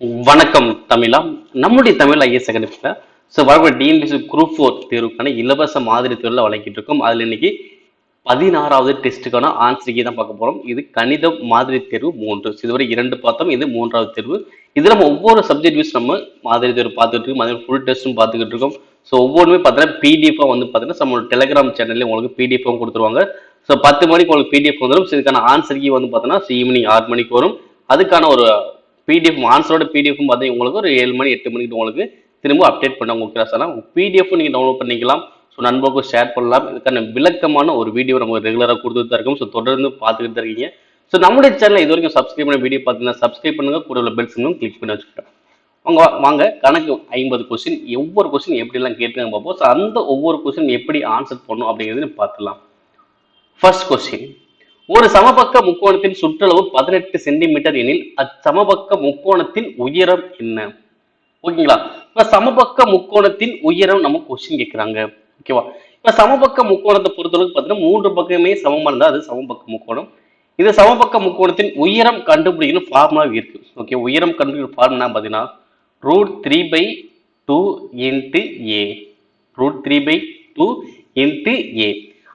வணக்கம் தமிழா. நம்முடைய தமிழ் ஐஎஸ் அகாடமியில் வரக்கூடிய டிஎன்பிசி குரூப் 4 தேர்வுக்கான இலவச மாதிரி தேர்வில் வழங்கிட்டு இருக்கோம். அதில் இன்னைக்கு 16வது டெஸ்ட்டுக்கான ஆன்சர் தான் பார்க்க போகிறோம். இது கணித மாதிரி தேர்வு 3. இதுவரை 2 பார்த்தோம், இது 3வது தேர்வு. இதில் நம்ம ஒவ்வொரு சப்ஜெக்ட் வைஸ் நம்ம மாதிரி தேர்வு பார்த்துட்டு இருக்கோம், அதே ஃபுல் டெஸ்ட்டும் பார்த்துக்கிட்டு இருக்கோம். ஸோ ஒவ்வொன்றுமே பார்த்தீங்கன்னா பிடிஎஃபாக வந்து பார்த்தீங்கன்னா நம்மளோட டெலிகிராம் சேனல்ல உங்களுக்கு பிடிஎஃபாகவும் கொடுத்துருவாங்க. ஸோ 10 மணிக்கு உங்களுக்கு பிடிஎஃப் வந்துடும். ஸோ இதுக்கான ஆன்சர் கீ வந்து பார்த்தீங்கன்னா ஈவினிங் 6 மணிக்கு வரும். அதுக்கான ஒரு பிடிஎஃப் ஆன்சரோட பிடிஎஃப் பார்த்தீங்கன்னா உங்களுக்கு ஒரு 7 மணி 8 மணிக்கு உங்களுக்கு திரும்ப அப்டேட் பண்ண உங்களுக்கு கிளாஸ்லாம் பிடிஎஃப் நீங்கள் டவுன்லோட் பண்ணிக்கலாம். ஸோ நண்பர்களுக்கும் ஷேர் பண்ணலாம். இதுக்கான விளக்கமான ஒரு வீடியோ நம்ம ரெகுலராக கொடுத்துட்டு தான் இருக்கோம். ஸோ தொடர்ந்து பார்த்துக்கிட்டு தான் இருக்கீங்க. ஸோ நம்முடைய சேனல் இது வரைக்கும் சப்ஸ்கிரைப் பண்ண வீடியோ பார்த்தீங்கன்னா சப்ஸ்கிரைப் பண்ணுங்க, கூட உள்ள பெல் சிம்லும் கிளிக் பண்ணி வச்சுக்கிட்டோம். வாங்க கணக்கு 50 கொஸ்டின், ஒவ்வொரு கொஸ்டின் எப்படிலாம் கேட்டுருங்க பார்ப்போம். ஸோ அந்த ஒவ்வொரு கொஸ்டின் எப்படி ஆன்சர் பண்ணும் அப்படிங்கிறது பார்த்துலாம். ஃபர்ஸ்ட் கொஸ்டின், ஒரு சமபக்க முக்கோணத்தின் சுற்றளவு 18 சென்டிமீட்டர் எனில் அச்சமபக்க முக்கோணத்தின் உயரம் என்ன? ஓகேங்களா? இப்ப சமபக்க முக்கோணத்தின் உயரம் நம்ம கொஸ்டின் கேட்கிறாங்க. ஓகேவா? இப்ப சமபக்க முக்கோணத்தை பொறுத்தளவுக்கு பார்த்தீங்கன்னா 3 பக்கமே சமமா இருந்தா அது சமபக்க முக்கோணம். இது சமபக்க முக்கோணத்தின் உயரம் கண்டுபிடிக்கணும் ஃபார்முலா இருக்கு. ஓகே, உயரம் கண்டுபிடிக்கிற ஃபார்முலா பார்த்தீங்கன்னா √3/2 இன்ட்டு ஏ. √3/2 இன்ட்டு ஏ.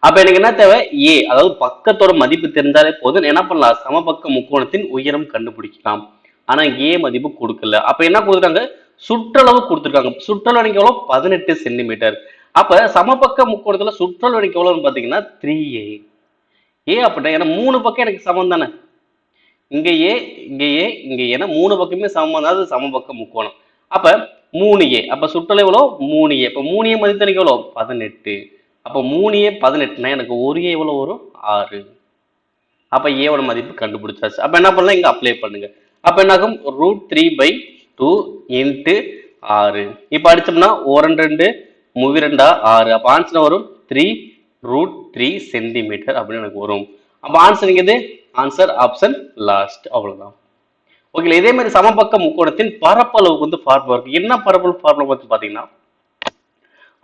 அப்ப எனக்கு என்ன தேவை? ஏ, அதாவது பக்கத்தோட மதிப்பு தெரிஞ்சாலே போதும். என்ன பண்ணலாம்? சமபக்க முக்கோணத்தின் உயரம் கண்டுபிடிக்கலாம். ஆனா ஏ மதிப்பு கொடுக்கல. அப்ப என்ன கொடுத்துருக்காங்க? சுற்றளவு கொடுத்துருக்காங்க. சுற்றளவு எனக்கு எவ்வளவு? 18 சென்டிமீட்டர். அப்ப சமபக்க முக்கோணத்துல சுற்றளவு எனக்கு எவ்வளவுன்னு பாத்தீங்கன்னா 3a. ஏ அப்படின்னா ஏன்னா 3 பக்கம் எனக்கு சமம் தானே. இங்க ஏ, இங்க ஏ, இங்க ஏன்னா 3 பக்கமே சமம் தான், அது சமபக்க முக்கோணம். அப்ப 3a. அப்ப சுற்றளவு எவ்வளவு? 3a. அப்ப 3a மதிப்பு எனக்கு எவ்வளவு? 18. அப்ப 3a 18னா எனக்கு ஒரு ஏ எவ்வளவு வரும்? 6. அப்ப ஏவோட மதிப்பு கண்டுபிடிச்சாச்சு. அப்ப என்ன பண்ணலாம்? இங்க அப்ளை பண்ணுங்க. அப்ப என்ன ஆகும்? √3/2 இன்ட்டு 6. இப்ப அடிச்சோம்னா 1 2 2 6. அப்ப ஆன்சர் வரும் 3√3 சென்டிமீட்டர் அப்படின்னு எனக்கு வரும். அப்ப ஆன்சர் எது? Answer option last. அவ்வளவுதான். ஓகே, இதே மாதிரி சமபக்க முக்கோணத்தின் பரப்பளவுக்கு வந்து ஃபார்முலா இருக்கு. என்ன பரப்பளவு ஃபார்முலா வந்து பாத்தீங்கன்னா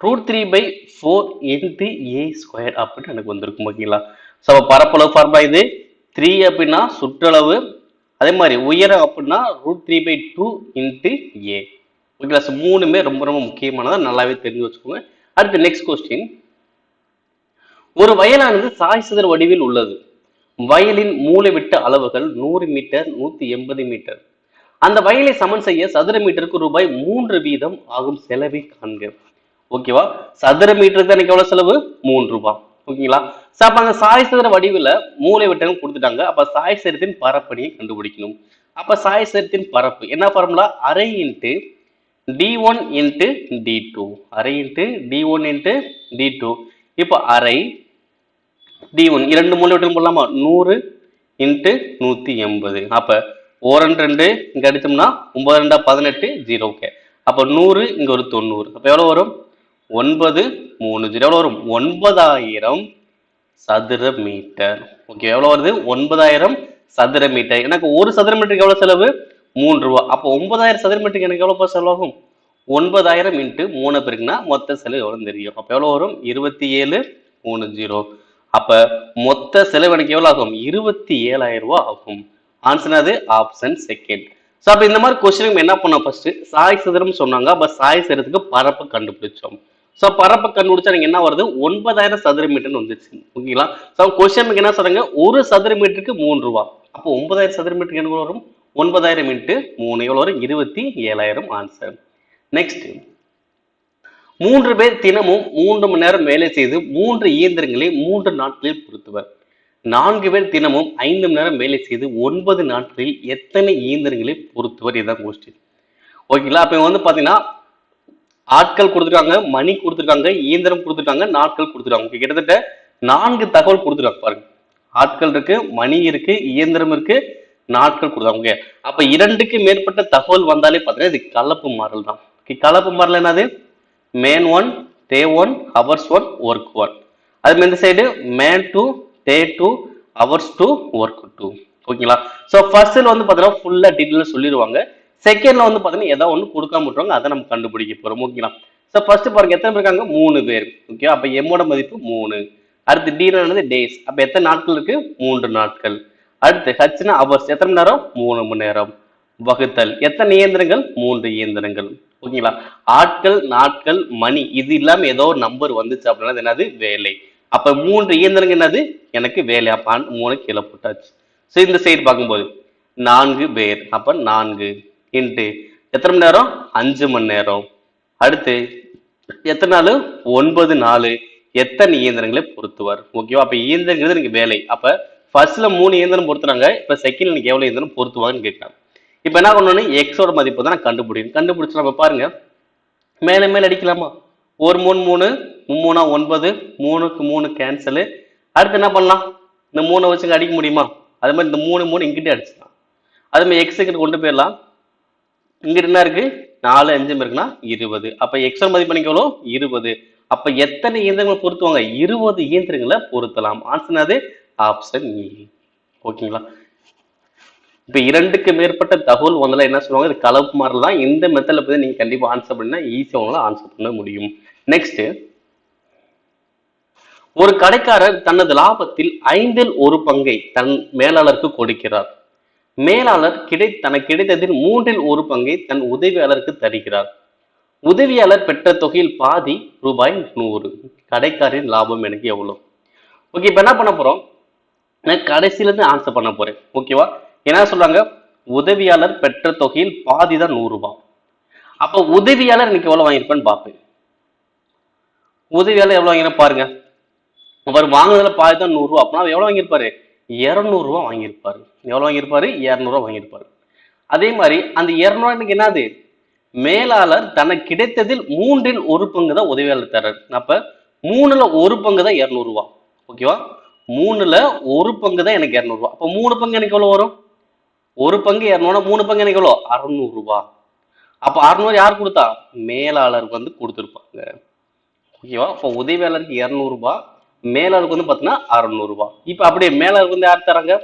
√3/4 இன்ட்டு ஏ ஸ்கொயர் அப்படின்னு எனக்கு வந்திருக்கும். ஓகேங்களா? ஸோ பரப்பளவு ஃபார்முலா இது. 3 அப்படின்னா சுற்றளவு, அதே மாதிரி உயரம் அப்படின்னா √3/2 இன்ட்டு ஏ. ஓகேங்களா? ஸோ மூணுமே ரொம்ப ரொம்ப முக்கியமானதா, நல்லாவே தெரிஞ்சு வச்சுக்கோங்க. அடுத்து நெக்ஸ்ட் கொஸ்டின், ஒரு வயலானது சாய் சிதற வடிவில் உள்ளது. வயலின் மூலைவிட்ட அளவுகள் 100 மீட்டர், 180 மீட்டர். அந்த வயலை சமன் செய்ய சதுர மீட்டருக்கு ரூபாய் 3 வீதம் ஆகும் செலவை காண்க. ஓகேவா? சதுர மீட்டருக்கு எனக்கு எவ்வளவு செலவு? 3 ரூபாய். ஓகேங்களா? அப்ப அந்த சாய் சிதற வடிவில் மூலை விட்டம் கொடுத்துட்டாங்க. அப்ப சாய் சிதறத்தின் பரப்பணியை கண்டுபிடிக்கணும். அப்ப சாய் சிதறத்தின் பரப்பு என்ன ஃபார்முலா? அரை இன்ட்டு d1 இன்ட்டு d2. அரை இன்ட்டு d1 இன்ட்டு d2. இப்ப அரை d1 இரண்டு மூலை விட்டம் போடலாமா? 100 இன்ட்டு 180. அப்ப 1 2 இங்க அடிச்சோம்னா 9 2 18 0. ஓகே, அப்ப 100 இங்க ஒரு 90. அப்ப எவ்வளவு வரும்? 9 3 0. எவ்வளவு வரும்? 9000 சதுர மீட்டர். ஓகே, எவ்வளவு வருது? 9000 சதுர மீட்டர். எனக்கு ஒரு சதுர மீட்டருக்கு எவ்வளவு செலவு? 3 ரூபாய். அப்போ 9000 சதுர மீட்டருக்கு எனக்கு எவ்வளவு செலவாகும்? 9000 இன்ட்டு 3 பெருக்குனா மொத்த செலவு எவ்வளவு தெரியும். அப்ப எவ்வளவு வரும்? 2730. அப்ப மொத்த செலவு எனக்கு எவ்வளவு ஆகும்? 27,000 ரூபாய் ஆகும். ஆன்சர் அது ஆப்ஷன் செகண்ட். ஸோ அப்ப இந்த மாதிரி கொஸ்டின் என்ன பண்ணோம்? ஃபர்ஸ்ட் சாய் சிதறம் சொன்னாங்க. அப்ப சாய் சிதறத்துக்கு பரப்பு கண்டுபிடிச்சோம். ஸோ பரப்பு கண்டுபிடிச்சா எனக்கு என்ன வருது? 9000 சதுர மீட்டர்னு வந்துச்சு. ஓகேங்களா? ஸோ கொஸ்டின் என்ன சொல்றாங்க? ஒரு சதுர மீட்டருக்கு 3 ரூபாய். அப்போ 9000 சதுர மீட்டருக்கு என்ன வரும்? 9000 இன்ட்டு 3 எவ்வளவு வரும்? 27,000 ஆன்சர். நெக்ஸ்ட், 3 பேர் தினமும் 3 மணி நேரம் வேலை செய்து 3 இயந்திரங்களை 3 நாட்களில் பொருத்துவர். 4 பேர் தினமும் 5 மணி நேரம் வேலை செய்து 9 நாட்களில் எத்தனை இயந்திரங்களை பொருத்துவர்? இதுதான் கொஸ்டின். ஓகேங்களா? அப்ப வந்து பாத்தீங்கன்னா ஆட்கள் கொடுத்துருக்காங்க, மணி கொடுத்துருக்காங்க, இயந்திரம் கொடுத்துருக்காங்க, நாட்கள் கொடுத்துருக்காங்க. கிட்டத்தட்ட 4 தகவல் கொடுத்துருக்காங்க பாருங்க. ஆட்கள் இருக்கு, மணி இருக்கு, இயந்திரம் இருக்கு, நாட்கள் கொடுத்தாங்க. அப்ப 2க்கு மேற்பட்ட தகவல் வந்தாலே பாத்தீங்கன்னா இது கலப்பு மாறல் தான். கலப்பு மாறல் என்னது? மேன் 1, டே 1, ஹவர்ஸ் 1, ஒர்க் 1. அது இந்த சைடு மேன் 2, டே 2, ஹவர்ஸ் 2, ஒர்க் 2. ஓகேங்களா? ஸோ ஃபர்ஸ்ட்ல வந்து பாத்தீங்கன்னா ஃபுல்லா டீட்டெயில் சொல்லிடுவாங்க. செகண்ட்ல வந்து பாத்தீங்கன்னா ஏதாவது ஒன்று கொடுக்காம விட்டுருவாங்க, அதை நம்ம கண்டுபிடிக்க போறோம். ஓகேங்களா? ஸோ ஃபர்ஸ்ட் பாருங்க எத்தனை பேர் இருக்காங்க? 3 பேர். ஓகே, அப்ப எம்மோட மதிப்பு 3. அடுத்து டி டேஸ். அப்ப எத்தனை நாட்கள் இருக்கு? 3 நாட்கள். அடுத்து ஹச்னா ஹவர்ஸ். எத்தனை மணி நேரம்? 3 மணி நேரம். வகுத்தல் எத்தனை இயந்திரங்கள்? 3 இயந்திரங்கள். ஓகேங்களா? ஆட்கள், நாட்கள், மணி இது இல்லாம ஏதோ ஒரு நம்பர் வந்துச்சு அப்படின்னா அது என்னது? வேலை. அப்ப 3 இயந்திரங்கள் என்னது? எனக்கு வேலை. அப்ப 3 கீழே போட்டாச்சு. சோ இந்த சைடு பார்க்கும்போது 4 பேர். அப்ப 4 இன்ட்டு எத்தனை மணி நேரம்? 5 மணி நேரம். அடுத்து எத்தனை நாள்? 9 நாள். எத்தனை இயந்திரங்களை பொருத்துவார்? ஓகேவா? அப்ப இயந்திரங்கிறது எனக்கு வேலை. அப்ப ஃபர்ஸ்ட்ல 3 இயந்திரம் பொருத்துறாங்க. இப்ப செகண்ட்ல எனக்கு எவ்வளவு இயந்திரம் பொருத்துவாங்கன்னு கேட்கலாம். இப்ப என்ன பண்ணணும்? எக்ஸோட மதிப்பு தான் நான் கண்டுபிடிக்கணும். கண்டுபிடிச்சு நம்ம பாருங்க மேல மேல அடிக்கலாமா? ஒரு 3 3 3 9 3க்கு 3 கேன்சல். அடுத்து என்ன பண்ணலாம்? இந்த 3 வச்சு அடிக்க முடியுமா? அது மாதிரி இந்த 3 3 இங்கிட்டே அடிச்சுக்கலாம். அது மாதிரி எக்ஸ் கிட்ட கொண்டு போயிடலாம். இங்கிட்ட என்ன இருக்கு? 4 5 இருக்குன்னா 20. அப்ப எக்ஸோட மதிப்பு எனக்கு எவ்வளோ? 20. அப்ப எத்தனை இயந்திரங்களை பொருத்துவாங்க? 20 இயந்திரங்களை பொருத்தலாம். ஆன்சர் அது ஆப்ஷன் இ. ஓகேங்களா? இப்ப 2க்கு மேற்பட்ட தகவல் வந்தால என்ன சொல்லுவாங்க? இது கலப்பு மாறல் தான். இந்த மெத்தட்ல போய் நீங்க கண்டிப்பா ஆன்சர் பண்ணா ஈஸியா உங்களால ஆன்சர் பண்ண முடியும். நெக்ஸ்ட், ஒரு கடைக்காரர் தனது லாபத்தில் 5ல் ஒரு பங்கை தன் மேலாளருக்கு கொடுக்கிறார். மேலாளர் தனக்கு கிடைத்ததில் 3ல் ஒரு பங்கை தன் உதவியாளருக்கு தருகிறார். உதவியாளர் பெற்ற தொகையில் பாதி ரூபாய் 100. கடைக்காரரின் லாபம் எனக்கு எவ்வளவு? ஓகே, இப்ப என்ன பண்ண போறோம்? நான் கடைசியில இருந்து ஆன்சர் பண்ண போறேன். ஓகேவா? என்ன சொல்றாங்க? உதவியாளர் பெற்ற தொகையில் பாதி தான் 100 ரூபாய். அப்ப உதவியாளர் எனக்கு எவ்வளவு வாங்கியிருப்பேன்னு பார்ப்பேன். உதவியாளர் எவ்வளவு வாங்கிருப்பா பாருங்க. அவர் வாங்குனதுல பாதி தான் 100 ரூபாய். அப்படின்னா எவ்வளவு வாங்கியிருப்பாரு? 200 ரூபாய் வாங்கியிருப்பாரு. எவ்வளவு வாங்கியிருப்பாரு? 200 ரூபாய் வாங்கியிருப்பாரு. அதே மாதிரி அந்த 200 எனக்கு என்னது? மேலாளர் தனக்கு கிடைத்ததில் 3ல் ஒரு பங்கு தான் உதவியாளர் தர்றாரு. அப்ப 3ல ஒரு பங்கு தான் 200 ரூபாய். ஓகேவா? 3ல ஒரு பங்கு தான் எனக்கு 200 ரூபாய். அப்ப 3 பங்கு எனக்கு எவ்வளவு வரும்? ஒரு பங்கு 200, 3 பங்கு எனக்கு எவ்வளவு? 600 ரூபாய். அப்ப 600 யார் கொடுத்தா? மேலாளருக்கு வந்து கொடுத்துருப்பாங்க. ஓகேவா? அப்ப உதவியாளருக்கு 200 ரூபாய், மேலாளருக்கு வந்து பாத்தீங்கன்னா 600 ரூபாய். இப்ப அப்படியே மேலாளருக்கு வந்து யார் தராங்க?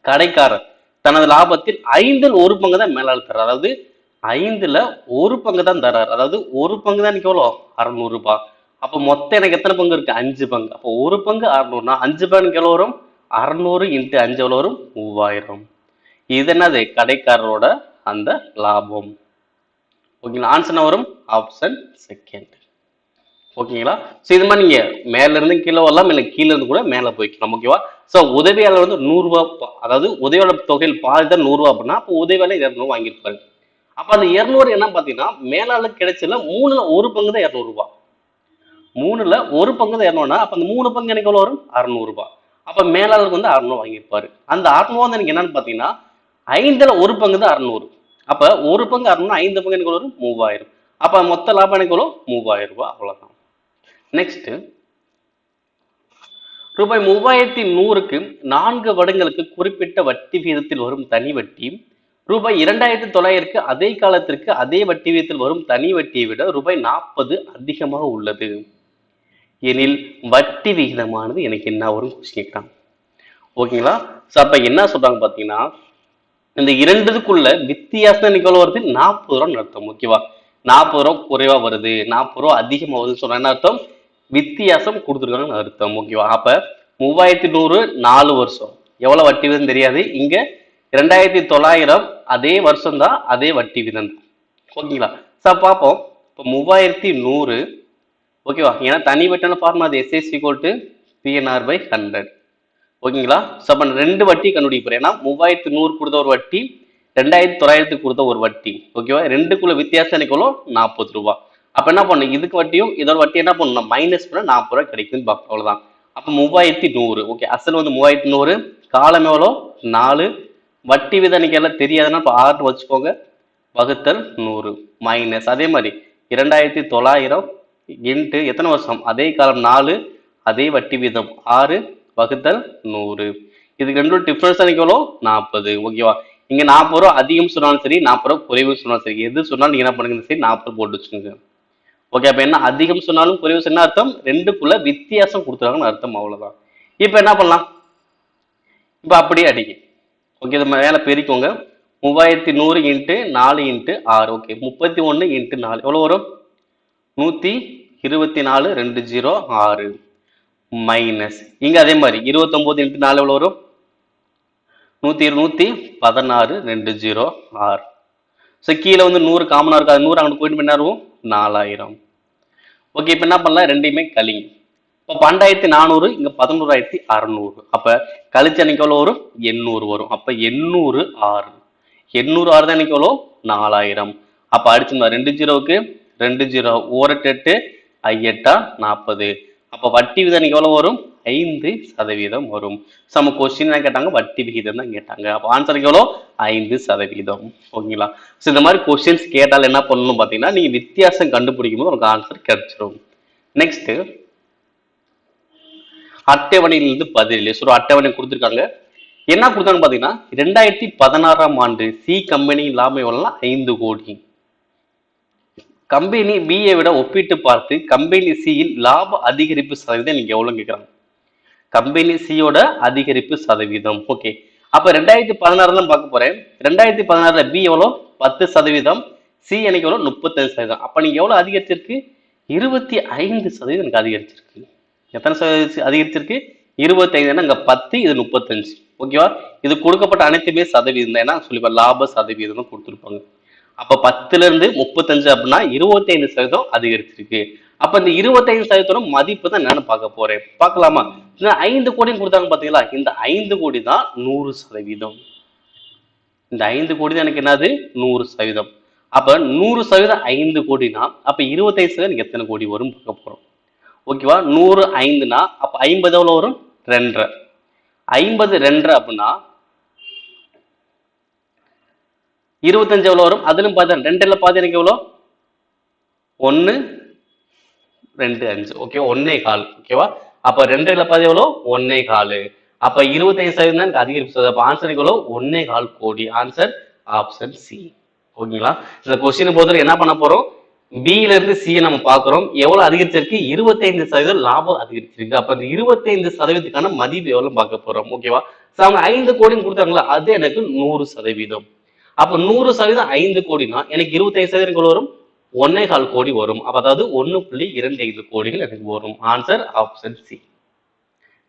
கடைக்காரர் தனது லாபத்தில் 5ல் ஒரு பங்கு தான் மேலாளர் தர்றாரு. அதாவது 5ல ஒரு பங்கு தான் தர்றாரு. அதாவது ஒரு பங்கு தான் எனக்கு எவ்வளோ? 600 ரூபாய். அப்ப மொத்தம் எனக்கு எத்தனை பங்கு இருக்கு? 5 பங்கு. அப்போ ஒரு பங்கு 600னா 5 பங்கு எவ்வளவு வரும்? 600 இன்ட்டு 5 எவ்வளவு வரும்? 3000. இது என்னது? கடைக்காரரோட அந்த லாபம். ஓகேங்களா? ஆன்சர் வரும் ஆப்ஷன் செகண்ட். ஓகேங்களா? சோ இது மாதிரி நீங்க மேல இருந்து கீழே வரலாம், இல்ல கீழே இருந்து கூட மேல போய்க்கலாம். ஓகேவா? சோ உதவியாளர் வந்து 100 ரூபாய், அதாவது உதவியாளர் தொகையில் பாதி தான் 100 ரூபாய் அப்படின்னா அப்போ உதவியாளர் 200 வாங்கியிருப்பாரு. அப்ப அந்த 200 என்ன பாத்தீங்கன்னா மேலாளர் கிடைச்சல 3ல ஒரு பங்கு தான் 200 ரூபாய். 3ல ஒரு பங்கு தான் 200னா அப்ப அந்த 3 பங்கு எனக்கு எவ்வளவு வரும்? 600 ரூபாய். அப்ப மேலாளருக்கு வந்து 600 வாங்கியிருப்பாரு. அந்த 600 வந்து எனக்கு என்னன்னு பாத்தீங்கன்னா 5ல ஒரு பங்கு தான் 600. அப்ப ஒரு பங்கு 600, 5 பங்கு எனக்கு வரும் 3000. அப்ப மொத்த லாபம் எனக்கு எவ்வளவு? 3000 ரூபாய். அவ்வளவுதான். நெக்ஸ்ட், ரூபாய் 3100க்கு 4 வருடங்களுக்கு குறிப்பிட்ட வட்டி வீதத்தில் வரும் தனி வட்டி ரூபாய் 2900க்கு அதே காலத்திற்கு அதே வட்டி வீதத்தில் வரும் தனி வட்டியை விட ரூபாய் 40 அதிகமாக உள்ளது எனில் வட்டி விகிதமானது எனக்கு என்ன வரும் கேட்கிறாங்க. ஓகேங்களா? சோ அப்ப என்ன சொல்றாங்க பாத்தீங்கன்னா இந்த இரண்டுக்குள்ள வித்தியாசம் எனக்கு எவ்வளவு வருது? 40 ரூபாய் அர்த்தம். ஓகேவா? 40 ரூபாய் குறைவா வருது, 40 ரூபாய் அதிகமா வருதுன்னு சொன்னா என்ன அர்த்தம்? வித்தியாசம் கொடுத்துருக்காங்கன்னு அர்த்தம். ஓகேவா? அப்ப 3100 4 வருஷம் எவ்வளவு வட்டி விதம் தெரியாது. இங்க 2900 அதே வருஷம் தான், அதே வட்டி விதம் தான். ஓகேங்களா? சார் பார்ப்போம். இப்போ 3100 ஓகேவா? ஏன்னா தனி வட்டியான ஃபார்முலா அது SS = PNR/100. ஓகேங்களா? ஸோ அப்போ 2 வட்டி கண்டுபிடிக்க போறேன். ஏன்னா 3100 கொடுத்த ஒரு வட்டி, 2900 கொடுத்த ஒரு வட்டி. ஓகேவா? ரெண்டுக்குள்ள வித்தியாசம் எனக்கு எவ்வளோ? 40 ரூபாய். அப்ப என்ன பண்ணும்? இதுக்கு வட்டியும் இதோட வட்டி என்ன பண்ணணும்? மைனஸ் பண்ண 40 ரூபாய் கிடைக்குன்னு பார்ப்போம். அவ்வளவுதான். அப்ப 3100. ஓகே, அசல் வந்து 3100, காலம் எவ்வளோ? 4. வட்டி விதம் எனக்கு எல்லாம் தெரியாதுன்னா இப்போ 6 வச்சுக்கோங்க, வகுத்தல் 100 மைனஸ் அதே மாதிரி 2900 இன்ட்டு எத்தனை வருஷம்? அதே காலம் 4, அதே வட்டி வீதம் 6 வகுத்தல் 100. இதுக்கு ரெண்டு டிஃபரன்ஸ் எனக்கு எவ்வளோ? 40. ஓகேவா? இங்க 40 ரூபா அதிகம் சொன்னாலும் சரி, 40 ரூபா குறைவு சொன்னாலும் சரி, எது சொன்னாலும் நீங்க என்ன பண்ணுங்க? சரி 40 போட்டு வச்சுக்கோங்க. ஓகே, அப்ப என்ன அதிகம் சொன்னாலும் குறைவு என்ன அர்த்தம்? ரெண்டுக்குள்ள வித்தியாசம் கொடுத்துருக்காங்கன்னு அர்த்தம். அவ்வளவுதான். இப்ப என்ன பண்ணலாம்? இப்ப அப்படியே அடிக்க. ஓகே, இது மேல பெருக்கோங்க. 3100 இன்ட்டு 4 இன்ட்டு 6. ஓகே, 31 இன்ட்டு 4 எவ்வளவு வரும்? 124 206 மைனஸ் இங்க அதே மாதிரி 29 இன்ட்டு 4 எவ்வளவு வரும்? 116 2 0 6. ஸோ கீழே வந்து 100 காமனாக இருக்கு, அது 100 அங்கிட்டு போயிட்டு என்ன ஆகும் 4000. ஓகே, இப்போ என்ன பண்ணலாம், ரெண்டையுமே கழிங்க. இப்போ 12400 இங்கே 11600. அப்போ கழிச்சு அன்னைக்கு எவ்வளோ வரும் 800 வரும். அப்போ 800 6. 800 6 தான் எனக்கு எவ்வளோ 4000. அப்போ அடிச்சோம்னா 2 0க்கு 2 0 8 8 40. அப்போ வட்டி விகிதம் எனக்கு எவ்வளோ வரும் 5% வரும். நம்ம கொஸ்டின் என்ன கேட்டாங்க, வட்டி விகிதம் தான் கேட்டாங்க. அப்போ ஆன்சருக்கு எவ்வளோ 5%. ஓகேங்களா? ஸோ இந்த மாதிரி கொஸ்டின்ஸ் கேட்டால் என்ன பண்ணணும் பார்த்தீங்கன்னா, நீங்கள் வித்தியாசம் கண்டுபிடிக்கும் போது உங்களுக்கு ஆன்சர் கிடைச்சிடும். நெக்ஸ்ட், அட்டவணையிலிருந்து பதில். ஸோ அட்டவணை கொடுத்துருக்காங்க. என்ன கொடுத்தாங்க பார்த்தீங்கன்னா, 2016ஆம் ஆண்டு சி கம்பெனி லாபம் எவ்வளோனா 5 கோடி. கம்பெனி பியை விட ஒப்பிட்டு பார்த்து கம்பெனி சியின் லாப அதிகரிப்பு சதவீதம் நீங்க எவ்வளவு கேட்கறாங்க. கம்பெனி சியோட அதிகரிப்பு சதவீதம். ஓகே, அப்ப 2016 தான் பார்க்க போறேன். 2016ல பி எவ்வளோ 10%, சி எனக்கு எவ்வளோ 35%. அப்ப நீங்க எவ்வளவு அதிகரிச்சிருக்கு 25% எனக்கு அதிகரிச்சிருக்கு. எத்தனை சதவீதம் அதிகரிச்சிருக்கு 25. இங்க 10, இது 35. ஓகேவா? இது கொடுக்கப்பட்ட அனைத்துமே சதவீதம் தான். ஏன்னா சொல்லி லாப சதவீதம் கொடுத்துருப்பாங்க. அப்ப 10ல இருந்து 35 அப்படின்னா 25% அதிகரிச்சிருக்கு. அப்ப இந்த 25% மதிப்பு தான் என்னன்னு பார்க்க போறேன். பார்க்கலாமா? 5 கோடின்னு கொடுத்தாங்க பாத்தீங்களா, இந்த 5 கோடி தான் 100%. இந்த 5 கோடி தான் எனக்கு என்னது 100%. அப்ப 100% 5 கோடினா அப்ப 25% எத்தனை கோடி வரும் பார்க்க போறோம். ஓகேவா? 100 5னா அப்ப 50 எவ்வளவு வரும் 2.5. 50 2 அப்படின்னா 25 எவ்வளவு வரும், அதிலும் பார்த்தா 2ல பாதி எனக்கு எவ்வளோ 1 2 5. ஓகே, 1.25. ஓகேவா? அப்ப 2ல பாதி எவ்வளோ 1.25. அப்ப 25% தான் அதிகரிப்பு. அப்ப ஆன்சர் எவ்வளோ 1.25 கோடி. Answer option C. ஓகேங்களா? இந்த கொஸ்டின் பொறுத்தவரை என்ன பண்ண போறோம், பில இருந்து சி நம்ம பாக்குறோம். எவ்வளவு அதிகரிச்சிருக்கு 25% லாபம் அதிகரிச்சிருக்கு. அப்ப இந்த 25%க்கான மதிப்பு எவ்வளவு பார்க்க போறோம். ஓகேவா? அவங்க 5 கோடின்னு கொடுத்தாங்களா, அது எனக்கு 100%. அப்ப 100% 5 கோடினா எனக்கு 25% வரும் 1.25 கோடி வரும். அப்ப அதாவது 1.25 கோடிகள் எனக்கு வரும். Answer option C.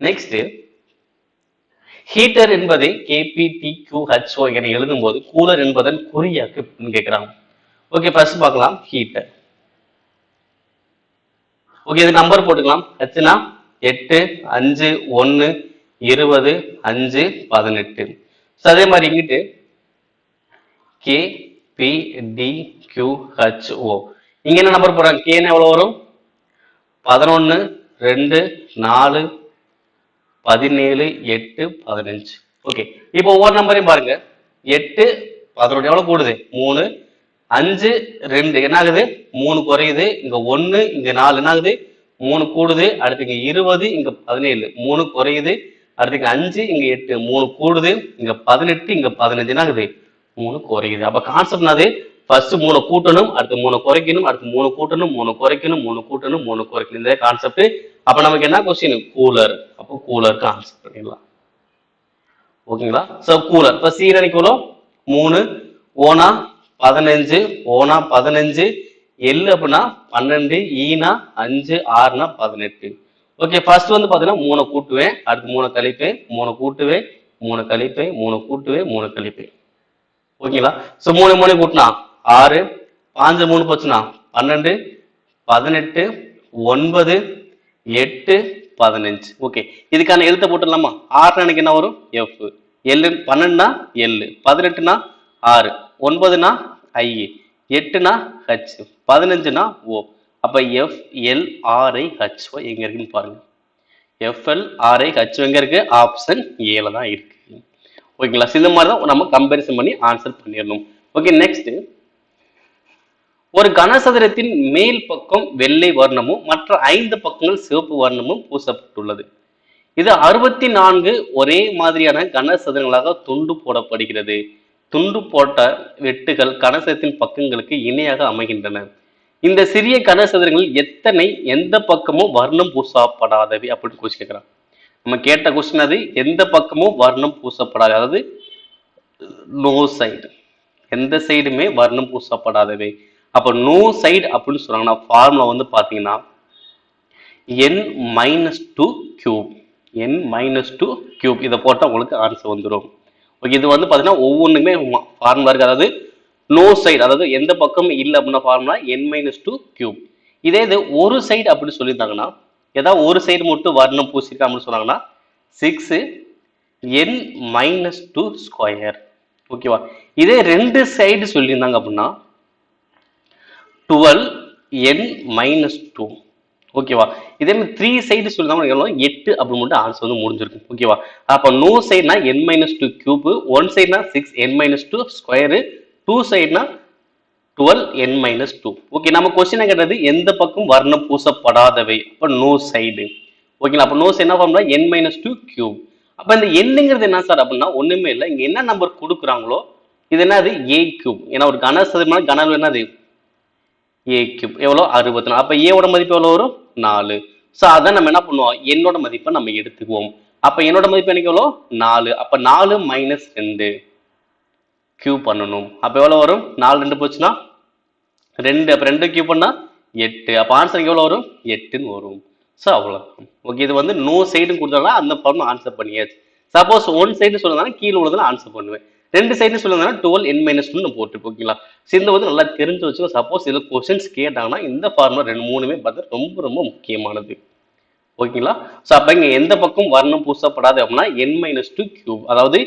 Next, heater என்பதை KPTQHO என எழுதும் போது கூலர் என்பதன் குறியாக்கு கேட்கிறாங்க. ஓகே, ஃபர்ஸ்ட் பார்க்கலாம் ஹீட்டர். ஓகே, இது நம்பர் போட்டுக்கலாம். ஹெச்னா 8 5 1 20 5 18. அதே மாதிரி இங்கிட்டு KPDQHO இங்க என்ன நம்பர் போடுறாங்க, K எவ்வளவு வரும் 11 2 4 17 8 15. ஓகே, இப்போ ஒவ்வொரு நம்பரையும் பாருங்க. 8 11 எவ்வளவு கூடுது 3 5 2 என்ன ஆகுது 3 குறையுது. இங்க 1 இங்க 4 என்ன ஆகுது 3 கூடுது. அடுத்து இங்க 20 இங்க 17 3 குறையுது. அடுத்து இங்க 5 இங்க 8 3 கூடுது. இங்க 18 இங்க 15 என்ன ஆகுது 3 குறையுது. அப்ப கான்செப்ட் என்னது, ஃபர்ஸ்ட் 3 கூட்டணும், அடுத்து 3 குறைக்கணும், அடுத்து 3 கூட்டணும், 3 குறைக்கணும், 3 கூட்டணும், 3 குறைக்கணும். இந்த கான்செப்ட். அப்ப நமக்கு என்ன கொஸ்டின் கூலர். அப்போ கூலர் கான்செப்ட் பண்ணிடலாம். ஓகேங்களா? சோ கூலர் இப்ப சீரணிக்குள்ள 3 ஓனா 15 ஓனா 15 எல் அப்படின்னா 12 ஈனா 5 ஆறுனா 18. ஓகே, ஃபர்ஸ்ட் வந்து பாத்தீங்கன்னா 3 கூட்டுவேன், அடுத்து 3 கழிப்பேன், 3 கூட்டுவேன், 3 கழிப்பேன், 3 கூட்டுவேன், 3 கழிப்பேன். ஓகேங்களா? சோ 3 3 கூட்டினா 6 5 3 போச்சுன்னா 12 18 9 8 15. ஓகே, இதுக்கான எழுத்த போட்டுடலாமா? 6 எனக்கு என்ன வரும் எஃப், எல் 12னா எல், 18னா 6, 9னா ஐ, 8னா ஹச், 15னா ஓ. அப்ப F L R I H எங்க இருக்குன்னு பாருங்க. எஃப்எல் ஆர் ஐ ஹச் எங்க இருக்கு, ஆப்ஷன் ஏல தான் இருக்கு. ஓகேங்களா? இந்த மாதிரி தான் நம்ம கம்பேரிசன் பண்ணி ஆன்சர் பண்ணிடணும். ஓகே, நெக்ஸ்ட், ஒரு கனசதுரத்தின் மேல் பக்கம் வெள்ளை வர்ணமும் மற்ற 5 பக்கங்கள் சிவப்பு வர்ணமும் பூசப்பட்டுள்ளது. இது 64 ஒரே மாதிரியான கனசதுரங்களாக துண்டு போடப்படுகிறது. துண்டு போட்ட வெட்டுகள் கனசதுரத்தின் பக்கங்களுக்கு இணையாக அமைகின்றன. இந்த சிறிய கனசதுரங்களில் எத்தனை எந்த பக்கமும் வர்ணம் பூசப்படாதவை அப்படின்னு கொஸ்டின் கேட்கிறான். நம்ம கேட்ட கொஸ்டின் அது எந்த பக்கமும் வர்ணம் பூசப்படாது, அதாவது நோ சைடு, எந்த சைடுமே வர்ணம் பூசப்படாதவை. அப்ப நோ சைடு அப்படின்னு சொல்றாங்கன்னா ஃபார்முலா வந்து பாத்தீங்கன்னா n-2 கியூப், n-2 கியூப் இதை போட்டா உங்களுக்கு ஆன்சர் வந்துடும். ஓகே, இது வந்து பாத்தீங்கன்னா ஒவ்வொன்றுமே ஃபார்முலா இருக்கு. அதாவது நோ சைடு, அதாவது எந்த பக்கம் இல்லை அப்படின்னா ஃபார்முலா n-2 கியூப். இதே இது ஒரு சைடு அப்படி சொல்லியிருந்தாங்கன்னா, ஏதாவது ஒரு சைடு மட்டும் வர்ணம் பூசிருக்கா அப்படின்னு சொன்னாங்கன்னா 6n-2 ஸ்கொயர். ஓகேவா, இதே ரெண்டு சைடு சொல்லியிருந்தாங்க அப்படின்னா 12n-2. ஓகேவா, இதே மாதிரி த்ரீ சைடு சொல்லியிருந்தாங்க 8 அப்படி மட்டும் ஆன்சர் வந்து முடிஞ்சிருக்கும். ஓகேவா, அப்போ நோ சைடுனா n-2 கியூப், ஒன் சைடுனா 6n-2 ஸ்கொயரு, டூ சைடுனா 12n-2. ஓகே, நம்ம கொஸ்டின் கேட்டது எந்த பக்கம் வர்ணம் பூசப்படாதவை, அப்போ நோ சைடு. ஓகேங்களா, அப்போ நோ சைடு என்ன ஃபார்முலா n-2 கியூப். அப்போ இந்த எண்ணுங்கிறது என்ன சார் அப்படின்னா ஒண்ணுமே இல்லை, இங்க என்ன நம்பர் கொடுக்குறாங்களோ இது என்னது a கியூப். ஏன்னா ஒரு கனசதுரமான கன அளவு என்னது a கியூப். எவ்வளோ 64. அப்போ ஏவோட மதிப்பு எவ்வளோ வரும் 4. ஸோ அதான் நம்ம என்ன பண்ணுவோம், என்னோட மதிப்பை நம்ம எடுத்துக்குவோம். அப்போ என்னோட மதிப்பு எனக்கு எவ்வளோ 4. அப்போ 4 மைனஸ் 2 கியூப் பண்ணணும். அப்போ எவ்வளோ வரும், 4 2 போச்சுன்னா 2. அப்போ 2 கியூப் பண்ணா 8. அப்போ ஆன்சர் எவ்வளோ வரும் 8ன்னு வரும். ஸோ அவ்வளோதான். ஓகே, இது வந்து நோ சைடு கொடுத்தாலும் அந்த ஃபார்ம் ஆன்சர் பண்ணியாச்சு. சப்போஸ் ஒன் சைடு சொல்லுறதுனால கீழே உள்ளதில் ஆன்சர் பண்ணுவேன். ரெண்டு சைடு சொல்லுறதுனால 12n-2 போட்டு ஓகேங்களா. ஸோ இந்த வந்து நல்லா தெரிஞ்சு வச்சுக்கோ. சப்போஸ் இதில் கொஸ்டின்ஸ் கேட்டாங்கன்னா இந்த ஃபார்முலா ரெண்டு மூணுமே பார்த்து ரொம்ப ரொம்ப முக்கியமானது. ஓகேங்களா. ஸோ அப்போ இங்கே எந்த பக்கம் வர்ணம் பூசப்படாது அப்படின்னா n-2 கியூப், அதாவது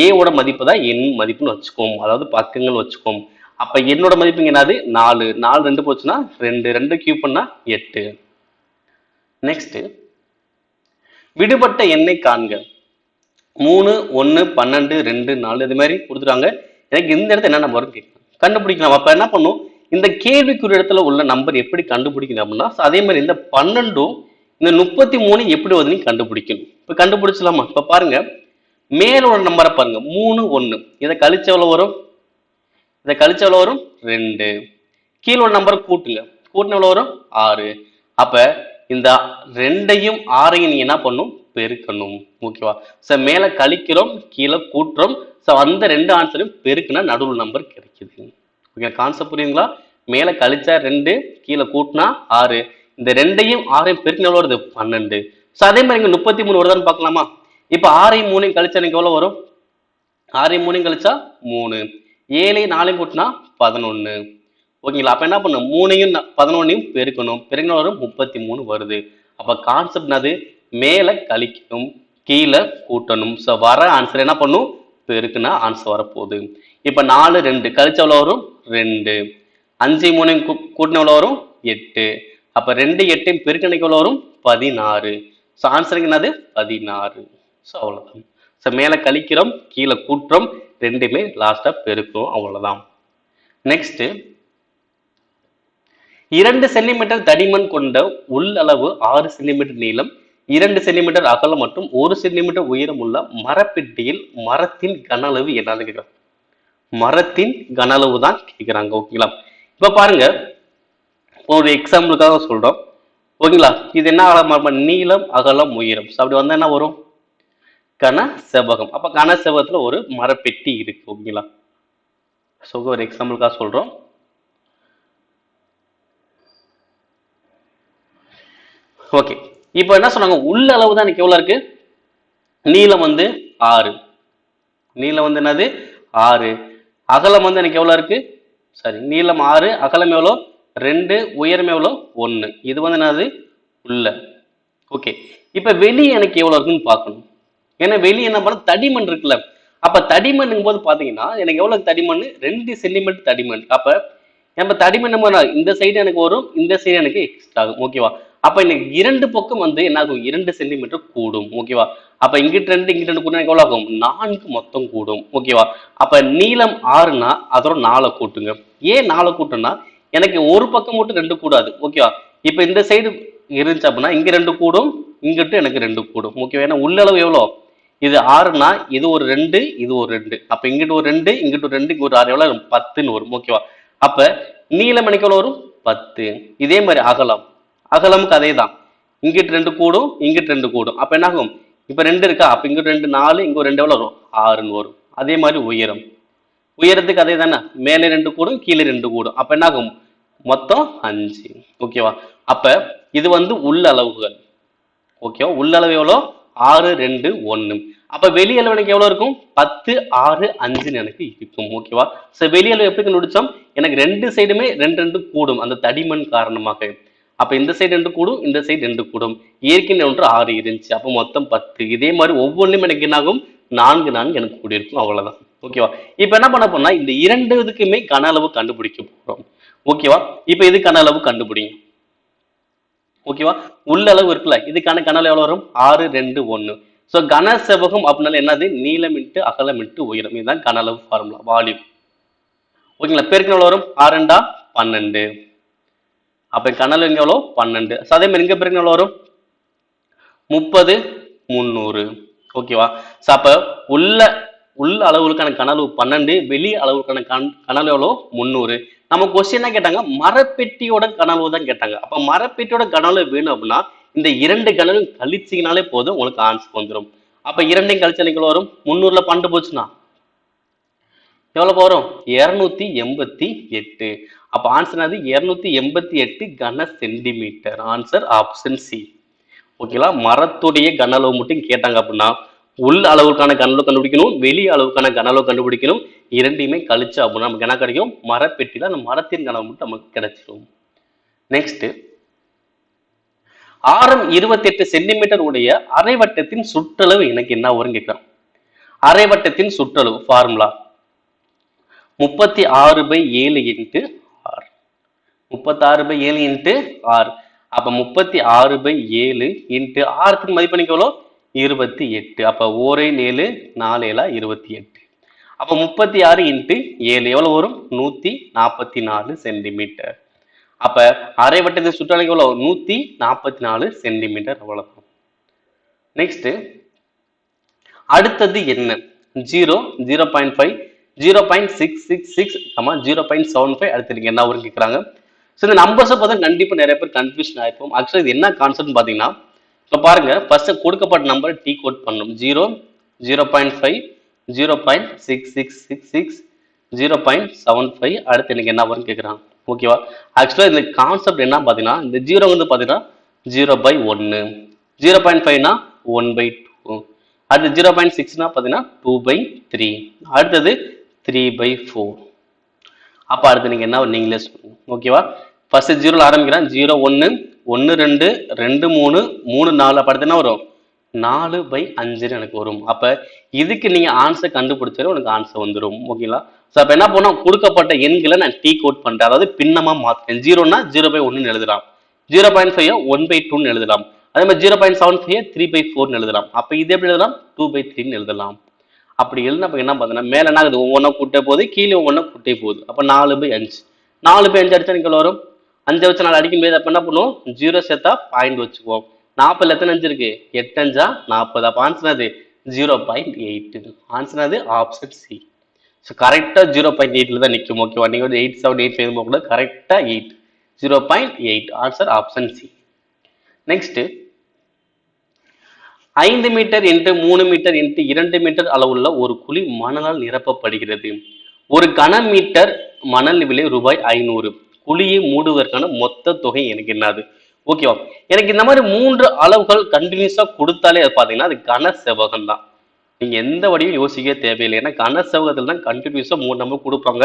ஏவோட மதிப்பு தான் n மதிப்புன்னு வச்சுக்கோம், அதாவது பக்கங்கள் வச்சுக்கோம். அப்போ என்னோட மதிப்பு இங்கே என்னது 4. 4 2 போச்சுன்னா 2. 2 கியூப் பண்ணா 8. நெக்ஸ்ட், விடுபட்ட எண்ணை காண்க. 3 1 12 2 4 இது மாதிரி கொடுத்துட்டாங்க. எனக்கு இந்த இடத்துல என்ன நம்பர் கண்டுபிடிக்கலாம். அப்ப என்ன பண்ணும், இந்த கேள்விக்குரிய இடத்துல உள்ள நம்பர் எப்படி கண்டுபிடிக்கணும் அப்படின்னா அதே மாதிரி இந்த 12 இந்த 33 எப்படி வருதுன்னு கண்டுபிடிக்கணும். இப்ப கண்டுபிடிச்சலாமா. இப்ப பாருங்க, மேலோட நம்பரை பாருங்க 3 1, இதை கழிச்சு எவ்வளவு வரும், இதை கழிச்சு எவ்வளவு வரும் 2. கீழோட நம்பரை கூட்டுங்க, கூட்டின எவ்வளவு வரும் 6. அப்ப இந்த 2ஐயும் 6ஐயும் நீங்க என்ன பண்ணும் பெருக்கணும். ஓகேவா, சோ மேல கழிக்கிறோம் கீழே கூட்டுறோம். சோ அந்த ரெண்டு ஆன்சரையும் பெருக்குனா நடுவில் நம்பர் கிடைக்குது. ஓகே, கான்செப்ட் புரியுதுங்களா. மேல கழிச்சா 2, கீழே கூட்டினா 6. இந்த 2ஐயும் 6ஐயும் பெருக்கின எவ்வளவு வருது 12. சோ அதே மாதிரி இங்க 33 வருதான்னு பார்க்கலாமா. இப்ப 6ஐயும் 3ஐயும் கழிச்சா எனக்கு எவ்வளவு வரும், 6ஐயும் 3ஐயும் கழிச்சா 3. 7ஐயும் 4ஐயும் கூட்டினா 11. ஓகேங்களா, அப்ப என்ன பண்ணும் 3ஐயும் 11ஐயும் பெருக்கணும், பெருக்கின வரும் 33 வருது. அப்ப கான்செப்ட் என்னது, மேல கழிக்கணும் கீழே கூட்டணும். ஸோ வர ஆன்சர் என்ன பண்ணும் பெருக்குனா ஆன்சர் வரப்போகுது. இப்போ 4 2 கழிச்சு எவ்வளோ வரும் 2. 5 3 கூட்டின எவ்வளோ வரும் 8. அப்போ 2 8 பெருக்கணைக்கு எவ்வளோ வரும் 16. ஸோ ஆன்சருக்கு என்னது 16. ஸோ அவ்வளோதான். ஸோ மேலே கழிக்கிறோம் கீழே கூட்டுறோம், ரெண்டுமே லாஸ்ட்டாக பெருக்கிறோம், அவ்வளோதான். நெக்ஸ்ட், 2 சென்டிமீட்டர் தடிமன் கொண்ட உள்ளளவு 6 சென்டிமீட்டர் நீளம், 2 சென்டிமீட்டர் அகலம் மற்றும் 1 சென்டிமீட்டர் உயரம் உள்ள மரப்பெட்டியில் மரத்தின் கன அளவு என்னன்னு கேட்கிறாங்க. மரத்தின் கன அளவு தான் கேட்கிறாங்க. ஓகேங்களா, இப்ப பாருங்க ஒரு எக்ஸாம்பிளுக்காக சொல்றோம். ஓகேங்களா, இது என்ன நீளம் அகலம் உயரம். அப்படி வந்தா என்ன வரும் கன செவ்வகம். அப்ப கன செவ்வகத்துல ஒரு மரப்பெட்டி இருக்கு. ஓகேங்களா, ஸோ ஒரு எக்ஸாம்பிளுக்காக சொல்றோம். ஓகே, இப்போ என்ன சொன்னாங்க, உள்ள அளவு தான் எனக்கு எவ்வளவு இருக்கு, நீளம் வந்து 6, நீளம் வந்து என்னது 6, அகலம் வந்து எனக்கு எவ்வளவு இருக்கு, சரி நீளம் 6, அகலம் எவ்வளோ 2, உயரம் எவ்வளோ 1. இது வந்து என்னது உள்ள. ஓகே, இப்ப வெளியே எனக்கு எவ்வளவு இருக்குன்னு பார்க்கணும். ஏன்னா வெளியே என்ன பண்ண தடிமண் இருக்குல்ல, அப்ப தடிமண்ணுங்கும் போது பாத்தீங்கன்னா எனக்கு எவ்வளவு தடிமண் 2 சென்டிமீட்டர் தடிமண். அப்ப நம்ம தடிமண் நம்ம இந்த சைடு எனக்கு வரும், இந்த சைடு எனக்கு எக்ஸ்ட்ரா ஆகும். ஓகேவா, அப்ப எனக்கு இரண்டு பக்கம் வந்து என்ன ஆகும் 2 சென்டிமீட்டர் கூடும். ஓகேவா, அப்ப இங்கிட்டு 2 இங்கிட்டு 2 கூட எவ்வளவு ஆகும் 4 மொத்தம் கூடும். ஓகேவா, அப்ப நீளம் 6னா அதோட 4 கூட்டுங்க. ஏன் 4 கூட்டுனா எனக்கு ஒரு பக்கம் மட்டும் 2 கூடாது. ஓகேவா, இப்ப இந்த சைடு இருந்துச்சு அப்படின்னா இங்க 2 கூடும், இங்கிட்டு எனக்கு 2 கூடும். ஓகேவா, ஏன்னா உள்ளளவு எவ்வளோ, இது 6னா இது ஒரு 2 இது ஒரு 2, அப்ப இங்கிட்டு ஒரு 2 இங்கிட்டு ஒரு 2 இங்க ஒரு 6 எவ்வளவு 10ன்னு வரும். ஓகேவா, அப்ப நீளம் எனக்கு எவ்வளவு வரும் 10. இதே மாதிரி அகலம், அகலமுக்கு அதே தான், இங்கிட்டு 2 கூடும் இங்கிட்டு 2 கூடும். அப்ப என்ன ஆகும், இப்ப 2 இருக்கா, அப்ப இங்கிட்டு 2 4, இங்க 2 எவ்வளவு வரும் 6ன்னு வரும். அதே மாதிரி உயரம், உயரத்துக்கு அதே தானே, மேலே 2 கூடும் கீழே 2 கூடும். அப்ப என்ன ஆகும் மொத்தம் 5. ஓகேவா, அப்ப இது வந்து உள்ளளவுகள். ஓகேவா, உள்ளளவு எவ்வளோ 6 2 1. அப்ப வெளி அளவு எனக்கு எவ்வளவு இருக்கும்? 10 6 5 எனக்கு இருக்கும். ஓகேவா? சோ வெளி அளவு எப்படி கண்டுபிடிச்சோம்? எனக்கு ரெண்டு சைடுமே 2 2 கூடும் அந்த தடிமன் காரணமாக. அப்ப இந்த சைடு 2 கூடும், இந்த சைடு 2 கூடும். ஏற்கனவே ஒன்று 6 இருந்துச்சு. அப்ப மொத்தம் 10. இதே மாதிரி ஒவ்வொன்றும் எனக்கு என்ன ஆகும்? 4 4 எனக்கு கூடி இருக்கும். அவ்வளவுதான். ஓகேவா? இப்ப என்ன பண்ண போறோம்னா இந்த இரண்டு இதுக்குமே கன அளவு கண்டுபிடிக்க போறோம். ஓகேவா? இப்ப இது கன அளவு கண்டுபிடிங்க. ஓகேவா? உள்ள அளவு இருக்குல்ல, இதுக்கான கன அளவு எவ்வளவு வரும்? 6 2 1. சோ கன செவ்வகம் அப்படின்னால என்னது? நீளம் இன்ட்டு அகலம் இன்ட்டு உயரம். இதுதான் கன அளவு ஃபார்முலா, வால்யூம். ஓகேங்களா? பெருக்கல் எவ்வளவு வரும்? 6 2 12. அப்ப கன அளவு இங்க எவ்வளவு? 12. அதே மாதிரி இங்க பெருக்கல் எவ்வளவு வரும்? 30 300. ஓகேவா? சோ அப்ப உள்ள உள்ள அளவுகளுக்கான கன அளவு 12, வெளி அளவுக்கான கன அளவு எவ்வளவு? 300. நம்ம கொஸ்டின் என்ன கேட்டாங்க? மரப்பெட்டியோட கன அளவு தான் கேட்டாங்க. அப்ப மரப்பெட்டியோட கன அளவு வேணும் அப்படின்னா இந்த இரண்டு கன அளவு கழிச்சீங்கனாலே போதும், உங்களுக்கு ஆன்சர் வந்துடும். அப்ப இரண்டையும் கழிச்சா வரும்? 300ல 12 போச்சுன்னா எவ்வளவு வரும்? 288. அப்ப ஆன்சர் அது 288 கன சென்டிமீட்டர். Answer option C. ஓகேங்களா? மரத்துடைய கன அளவு மட்டும் கேட்டாங்க அப்படின்னா உள் அளவுக்கான கன அளவு கண்டுபிடிக்கணும், வெளி அளவுக்கான கன அளவு கண்டுபிடிக்கணும். இரண்டையுமே கழிச்சு அப்படின்னா நமக்கு என்ன கிடைக்கும்? மரப்பெட்டில அந்த மரத்தின் கனவு மட்டும் நமக்கு கிடைச்சிடும். நெக்ஸ்ட், ஆரம் 28 சென்டிமீட்டர் உடைய அரைவட்டத்தின் சுற்றளவு எனக்கு என்ன வரும் கேட்கிறோம். அரைவட்டத்தின் சுற்றளவு formula 36/7 into R. 36/7 into R. அப்ப 36/7 இன்ட்டு ஆருக்கு மதிப்பு எவ்வளோ? 28. அப்ப 1 7 4 7 28. அப்ப 36 இன்ட்டு 7 எவ்வளவு வரும்? 144 சென்டிமீட்டர். அப்ப அரைவட்டத்தின் சுற்றளவு எவ்வளவு? 144 சென்டிமீட்டர். அவ்வளவு. நெக்ஸ்ட், அடுத்தது என்ன? 0 0.5 0.666 0.75. அடுத்து நீங்க என்ன வரும் கேட்கறாங்க. ஸோ இந்த நம்பர்ஸை பார்த்தா கண்டிப்பா நிறைய பேர் கன்ஃபியூஷன் ஆயிருக்கும். ஆக்சுவலா இது என்ன கான்செப்ட் பாத்தீங்கன்னா, இப்போ பாருங்க, ஃபர்ஸ்ட் கொடுக்கப்பட்ட நம்பர் டீ கோட் பண்ணணும். 0 0.5 0.6666 0.75. அடுத்து எனக்கு என்ன வரும் கேட்குறாங்க. ஓகேவா? ஆக்சுவலா இந்த கான்செப்ட் என்ன பார்த்தீங்கன்னா, இந்த 0 வந்து பார்த்தீங்கன்னா 0/1, 0.5னா 1/2, அடுத்து 0.6னா பார்த்தீங்கன்னா 2/3, அடுத்தது 3/4. அப்ப அடுத்து நீங்க என்ன நீங்களே சொல்லுங்க. ஓகேவா? ஃபர்ஸ்ட் 0ல ஆரம்பிக்கிறேன். 0 1 1 2 2 3 3 4. அப்ப அடுத்து என்ன வரும்? 4/5 எனக்கு வரும். அப்ப இதுக்கு நீங்க ஆன்சர் கண்டுபிடிச்சாலே உனக்கு ஆன்சர் வந்துடும். ஓகேங்களா? ஸோ அப்ப என்ன பண்ணோம்? கொடுக்கப்பட்ட எண்களை நான் டீ கோட் பண்றேன். அதாவது பின்னமா மாத்தேன். 0னா 0/1 எழுதலாம், 0.5 1/2 எழுதலாம், அதே மாதிரி 0.75 3/4 எழுதலாம். அப்ப இது எப்படி எழுதலாம்? 2/3 எழுதலாம். அப்படி எழுதினப்ப என்ன பார்த்தீங்கன்னா மேல என்ன ஆகுது? ஒவ்வொன்றா கூட்டே போகுது, கீழே ஒவ்வொன்றா கூட்டே போகுது. அப்ப 4/5 4/5 அடிச்சா எனக்கு வரும் 5 வச்சு 4 அடிக்கும் போது அப்ப என்ன பண்ணுவோம்? 0 சேர்த்தா பாயிண்ட் வச்சுக்குவோம். 40 எத்தனை 5 இருக்கு? 8 5 40. அப்ப ஆன்சர் அது 0.8. ஆன்சர் அது ஆப்ஷன் சி. ஸோ கரெக்டா 0.8ல தான் நிற்கும். ஓகேவா? நீங்க வந்து 8 7 8 5 கூட கரெக்டா 8 0.8. Answer option C. Next, 5 meter into 3 meter into 2 meter அளவுள்ள ஒரு குழி மணலால் நிரப்பப்படுகிறது. ஒரு கன மீட்டர் மணல் விலை ரூபாய் 500. குழியை மூடுவதற்கான மொத்த தொகை எனக்கு என்னது? ஓகேவா? எனக்கு இந்த மாதிரி 3 அளவுகள் கண்டினியூஸா கொடுத்தாலே பாத்தீங்கன்னா அது கன செவ்வகம் தான். நீங்க எந்த வடியும் யோசிக்க தேவையில்லை. ஏன்னா கன செவ்வகத்தில் தான் கண்டினியூஸா 3 நம்பர் கொடுப்பாங்க.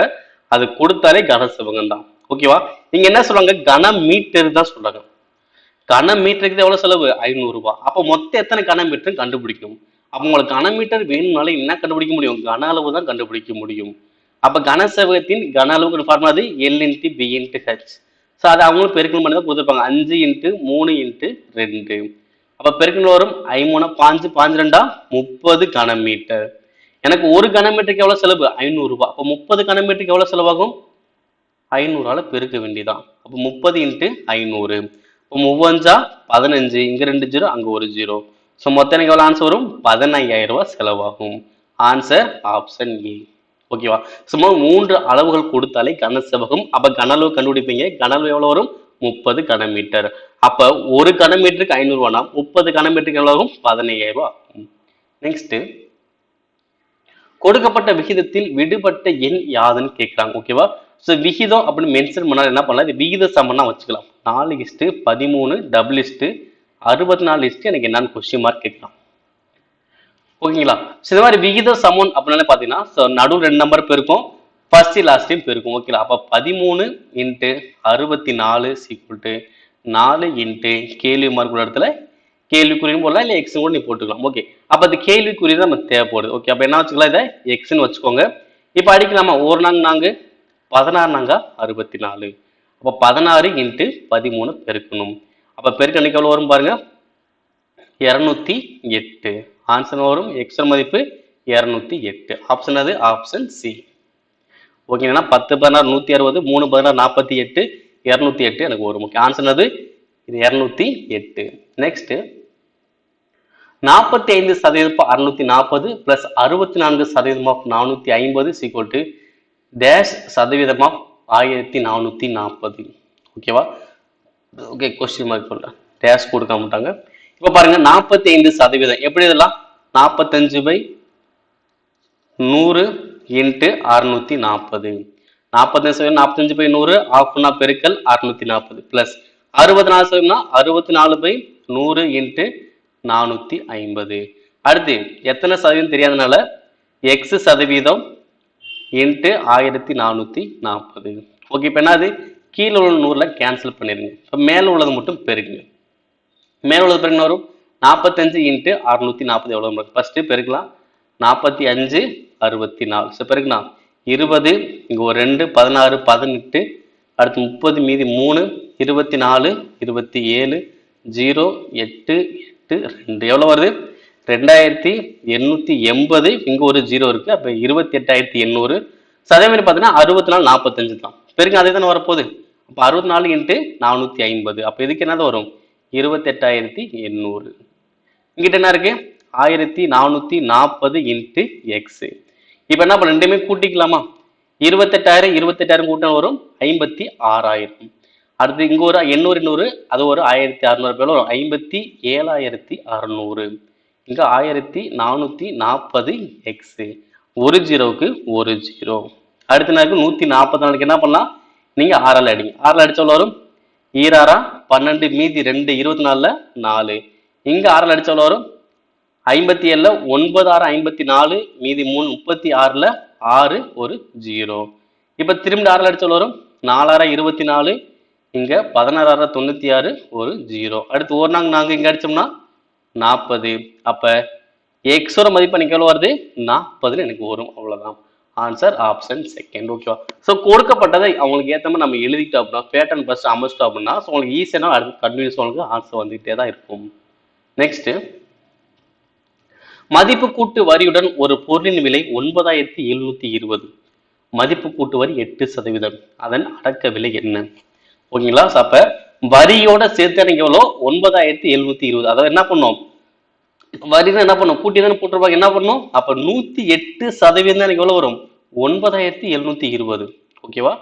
அது கொடுத்தாலே கன செவ்வகம் தான். ஓகேவா? நீங்க என்ன சொல்றாங்க? கன மீட்டர் தான் சொல்றாங்க. கன மீட்டருக்கு எவ்வளவு செலவு? 500 ரூபாய். அப்ப மொத்தம் எத்தனை கன மீட்டர் கண்டுபிடிக்கணும். அப்ப உங்களுக்கு கன மீட்டர் வேணும்னால என்ன கண்டுபிடிக்க முடியும்? கன அளவு தான் கண்டுபிடிக்க முடியும். அப்ப கன செவ்வகத்தின் கன அளவுக்கு ஃபார்முலா அது L × B × H. ஸோ அதை அவங்களும் பெருக்கல் பண்ணி தான் கொடுத்துருப்பாங்க. 5 × 3 × 2. அப்ப பெருக்கல் வரும் 5 3 5 5 2 30 கன மீட்டர். எனக்கு ஒரு கன மீட்டருக்கு எவ்வளவு செலவு? 500 ரூபாய். அப்ப 30 கன மீட்டருக்கு எவ்வளவு செலவாகும்? 500ஆல பெருக்க வேண்டியதான். அப்ப 30 × 500. 3 15. இங்க 2 0, அங்க ஒரு 0. ஸோ மொத்தம் எனக்கு எவ்வளவு ஆன்சர் வரும்? 15,000 ரூபாய் செலவாகும். ஆன்சர் ஆப்ஷன் ஏ. ஓகேவா? சும்மா 3 அளவுகள் கொடுத்தாலே கன செவ்வகம். அப்ப கன அளவு கண்டுபிடிப்பீங்க. கன அளவு எவ்வளவு வரும்? 30 கன மீட்டர். அப்ப ஒரு கன மீட்டருக்கு 500 ரூபாய்னா 30 கன மீட்டருக்கு எவ்வளவு ஆகும்? 15,000 ரூபாய் ஆகும். நெக்ஸ்ட், கொடுக்கப்பட்ட விகிதத்தில் விடுபட்ட எண் யாதுன்னு கேட்கிறாங்க. ஓகேவா? ஸோ விகிதம் அப்படின்னு மென்ஷன் பண்ணாலும் என்ன பண்ணலாம்? இது விகித சமன்னா வச்சுக்கலாம். 4:13 64:64 எனக்கு என்னன்னு கொஸ்டின் மார்க் கேட்கலாம். ஓகேங்களா? ஸோ இந்த மாதிரி விகித சமன் அப்படின்னாலே பார்த்தீங்கன்னா ஸோ நடுவு ரெண்டு நம்பர் பெருக்கும், ஃபர்ஸ்ட் லாஸ்ட்டையும் பெருக்கும். ஓகேங்களா? அப்போ 13 இன்ட்டு 64 சீக்குவல் டு 4 இன்ட்டு கேள்வி மார்க் உள்ள இடத்துல கேள்விக்குறின்னு போடலாம், இல்லை எக்ஸ் கூட நீ போட்டுக்கலாம். ஓகே, அப்போ அது கேள்விக்குறி தான் நமக்கு தேவைப்படுது. ஓகே, அப்போ என்ன வச்சுக்கலாம், இதை எக்ஸ்ன்னு வச்சுக்கோங்க. இப்போ அடிக்கலாமா? ஒரு நாங்க 16 நாங்க 64. அப்போ 16 இன்ட்டு 13 பெருக்கணும். அப்போ பெருக்க அன்னைக்கு எவ்வளோ வரும் பாருங்க, 208. ஆன்சர் வரும் எக்ஸ் மதிப்பு 208. ஆப்ஷன் அது ஆப்ஷன் சி. ஓகேங்களா? 10 16 160, 3 16 48, 208 எனக்கு வரும். ஓகே, ஆன்சர் அது இது 208. Next 45% 640 plus 64% 450 equal to dash சதவீதம் 1440. ஓகேவா? ஓகே, கொஸ்டின் மார்க் சொல்றேன், டேஷ் கொடுக்க மாட்டாங்க. இப்போ பாருங்க 45% எப்படி இதெல்லாம் 45/100 இன்ட்டு 640. 45% 45/100 ஆஃப்னா பெருக்கல் 640 பிளஸ் 64 64/100 இன்ட்டு 450. அடுத்து எத்தனை சதவீதம் தெரியாதனால எக்ஸ் சதவீதம் இன்ட்டு 1440. ஓகே, இப்போ என்னது கீழே உள்ள 100ல கேன்சல் பண்ணிடுங்க. இப்போ மேலே உள்ளது மட்டும் பெருக்குங்க. மேலே உள்ளது பெருக்கின வரும் 45 இன்ட்டு 640 எவ்வளோ வரும்? ஃபர்ஸ்ட் பெருக்கலாம். 45 64. ஸோ பெருக்குனா 20, இங்கே ஒரு 2 16 18, அடுத்து 30 மீதி 3 24 27 0 8 8 2 எவ்வளோ வருது? 2880. இங்கே ஒரு 0 இருக்கு, அப்போ 28,800. அதே மாதிரி பார்த்தீங்கன்னா 64 45 தான் பெருங்க, அதே தானே வரப்போகுது. அப்போ 64 இன்ட்டு 450. அப்போ இதுக்கு என்னது வரும்? 28,800. இங்கிட்ட என்ன இருக்கு? 1440 இன்ட்டு எக்ஸ். இப்போ என்ன பண்ண, ரெண்டுமே கூட்டிக்கலாமா? 28,000 28,000 கூட்டினா வரும் 56,000. அடுத்து இங்க ஒரு 800 அது ஒரு 1600 பேர் வரும் 57,600. இங்க 1440 எக்ஸ். ஒரு ஜீரோவுக்கு ஒரு ஜீரோ. அடுத்த நாளுக்கு 144 என்ன பண்ணலாம், நீங்க 6ஆல் அடிங்க. 6ஆல் அடிச்ச வரும் 26 12 மீதி 2 24ல 4. இங்க 6ஆல் அடிச்ச வரும் 57ல 9 6 54 மீதி 3 36ல 6 ஒரு 0. இப்ப திரும்பி 6ஆல் அடிச்ச வரும் 4 6 24, இங்க 16 6 96 ஒரு 0. அடுத்து ஒரு நாங்க இங்க அடிச்சோம்னா 40. அப்ப எக்ஸோட மதிப்பு எனக்கு எவ்வளவு வருது? 40 எனக்கு வரும். அவ்வளவுதான். Answer option second. ஓகேவா? ஸோ கொடுக்கப்பட்டதை அவங்களுக்கு ஏற்ற மாதிரி நம்ம எழுதிட்டோம் அப்படின்னா, பேட்டர்ன் ஃபர்ஸ்ட் அமைச்சிட்டோம் அப்படின்னா உங்களுக்கு ஈஸியான அடுத்து கன்வினியூஸ் உங்களுக்கு ஆன்சர் வந்துகிட்டே தான் இருக்கும். நெக்ஸ்ட், மதிப்பு கூட்டு வரியுடன் ஒரு பொருளின் விலை 9,720. மதிப்பு கூட்டு வரி 8%. அதன் அடக்க விலை என்ன? ஓகேங்களா? அப்ப வரியோட சேர்த்து எனக்கு எவ்வளோ? 9,720. அதாவது என்ன பண்ணோம், வரிதான் என்ன பண்ணும், கூட்டி தானே போட்டிருப்பாங்க. என்ன பண்ணும், அப்ப 108% எனக்கு எவ்வளவு வரும்? 9,720. ஓகேவா?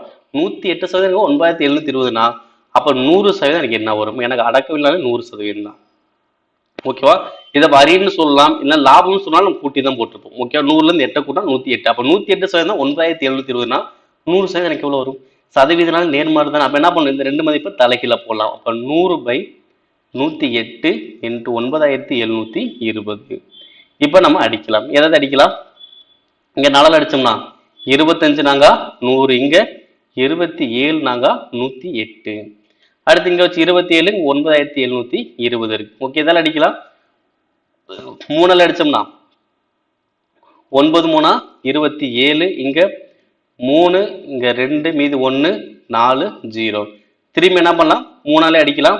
108% 9,720னா அப்ப 100% எனக்கு என்ன வரும்? எனக்கு அடக்கவில்லை 100% தான். ஓகேவா? இதை வரின்னு சொல்லலாம், இல்ல லாபம்னு சொன்னாலும் நம்ம கூட்டி தான் போட்டிருப்போம். ஓகேவா? 100ல இருந்து 8 கூட்டா 108. அப்ப 108% 9,720னா 100% எனக்கு எவ்வளவு வரும்? சதவீதனால நேர்மாறு தான். அப்ப என்ன பண்ணும், இந்த ரெண்டு மதிப்பை தலைகீழ போடலாம். அப்ப 100/108 இன்ட்டு 9,720. இப்ப நம்ம அடிக்கலாம். எதாவது அடிக்கலாம்? இங்க 4 அடிச்சோம்னா 25 நாங்க 100, இங்க 27 நாங்க 108. அடுத்து இங்க வச்சு 27 9,720 இருக்கு. ஓகே, இதெல்லாம் அடிக்கலாம். 3 அடிச்சோம்னா 9 3 27, இங்க 3, இங்க 2 மீது 1 4 0. திரும்பி என்ன பண்ணலாம், 3ஆலே அடிக்கலாம்.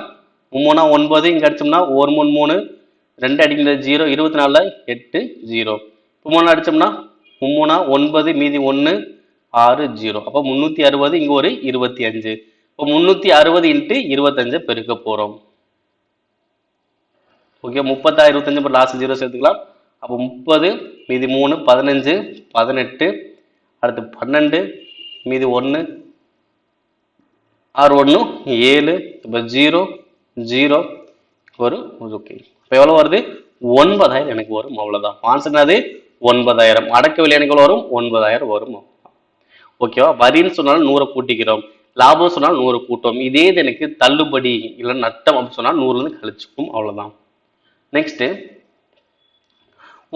3 9, இங்க அடிச்சோம்னா 1 3 3, 2 அடிக்கிறது 0, 24 8 0. 3 அடிச்சோம்னா 3 9 மீதி 1 6 0. அப்ப 360, இங்க ஒரு 25. இப்போ 360 இன்ட்டு 25 பெருக்க போறோம். ஓகே, 36 25 லாஸ்ட் 0 சேர்த்துக்கலாம். அப்போ 30 மீதி 3 15 18, அடுத்து 12 மீதி 1 6 1 7. இப்போ 0 0 ஒரு ஓகே. இப்போ எவ்வளவு வருது? 9,000 எனக்கு வரும். அவ்வளவுதான். ஆன்சர் அது 9,000. அடக்க விலை எனக்கு எவ்வளவு வரும்? 9,000 வரும். ஓகேவா? வரின்னு சொன்னாலும் 100 கூட்டிக்கிறோம், லாபம் சொன்னால் 100 கூட்டும். இதே இது எனக்கு தள்ளுபடி இல்லை நட்டம் அப்படின்னு சொன்னால் 100ல இருந்து கழிச்சுக்கும். அவ்வளவுதான். நெக்ஸ்ட்,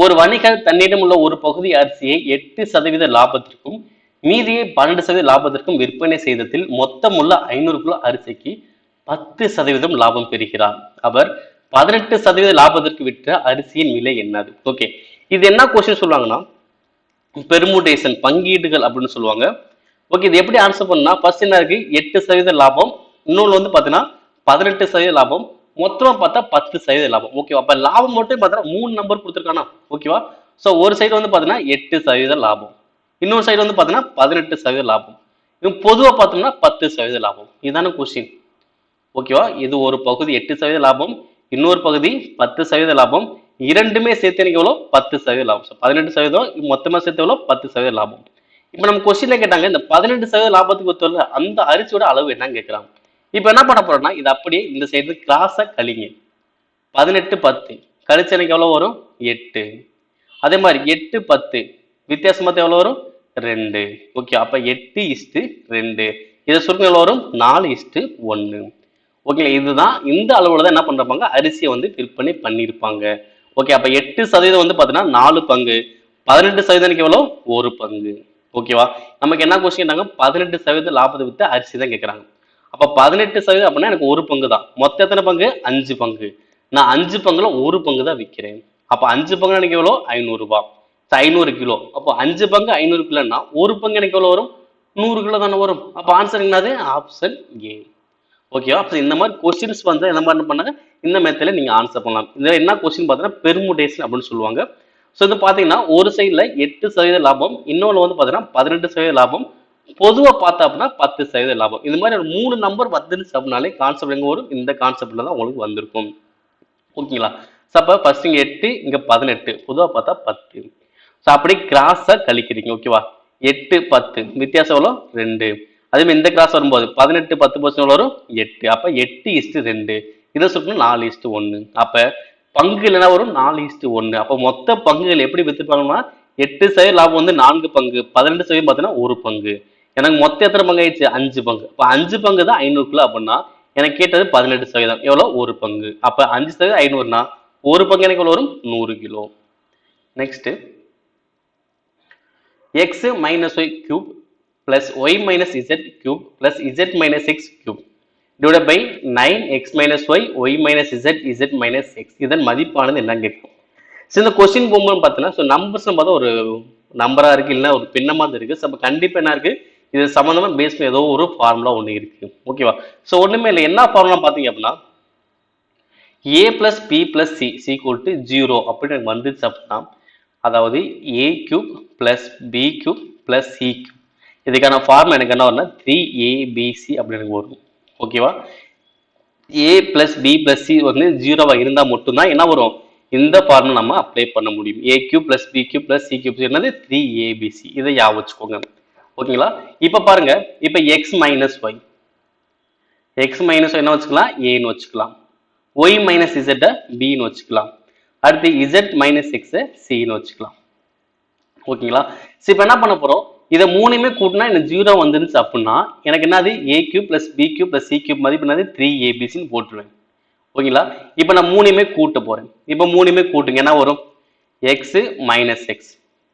ஒரு வணிகர் தன்னிடம் உள்ள ஒரு பகுதி அரிசியை 8% லாபத்திற்கும் மீதியை 12% லாபத்திற்கும் விற்பனை செய்ததில் மொத்தமுள்ள 500 கிலோ அரிசிக்கு 10% லாபம் பெறுகிறார். அவர் 18% லாபத்திற்கு விற்ற அரிசியின் விலை என்னது? ஓகே, இது என்ன கொஸ்டின் சொல்லுவாங்கன்னா பெர்முடேஷன் பங்கீடுகள் அப்படின்னு சொல்லுவாங்க. ஓகே, இது எப்படி ஆன்சர் பண்ணா ஃபர்ஸ்ட் என்ன இருக்கு 8% லாபம், இன்னொன்று வந்து பாத்தீங்கன்னா 18% லாபம், மொத்தமா பார்த்தா 10% லாபம். ஓகேவா? அப்ப லாபம் மட்டும் பார்த்தா 3 நம்பர் கொடுத்துருக்கானா? ஓகேவா? ஸோ ஒரு சைடு வந்து பாத்தீங்கன்னா 8% லாபம், இன்னொரு சைடு வந்து பாத்தீங்கன்னா 18% லாபம், இது பொதுவா பார்த்தோம்னா 10% லாபம். இதுதானே கொஸ்டின். ஓகேவா? இது ஒரு பகுதி 8% லாபம், இன்னொரு பகுதி 10% லாபம், இரண்டுமே சேர்த்து எனக்கு எவ்வளோ 10% லாபம். 18% மொத்தமா சேர்த்து எவ்வளோ 10% லாபம். இப்ப நம்ம கொஸ்டின்ல கேட்டாங்க இந்த 18% லாபத்துக்கு ஒத்துள்ள அந்த அரிசியோட அளவு என்னன்னு கேட்கறாங்க. இப்ப என்ன பண்ண போறோம்னா இது அப்படியே இந்த சைடு கிராஸா கழிங்க. 18 10 கழிச்சு எனக்கு எவ்வளவு வரும் 8. அதே மாதிரி 8 10 வித்தியாசம் பார்த்து எவ்வளவு வரும் 2. ஓகே, அப்ப 8:2. இதை சுருக்கம் எவ்வளவு வரும் 4:1. ஓகே, இதுதான் இந்த அளவுல தான் என்ன பண்றாங்க அரிசியை வந்து விற்பனை பண்ணியிருப்பாங்க. ஓகே, அப்ப 8% வந்து பாத்தீங்கன்னா 4 பங்கு, 18% எவ்வளவு 1 பங்கு. ஓகேவா? நமக்கு என்ன கொஸ்டின் கேட்டாங்க 18% லாபத்தை வித்து அரிசி தான் கேட்கறாங்க. அப்ப 18% அப்படின்னா எனக்கு 1 பங்கு தான். மொத்தம் எத்தனை பங்கு 5 பங்கு. நான் 5 பங்குல 1 பங்கு தான் விற்கிறேன். அப்ப 5 பங்கு எனக்கு எவ்வளோ 500 ரூபாய், 500 கிலோ. அப்போ 5 பங்கு 500 கிலோன்னா 1 பங்கு எனக்கு எவ்வளவு வரும் 100 கிலோ தானே வரும். அப்ப ஆன்சர் என்னது ஆப்ஷன் ஏ. ஓகேவா? அப்ப இந்த மாதிரி கொஸ்டின்ஸ் வந்து என்ன பண்ணாங்க இந்த மெத்தட்ல நீங்க ஆன்சர் பண்ணலாம். இதுல என்ன கொஸ்டின் பார்த்தீங்கன்னா பெர்முடேஷன் அப்படின்னு சொல்லுவாங்க. ஸோ இது பார்த்தீங்கன்னா ஒரு சைடில் 8% லாபம், இன்னொன்று வந்து பார்த்தீங்கன்னா 18% லாபம், பொதுவாக பார்த்தா அப்படின்னா 10% லாபம். இது மாதிரி ஒரு 3 நம்பர் வந்துருச்சு அப்படின்னாலே கான்செப்ட் எங்கே வரும் இந்த கான்செப்ட்ல தான் உங்களுக்கு வந்திருக்கும். ஓகேங்களா? ஸோ அப்போ ஃபர்ஸ்ட் இங்கே 8 இங்கே 18, பொதுவாக பார்த்தா 10. ஸோ அப்படியே கிராஸாக கழிக்கிறீங்க. ஓகேவா? 8 10 வித்தியாசம் எவ்வளோ 2. அதே மாதிரி இந்த கிராஸ் வரும்போது 18 10% வரும் 8. அப்போ 8:2. இதை சொல்லணும் 4:1. அப்போ பங்குகள் என்ன வரும் 4:1. அப்போ மொத்த பங்குகள் எப்படி வித்துப்பாங்கன்னா 8% லாபம் வந்து 4 பங்கு, 18% பார்த்தீங்கன்னா 1 பங்கு. எனக்கு மொத்தம் எத்தனை பங்கு ஆயிடுச்சு 5 பங்கு. அப்போ 5 பங்கு தான் 500 கிலோ அப்படின்னா எனக்கு கேட்டது 18%. எவ்வளோ 1 பங்கு. அப்போ 5% 500னா 1 பங்கு எனக்கு எவ்வளோ வரும் 100 kilo. Next x minus y cube plus y minus z cube plus z minus x cube divided by 9x minus y, y minus z, z minus x. இதன் மதிப்பானது என்னன்னு கேட்கும். ஸோ இந்த கொஸ்டின் போகும்போது பார்த்தீங்கன்னா ஸோ நம்பர்ஸ் பார்த்தா ஒரு நம்பரா இருக்கு, இல்லைன்னா ஒரு பின்னமா இருக்கு. ஸோ அப்போ கண்டிப்பா என்ன இருக்கு இது சம்பந்தமா பேஸ் ஏதோ ஒரு ஃபார்முலா ஒன்று இருக்கு. ஓகேவா? ஸோ ஒண்ணுமே இல்லை, என்ன ஃபார்முலா பார்த்தீங்க அப்படின்னா a plus b plus c is equal to 0 அப்படின்னு வந்துச்சு அப்படின்னா அதாவது a cube plus b cube plus c cube. இதுக்கான ஃபார்ம் எனக்கு என்ன வரும்னா 3abc அப்படின்னு வரும். ஓகேவா? a plus b plus c வந்து 0வா இருந்தா மட்டும்தான் என்ன வரும் இந்த ஃபார்முலா நம்ம அப்ளை பண்ண முடியும். a cube plus b cube plus c cube என்னது 3abc. இதை ஞாபகம் வச்சுக்கோங்க. ஓகேங்களா? இப்ப பாருங்க, இப்ப x minus y என்ன வச்சுக்கலாம் a ன்னு வச்சுக்கலாம், y minus z b ன்னு வச்சுக்கலாம், அடுத்து z minus x c ன்னு வச்சுக்கலாம். ஓகேங்களா? சோ இப்போ என்ன பண்ண போறோம் இதை மூணுமே கூட்டினா எனக்கு 0 வந்துருச்சு அப்படின்னா எனக்கு என்னது a cube plus b cube plus c cube மதிப்பு என்னது 3abc ன்னு போட்டுருவேன். ஓகேங்களா? இப்போ நான் மூணுமே கூட்ட போறேன். இப்போ மூணுமே கூட்டுங்க என்ன வரும் x minus x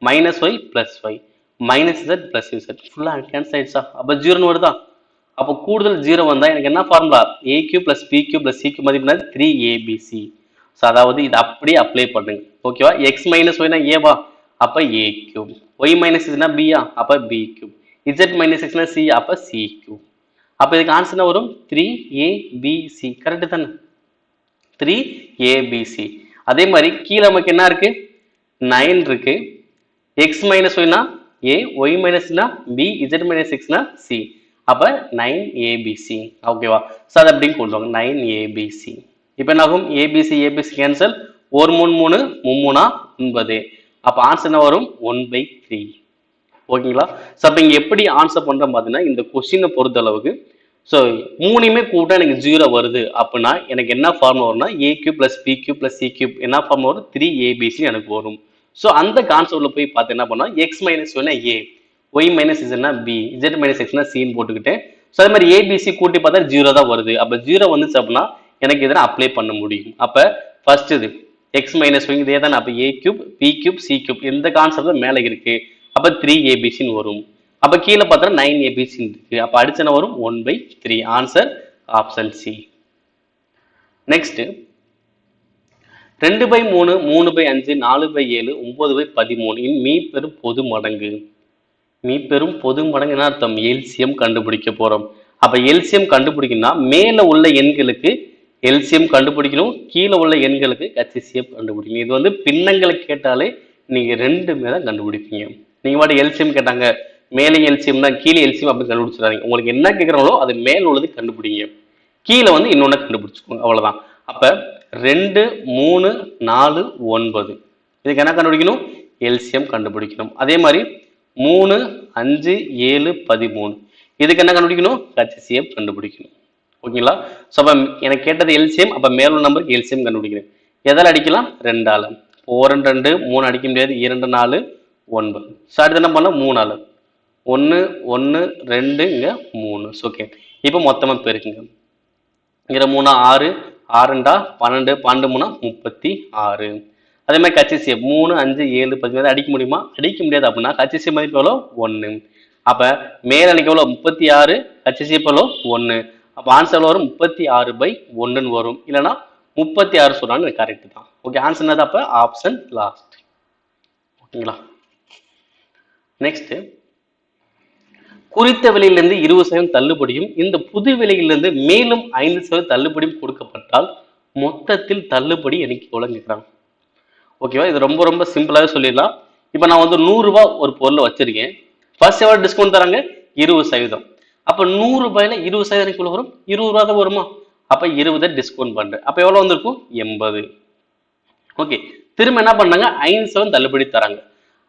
minus y plus y minus z plus z ஃபுல்லா கேன்சல் ஆயிடுச்சா? அப்ப 0 வருதா? அப்போ கூடுதல் 0 வந்தா எனக்கு என்ன formula a cube plus b cube plus c cube மதிப்பு என்னது 3abc. ஸோ அதாவது இது அப்படியே அப்ளை பண்ணுங்க. ஓகேவா? x minus y னா ஏவா? அப்ப a cube, y minus z னா b ஆ? அப்ப b cube, z minus x னா c அப்ப c cube. அப்ப இதுக்கு ஆன்சர் என்ன வரும் 3abc. கரெக்ட் தானே? 3abc. அதே மாதிரி கீழே நமக்கு என்ன இருக்கு 9 இருக்கு, x minus y னா a, y minus னா b, z minus x னா c. அப்ப 9abc. ஓகேவா? சோ அது அப்படியே கொண்டு வாங்க 9abc. இப்போ என்ன ஆகும் abc abc கேன்சல், 1 3 3 3 9. அப்ப ஆன்சர் என்ன வரும் 1/3. ஓகேங்களா? சோ அப்ப இங்க எப்படி ஆன்சர் பண்றோம் பாத்தீங்கன்னா இந்த கொஸ்டினை பொறுத்த அளவுக்கு ஸோ மூணுமே கூட்டா எனக்கு 0 வருது அப்படின்னா எனக்கு என்ன ஃபார்முலா வரும்னா a cube plus b cube plus c cube என்ன ஃபார்முலா வரும் 3abc எனக்கு வரும். ஸோ அந்த கான்செப்ட்ல போய் பார்த்து என்ன பண்ணா x minus a, y minus z b, z minus x c ன்னு போட்டுக்கிட்டேன். ஸோ அதே மாதிரி abc கூட்டி பார்த்தா 0 தான் வருது. அப்ப 0 வந்துச்சு அப்படின்னா எனக்கு இதை அப்ளை பண்ண முடியும். அப்ப ஃபர்ஸ்ட் இது எக்ஸ் மைனஸ் ஒய் இதே தானே. அப்போ A cube B cube C cube இந்த கான்செப்ட் மேலே இருக்கு. அப்போ 3abcன்னு வரும். அப்போ கீழே பார்த்தா 9abc இருக்கு. அப்போ அடிச்சன வரும் 1/3. Answer option C. Next 2/3 3/5 4/7 9/13 in me பெரும் பொது மடங்கு. மீ பெரும் பொது மடங்கு என்ன அர்த்தம்? எல்சிஎம் கண்டுபிடிக்க போறோம். அப்ப எல்சிஎம் கண்டுபிடிக்கணும்னா மேல உள்ள எண்களுக்கு எல்சிஎம் கண்டுபிடிக்கணும், கீழே உள்ள எண்களுக்கு ஹெச்சிஎஃப் கண்டுபிடிக்கணும். இது வந்து பின்னங்களை கேட்டாலே நீங்க ரெண்டுமே தான் கண்டுபிடிப்பீங்க. நீங்க பாட்டு எல்சிஎம் கேட்டாங்க, மேலே எல்சிஎம் தான் கீழே எல்சிஎம் அப்படின்னு கண்டுபிடிச்சிடாதீங்க. உங்களுக்கு என்ன கேட்குறாங்களோ அது மேல உள்ளது கண்டுபிடிங்க, கீழே வந்து இன்னொன்னு கண்டுபிடிச்சுக்கோங்க, அவ்வளவுதான். அப்ப 2 3 4 9 இதுக்கு என்ன கண்டுபிடிக்கணும்? எல்சிஎம் கண்டுபிடிக்கணும். அதே மாதிரி 3 5 7 13 இதுக்கு என்ன கண்டுபிடிக்கணும்? ஹெச்சிஎஃப் கண்டுபிடிக்கணும். ஓகேங்களா? ஸோ அப்போ எனக்கு கேட்டது எல்சிஎம், அப்போ மேலுள்ள நம்பருக்கு எல்சிஎம் கண்டுபிடிக்கிறேன். எதால் அடிக்கலாம்? 2ஆல். 4 2 3 அடிக்க முடியாது, 2 4 9. ஸோ அடுத்து என்ன பண்ணலாம்? 3ஆல். 1 1 2 இங்கே 3. ஓகே, இப்போ மொத்தமாக பெருக்குங்க. இங்கே 3 6 6 12 12 3 36. அதே மாதிரி ஹெச்சிஎஃப் 3 5 7 10 அடிக்க முடியுமா? அடிக்க முடியாது. அப்படின்னா ஹெச்சிஎஃப் மதிப்பு எவ்வளோ? 1. அப்போ மேலே எனக்கு எவ்வளோ? 36. ஹெச்சிஎஃப் எவ்வளோ? 1. அப்போ ஆன்சர் வரும் 36/1 வரும். இல்லைன்னா 36 சொல்றாங்க, கரெக்ட் தான். ஓகே, ஆன்சர் என்னது? அப்போ ஆப்ஷன் லாஸ்ட். ஓகேங்களா? நெக்ஸ்ட், குறித்த விலையிலிருந்து 20% தள்ளுபடியும் இந்த புது விலையிலிருந்து மேலும் 5% தள்ளுபடியும் கொடுக்கப்பட்டால் மொத்தத்தில் தள்ளுபடி எனக்கு எவ்வளவு கேட்குறாங்க. ஓகேவா? இது ரொம்ப ரொம்ப சிம்பிளாகவே சொல்லிடலாம். இப்போ நான் வந்து 100 ரூபாய் ஒரு பொருளை வச்சிருக்கேன். ஃபர்ஸ்ட் எவ்வளோ டிஸ்கவுண்ட் தராங்க? 20%. அப்போ 100 ரூபாயில 20% எவ்வளோ வரும்? 20 ரூபா தான் வருமா? அப்போ 20 டிஸ்கவுண்ட் பண்றேன். அப்போ எவ்வளோ வந்திருக்கும்? 80. ஓகே, திரும்ப என்ன பண்ணாங்க? 5% தள்ளுபடி தராங்க.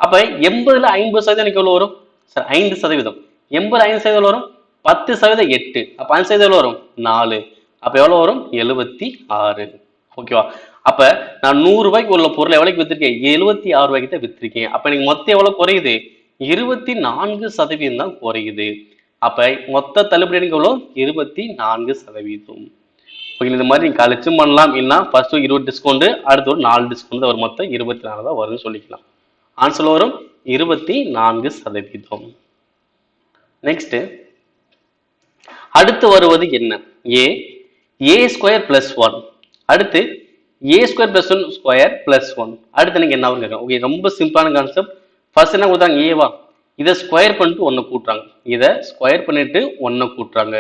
அப்போ 80ல் 50% எனக்கு எவ்வளோ வரும்? சார் 5%. 80 5% வரும்? 10% 8. அப்போ 5% எவ்வளோ வரும்? 4. அப்போ எவ்வளோ வரும்? 76. ஓகேவா? அப்ப நான் 100 ரூபாய்க்கு உள்ள பொருளை எவ்வளவுக்கு வித்திருக்கேன்? 76 ரூபாய்க்கு தான் வித்திருக்கேன். அப்ப எனக்கு மொத்தம் எவ்வளவு குறையுது? 24% தான் குறையுது. அப்ப மொத்த தள்ளுபடி எனக்கு எவ்வளோ? 24%. ஓகே, இந்த மாதிரி நீங்க கழிச்சும் பண்ணலாம். இல்லைன்னா ஃபர்ஸ்ட் 20 டிஸ்கவுண்ட், அடுத்து ஒரு 4 டிஸ்கவுண்ட் ஒரு மொத்தம் 24 தான் வரும்னு சொல்லிக்கலாம். ஆன்சர் வரும் 24%. நெக்ஸ்ட், அடுத்து வருவது என்ன? ஏ ஸ்கொயர் பிளஸ் 1. அடுத்து ஏ ஸ்கொயர் பிளஸ் 1 ஸ்கொயர் பிளஸ் 1. அடுத்து எனக்கு என்ன கேட்குறேன்? ஓகே, ரொம்ப சிம்பிளான கான்செப்ட். ஃபர்ஸ்ட் என்ன கொடுத்தாங்க? ஏவா, இதை ஸ்கொயர் பண்ணிட்டு 1 கூட்டுறாங்க. இதை ஸ்கொயர் பண்ணிட்டு 1 கூட்டுறாங்க.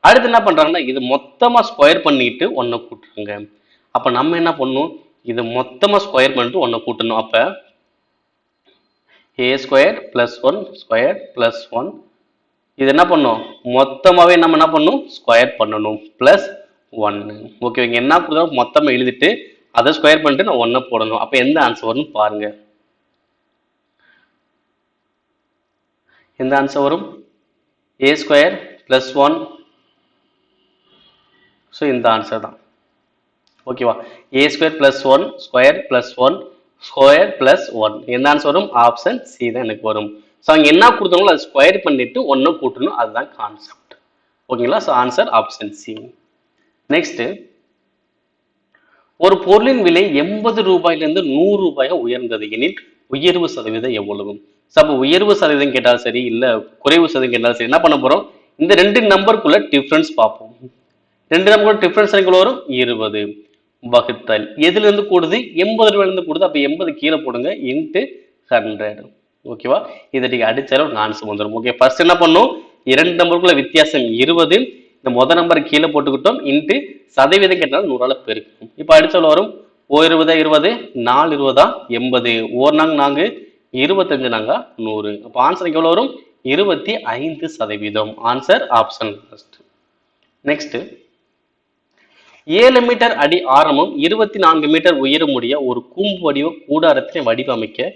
அடுத்து என்ன பண்றாங்கன்னா இது மொத்தமா ஸ்கொயர் பண்ணிட்டு 1 கூட்டுறாங்க. அப்ப நம்ம என்ன பண்ணணும்? இது மொத்தமா ஸ்கொயர் பண்ணிட்டு 1 கூட்டணும். அப்ப ஏ ஸ்கொயர் பிளஸ் 1 ஸ்கொயர் பிளஸ் 1 இது என்ன பண்ணும்? மொத்தமாவே நம்ம என்ன பண்ணணும்? ஸ்கொயர் பண்ணணும். பிளஸ் 1. ஓகே, இங்க என்ன கொடுத்தா மொத்தமா எழுதிட்டு அதை ஸ்கொயர் பண்ணிட்டு நான் 1 போடணும். அப்ப எந்த ஆன்சர் வரும்னு பாருங்க. எந்த ஆன்சர் வரும்? A square plus 1. ஸோ இந்த ஆன்சர் தான். ஓகேவா? A square plus 1 square plus 1 square plus 1. எந்த ஆன்சர் வரும்? ஆப்ஷன் சி தான் எனக்கு வரும். ஸோ அங்கே என்ன கொடுத்தாங்களோ அதை ஸ்கொயர் பண்ணிட்டு 1 கூட்டணும். அதுதான் கான்செப்ட். ஓகேங்களா? So answer option C. Next, ஒரு பொருளின் விலை 80 ரூபாயிலிருந்து 100 ரூபாயாக உயர்ந்தது எனில் உயர்வு சதவீதம் எவ்வளவு? அப்போ உயர்வு சதவீதம் கேட்டாலும் சரி, இல்ல குறைவு சதவீதம் கேட்டாலும் சரி, என்ன பண்ண போறோம்? இந்த 2 நம்பருக்குள்ள டிஃபரன்ஸ் பார்ப்போம். 2 நம்பருக்குள்ள டிஃபரன்ஸ் எனக்கு வரும் 20 வகுத்தல் எதுல இருந்து கூடுது? 80 ரூபாயில இருந்து கூடுது. அப்ப 80 கீழே போடுங்க, இன்ட்டு 100. ஓகேவா? இதை நீங்க அடிச்சாலும் ஆன்சர் வந்துடும். ஓகே, ஃபர்ஸ்ட் என்ன பண்ணும்? 2 நம்பருக்குள்ள வித்தியாசம் 20. இந்த முதல் நம்பர் கீழே போட்டுக்கிட்டோம், இன்ட்டு சதவீதம் கேட்டாலும் 100ஆல பெருக்கும். இப்போ அடிச்சாலும் வரும் 20 20 4 20 80 1 4 25 100. அப்போ ஆன்சர் எவ்வளவு வரும்? 25%. Answer option first. Next, 7 meter அடி ஆரமும் 24 மீட்டர் உயரமுடைய ஒரு கூம்பு வடிவ கூடாரத்தை வடிவமைக்க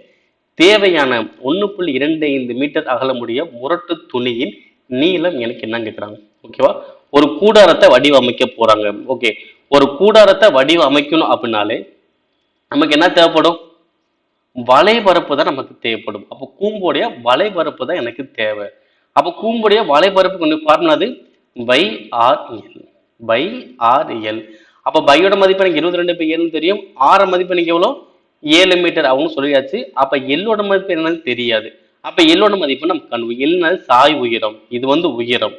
தேவையான 1.25 மீட்டர் அகலமுடைய முரட்டு துணியின் நீளம் எனக்கு என்ன கேட்குறாங்க? ஓகேவா? ஒரு கூடாரத்தை வடிவமைக்க போறாங்க. ஓகே, ஒரு கூடாரத்தை வடிவமைக்கணும் அப்படின்னாலே நமக்கு என்ன தேவைப்படும்? வலைபரப்பு தான் நமக்கு தேவைப்படும். அப்போ கூம்போடைய வலைபரப்பு தான் எனக்கு தேவை. அப்போ கூம்புடைய வலைபரப்பு கொஞ்சம் ஃபார்முலா அது பை ஆர் எல். அப்ப பையோட மதிப்பு எனக்கு 22/7 தெரியும். ஆர் மதிப்பு எனக்கு எவ்வளோ 7 மீட்டர் ஆகும்னு சொல்லியாச்சு. அப்ப எல்லோட மதிப்பு என்னன்னு தெரியாது. அப்ப எல்லோட மதிப்பு நம்ம கண்டுபிடி. எல்னாது சாய் உயரம், இது வந்து உயரம்.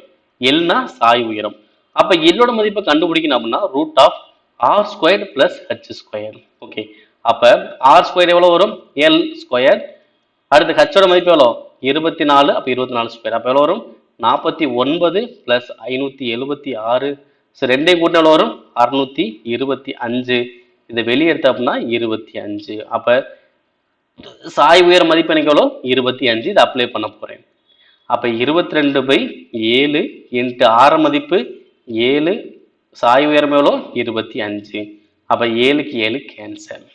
எல்னா சாய் உயரம். அப்ப எல்லோட மதிப்பை கண்டுபிடிக்கணும் அப்படின்னா root of R square plus H square. Okay, அப்ப ஆர் ஸ்கொயர் எவ்வளவு வரும்? L square. அடுத்து ஹச்சோட மதிப்பு எவ்வளோ? 24. அப்ப 24 ஸ்கொயர். அப்ப எவ்வளோ வரும்? 49 பிளஸ் 576. ஸோ ரெண்டையும் கூட்டினா எவ்வளோ வரும்? 625. இதை வெளியே எடுத்த அப்படின்னா 25. அப்ப சாய் உயர மதிப்பு எனக்கு எவ்வளோ? 25. இதை அப்ளை பண்ண போறேன். அப்ப 22/7 இன்ட்டு ஆர மதிப்பு 7, சாய் உயரம் எவ்வளோ? 25. அப்ப 7க்கு 7 கேன்சல்.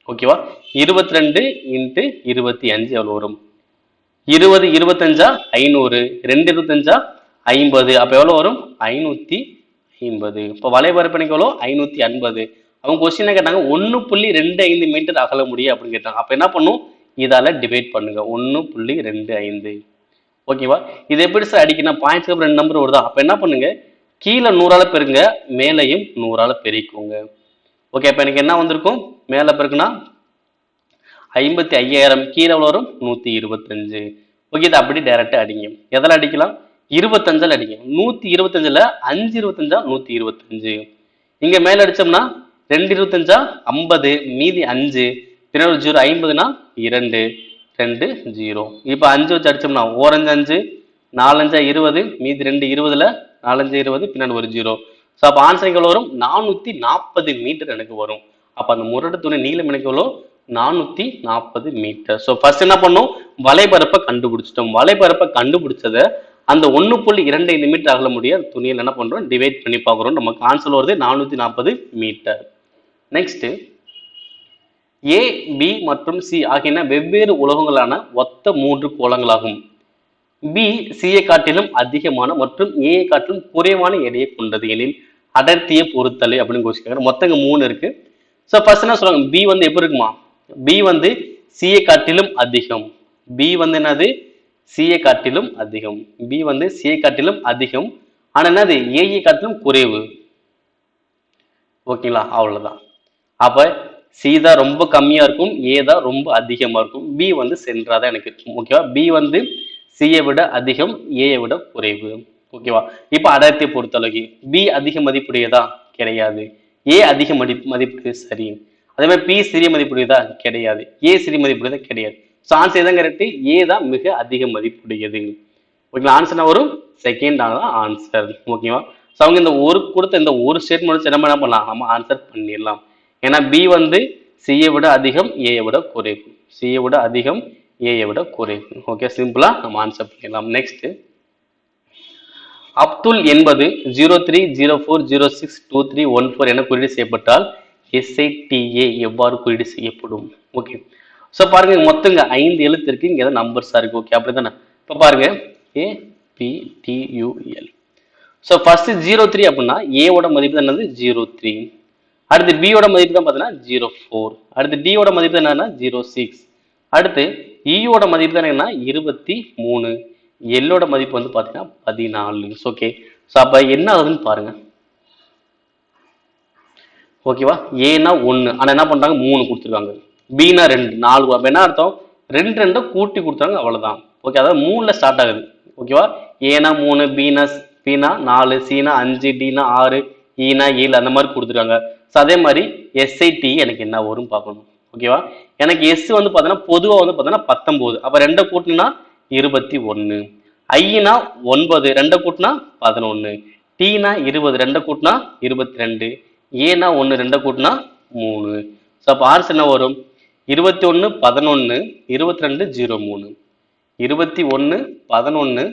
ஓகேவா? 22 இன்ட்டு 25 எவ்வளோ வரும்? 20 25 500, 2 25 50. அப்ப எவ்வளவு வரும்? 550. இப்ப வளைபரப்பு எனக்கு எவ்வளோ? 550. அவங்க கொஸ்டின் கேட்டாங்க 1.25 மீட்டர் அகல முடியும் அப்படின்னு கேட்டாங்க. அப்ப என்ன பண்ணும்? இதால டிவைட் பண்ணுங்க. 1.25. ஓகேவா? இது எப்படி சார் அடிக்கணும்? பாயிண்ட்ஸ்க்கு அப்புறம் 2 நம்பர் வருதா? அப்ப என்ன பண்ணுங்க? கீழே 100ஆல பெருங்க, மேலையும் 100ஆல பெருக்குங்க. ஓகே, அப்ப எனக்கு என்ன வந்திருக்கும்? மேல பெருக்குனா 55,000, கீழே வரும் 125. ஓகே, இதை அப்படி டைரக்டா அடிங்க. எதில் அடிக்கலாம்? 25 அடிங்க. 125ல 5 25 125. இங்க மேல அடிச்சோம்னா 2 25 50, மீதி 5, பின்னாடி 0 50னா 2 2 0. இப்போ 5 வச்சு அடிச்சோம்னா 1 5 4 5 20, மீதி 2 20ல 4 5 20, பின்னாடி ஒரு 0. ஸோ அப்போ ஆன்சர் எவ்வளோ வரும்? 440 மீட்டர் எனக்கு வரும். அப்போ அந்த முரட்டு துணை நீளம் எனக்கு எவ்வளோ? 440 மீட்டர். ஸோ ஃபர்ஸ்ட் என்ன பண்ணோம்? வலைபரப்பை கண்டுபிடிச்சிட்டோம். வலைபரப்பை கண்டுபிடிச்சதை அந்த 1.25 மீட்டர் அகல முடிய துணியில் என்ன பண்றோம்? டிவைட் பண்ணி பார்க்குறோம். நமக்கு ஆன்சர் வருது 440 மீட்டர். நெக்ஸ்ட், ஏ, பி மற்றும் சி ஆகியன வெவ்வேறு உலோகங்களான ஒத்த 3 கோளங்களாகும். பி சியை காட்டிலும் அதிகமான மற்றும் ஏயை காட்டிலும் குறைவான எடையை கொண்டது எனில் அடர்த்தியை பொறுத்தலை அப்படின்னு கோஷிக்கிறாங்க. மொத்தம் இங்க 3 இருக்கு. ஸோ ஃபர்ஸ்ட் என்ன சொல்றாங்க? பி வந்து எப்படி இருக்குமா? பி வந்து சியை காட்டிலும் அதிகம். பி வந்து என்னது? சியை காட்டிலும் அதிகம். பி வந்து சியை காட்டிலும் அதிகம். ஆனா என்னது? ஏயை காட்டிலும் குறைவு. ஓகேங்களா? அவ்வளவுதான். அப்ப சி தான் ரொம்ப கம்மியா இருக்கும், ஏ தான் ரொம்ப அதிகமா இருக்கும். பி வந்து சென்டரா தான் எனக்கு இருக்கும். ஓகேவா? பி வந்து சியை விட அதிகம், ஏயை விட குறைவு. ஓகேவா? இப்ப அடர்த்தியை பொறுத்தளவுக்கு பி அதிக மதிப்புடையதா? கிடையாது. ஏ அதிக மதிப்பு சரி. அதே மாதிரி பி சிறிய மதிப்புடையதா? கிடையாது. ஏ சிறிய மதிப்புடையதா? கிடையாது. ஸோ ஆன்சர் தான் கரெக்ட். ஏ தான் மிக அதிக மதிப்புடையது. ஓகேங்களா? ஆன்சர் வரும் செகண்ட் ஆன்சர். ஓகேவா? ஸோ அவங்க இந்த ஒரு கொடுத்த இந்த ஒரு ஸ்டேட்மெண்ட் நம்ம என்ன பண்ணலாம்? நம்ம ஆன்சர் பண்ணிடலாம். ஏன்னா பி வந்து சியை விட அதிகம், ஏயை விட குறைவு. சியை விட அதிகம், ஏயை விட குறைவு. ஓகே, சிம்பிளா நம்ம ஆன்சர் பண்ணிடலாம். நெக்ஸ்ட், அப்துல் என்பது 0304062314 என குறியீடு செய்யப்பட்டால் SITA எவ்வாறு குறியீடு செய்யப்படும்? ஓகே, ஸோ பாருங்க மொத்தம் இங்க 5 எழுத்து இருக்கு, இங்க ஏதாவது நம்பர்ஸா இருக்கு. ஓகே, அப்படிதானே? இப்போ பாருங்க APTUL. ஸோ ஃபர்ஸ்ட் 03 அப்படின்னா ஏவோட மதிப்பு தான் என்னது? 03. அடுத்து பியோட மதிப்பு தான் பார்த்தீங்கன்னா 04. அடுத்து டியோட மதிப்பு தான் என்னன்னா 06. அடுத்து இயோட மதிப்பு தான் என்னன்னா 23. எல்லோட மதிப்பு வந்து பார்த்தீங்கன்னா 14. ஓகே, ஸோ அப்போ என்ன ஆகுதுன்னு பாருங்க. ஓகேவா? ஏனா 1, ஆனால் என்ன பண்ணுறாங்க? 3 கொடுத்துருக்காங்க. பினா 2, 4. அப்போ என்ன அர்த்தம்? 2 2 கூட்டி கொடுத்தாங்க, அவ்வளோதான். ஓகே, அதாவது 3ல ஸ்டார்ட் ஆகுது. ஓகேவா? ஏனா 3, பினா 4, சினா 5, டினா 6, ஈனா 7 அந்த மாதிரி கொடுத்துருக்காங்க. ஸோ அதே மாதிரி SIT எனக்கு என்ன வரும் பார்க்கணும். ஓகேவா? எனக்கு எஸ் வந்து பார்த்தீங்கன்னா பொதுவாக வந்து பார்த்தீங்கன்னா 19. அப்போ 2 கூட்டினா 21. ஐனா 9, 2 கூட்டினா 11. டீனா 20, 2 கூட்டினா 22. ஏனா 1, 2 கூட்டினா 3. ஸோ அப்போ ஆன்சர் என்ன வரும்? 21 11 22 03. 21 11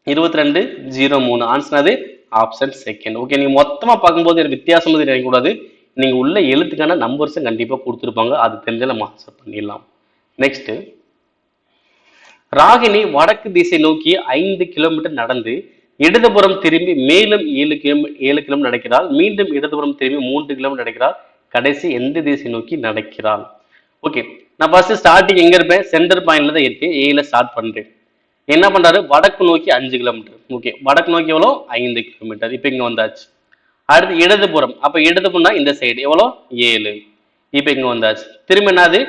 22 03. ஆன்சர் அது ஆப்ஷன் செகண்ட். ஓகே, நீங்க மொத்தமா பார்க்கும்போது வித்தியாசம் நினைக்கக்கூடாது. நீங்க உள்ள எழுத்துக்கான நம்பர்ஸும் கண்டிப்பா கொடுத்துருப்பாங்க, அது தெரிஞ்ச நம்ம ஆன்சர் பண்ணிடலாம். நெக்ஸ்ட், ராகினி வடக்கு திசை நோக்கி 5 கிலோமீட்டர் நடந்து இடதுபுறம் திரும்பி மேலும் 7 கிலோமீட்டர் நடக்கிறாள். மீண்டும் இடதுபுறம் திரும்பி 3 கிலோமீட்டர் நடக்கிறாள். கடைசி எந்த திசை நோக்கி நடக்கிறாள்? ஓகே, நான் ஃபர்ஸ்ட் ஸ்டார்டிங் எங்க இருப்பேன்? சென்டர் பாயிண்ட்ல தான் இருக்கு. ஏல ஸ்டார்ட் பண்றேன். என்ன பண்றாரு? வடக்கு நோக்கி 5 கிலோமீட்டர். ஓகே, வடக்கு நோக்கி எவ்வளோ? 5 கிலோமீட்டர். இப்போ இங்க வந்தாச்சு. அடுத்து இடதுபுறம், அப்ப இடதுபுறம்னா இந்த சைடு எவ்வளோ 7. இப்ப இங்க வந்தாச்சு. திரும்ப என்னது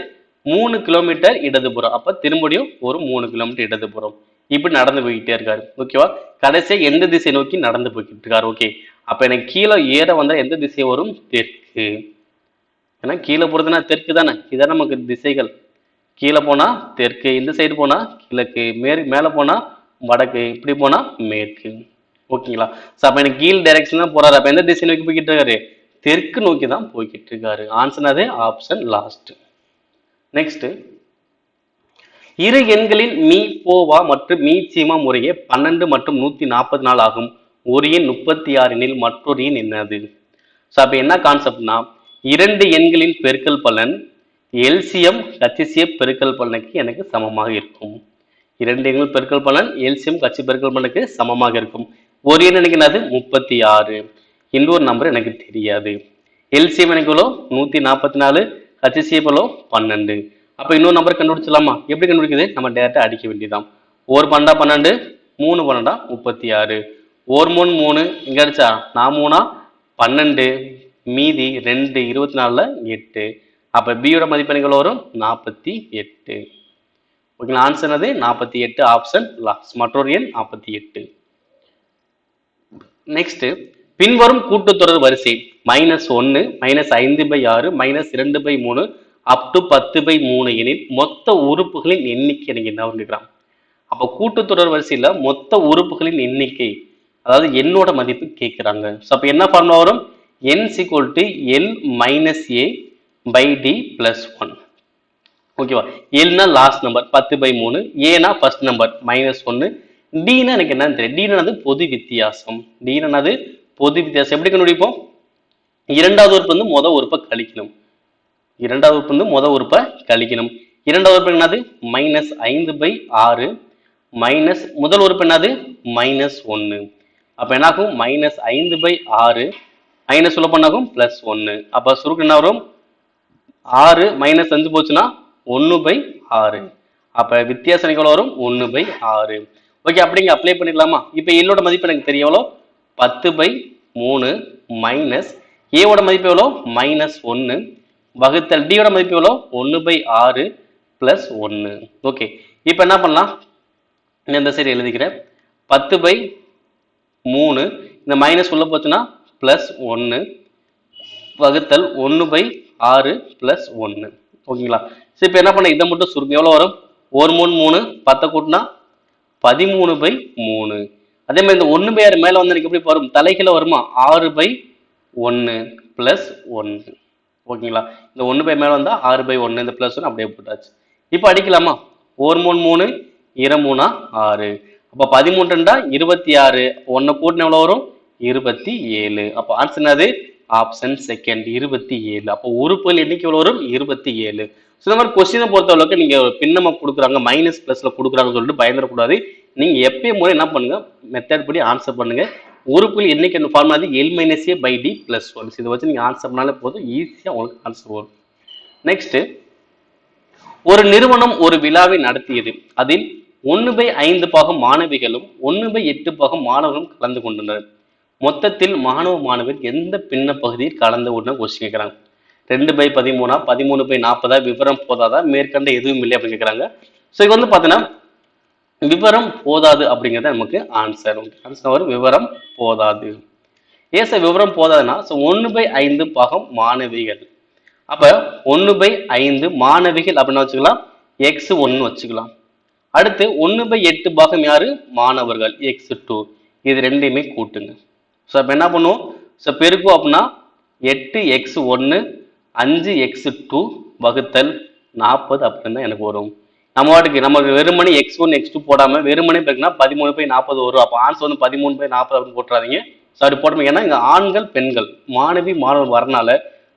3 கிலோமீட்டர் இடதுபுறம், அப்ப திரும்பியும் ஒரு 3 கிலோமீட்டர் இடதுபுறம். இப்படி நடந்து போய்கிட்டே இருக்காரு. ஓகேவா? கடைசியா எந்த திசை நோக்கி நடந்து போய்கிட்டு இருக்காரு. ஓகே, அப்ப எனக்கு கீழே ஏற வந்தா எந்த திசை வரும்? தெற்கு. ஏன்னா கீழே போறதுன்னா தெற்கு தானே. இதான் நமக்கு திசைகள். கீழே போனா தெற்கு, இந்த சைடு போனா கிழக்கு, மேலே போனா வடக்கு, இப்படி போனா மேற்கு. ஓகேங்களா? அப்ப எனக்கு கீழ் டைரக்ஷன் தான் போறாரு. அப்ப எந்த திசை நோக்கி போய்கிட்டு இருக்காரு? தெற்கு நோக்கி தான் போய்கிட்டு இருக்காரு. ஆன்சர் அது ஆப்ஷன் லாஸ்ட். நெக்ஸ்ட், இரு எண்களின் மீ போவா மற்றும் மீ சீமா முறையே 12 மற்றும் 144 ஆகும். ஒரு எண் 36 எனில் மற்றொரு எண் என்னது? அப்ப என்ன கான்செப்ட்னா, இரண்டு எண்களின் பெருக்கல் பலன் எல்சிஎம் HCF பெருக்கல் பலனுக்கு எனக்கு சமமாக இருக்கும். இரண்டு எண்கள் பெருக்கல் பலன் எல்சிஎம் கட்சி பெருக்கல் பலனுக்கு சமமாக இருக்கும். ஒரு எண் எனக்கு என்னது 36, இன்னொரு நம்பர் எனக்கு தெரியாது. எல்சிஎம் எனக்கு எவ்வளோ 144, HCF எவ்வளோ 12. அப்ப இன்னொரு நம்பர் கண்டுபிடிச்சலாமா? எப்படி கண்டுபிடிக்குது? நம்ம டேரக்டா அடிக்க வேண்டியதான். 1 12 12, 3 12 36, 1 3 3, இங்க அடிச்சா 4 3 12, மீதி 2 24 8. அப்ப B யோட மதிப்பு எனக்கு வரும் 48. ஓகேங்களா? ஆன்சர் அது 48, ஆப்ஷன் லாஸ்ட். மற்றொரு எண் 48. நெக்ஸ்ட், பின்வரும் கூட்டுத்தொடர் வரிசை -1, -5/6, -2/3 அப் டு 10/3 எனில் மொத்த உறுப்புகளின் எண்ணிக்கை எனக்கு என்ன கேட்கிறான். அப்ப கூட்டுத்தொடர் வரிசையில மொத்த உறுப்புகளின் எண்ணிக்கை, அதாவது என்னோட மதிப்பு கேட்கிறாங்க. அப்ப என்ன ஃபார்முலா வரும்? n = L - A / D + 1. ஓகேவா? Lனா லாஸ்ட் நம்பர் 10/3, ஏனா ஃபர்ஸ்ட் நம்பர் -1, Dனா எனக்கு என்னன்னு தெரியும். Dனா பொது வித்தியாசம். Dனா பொது வித்தியாசம். எப்படி கண்டுபிடிப்போம்? இரண்டாவது உறுப்பு வந்து முதல் உறுப்பை கழிக்கணும். இரண்டாவது உறுப்பு வந்து முதல் உறுப்பை கழிக்கணும். இரண்டாவது உறுப்பு என்னது? -5/6 மைனஸ் முதல் உறுப்பு என்னது? -1. அப்ப என்ன ஆகும்? -5/6 மைனஸ் சொல்ல பண்ணாகும் +1. அப்ப சுருக்கு என்ன வரும்? 6 -5 போச்சுன்னா 1/6. அப்ப வித்தியாசம் எவ்வளவு வரும்? 1/6. ஓகே, அப்படிங்க அப்ளை பண்ணிடலாமா? இப்ப என்னோட மதிப்பு எனக்கு தெரியும் எவ்வளோ? 10/3 மைனஸ் ஏவோட மதிப்பு எவ்வளோ? -1 வகுத்தல் டியோட மதிப்பு எவ்வளோ? 1/6 + 1. ஓகே, இப்போ என்ன பண்ணலாம்? இந்த சைடு எழுதிக்கிறேன். 10/3 இந்த மைனஸ் உள்ள போச்சுன்னா +1 வகுத்தல் 1/6 + 1. ஓகேங்களா? சரி, இப்போ என்ன பண்ண? இதை மட்டும் சுருங்க எவ்வளோ வரும்? 1 3 3 10 கூட்டினா 13/3. அதே மாதிரி இந்த 1/6 மேல வந்து எனக்கு எப்படி வரும்? தலைகீழ வருமா? 6/1 + 1. ஓகேங்களா? இந்த 1/6 மேல வந்தா 6/1, இந்த +1 அப்படியே போட்டாச்சு. இப்போ அடிக்கலாமா? 1 3 3 2 3 6. அப்ப 13 2 26, 1 கூட்டினா எவ்வளவு வரும்? 27. அப்ப ஆன்சர் என்னது? Option second 27. அப்போ உறுப்புகள் எண்ணிக்கை எவ்வளவு வரும்? 27. இந்த மாதிரி கொஸ்டினை பொறுத்த அளவுக்கு நீங்க பின்னமா கொடுக்குறாங்க, மைனஸ் பிளஸ்ல கொடுக்குறாங்கன்னு சொல்லிட்டு பயந்துடக்கூடாது. நீங்க எப்பயும் போல என்ன பண்ணுங்க, மெத்தட் படி ஆன்சர் பண்ணுங்க. உறுப்புகள் எண்ணிக்கை ஃபார்முலா L - A / D + 1. இதை வச்சு நீங்க ஆன்சர் பண்ணாலே போதும், ஈஸியா உங்களுக்கு ஆன்சர் வரும். நெக்ஸ்ட், ஒரு நிறுவனம் ஒரு விழாவை நடத்தியது. அதில் 1/5 பாகம் மாணவிகளும் 1/8 பாகம் மாணவர்களும் கலந்து கொண்டனர். மொத்தத்தில் மாணவர் எந்த பின்ன பகுதியில் கலந்து கொண்ட கொஸ்டின் கேட்கிறாங்க. 2/13, 13/40 விவரம் போதாதா, மேற்கண்ட எதுவும் இல்லை அப்படின்னு கேட்கிறாங்க. ஸோ இது வந்து பார்த்தீங்கன்னா விவரம் போதாது அப்படிங்கிறது நமக்கு ஆன்சர். ஆன்சர் வரும் விவரம் போதாது. ஏன் சார் விவரம் போதாதுன்னா, 1/5 பாகம் மாணவிகள். அப்ப 1/5 மாணவிகள் அப்படின்னு வச்சுக்கலாம், x1 வச்சுக்கலாம். அடுத்து 1/8 பாகம் யாரு? மாணவர்கள், x2. இது ரெண்டையுமே கூட்டுங்க. ஸோ அப்ப என்ன பண்ணுவோம்? ஸோ பெருக்கும் அப்படின்னா 8x1 5x2 வகுத்தல் 40 அப்படின்னு தான் எனக்கு வரும். நமக்கு வெறுமணி x1 x2 போடாம வெறுமணி பெருக்குனா 13/40 வரும். அப்போ ஆன்சர் வந்து 13/40 அப்படின்னு போட்டுறாதீங்க. சாரி போட்டோம். ஏன்னா இங்க ஆண்கள் பெண்கள் மாணவர் வரனால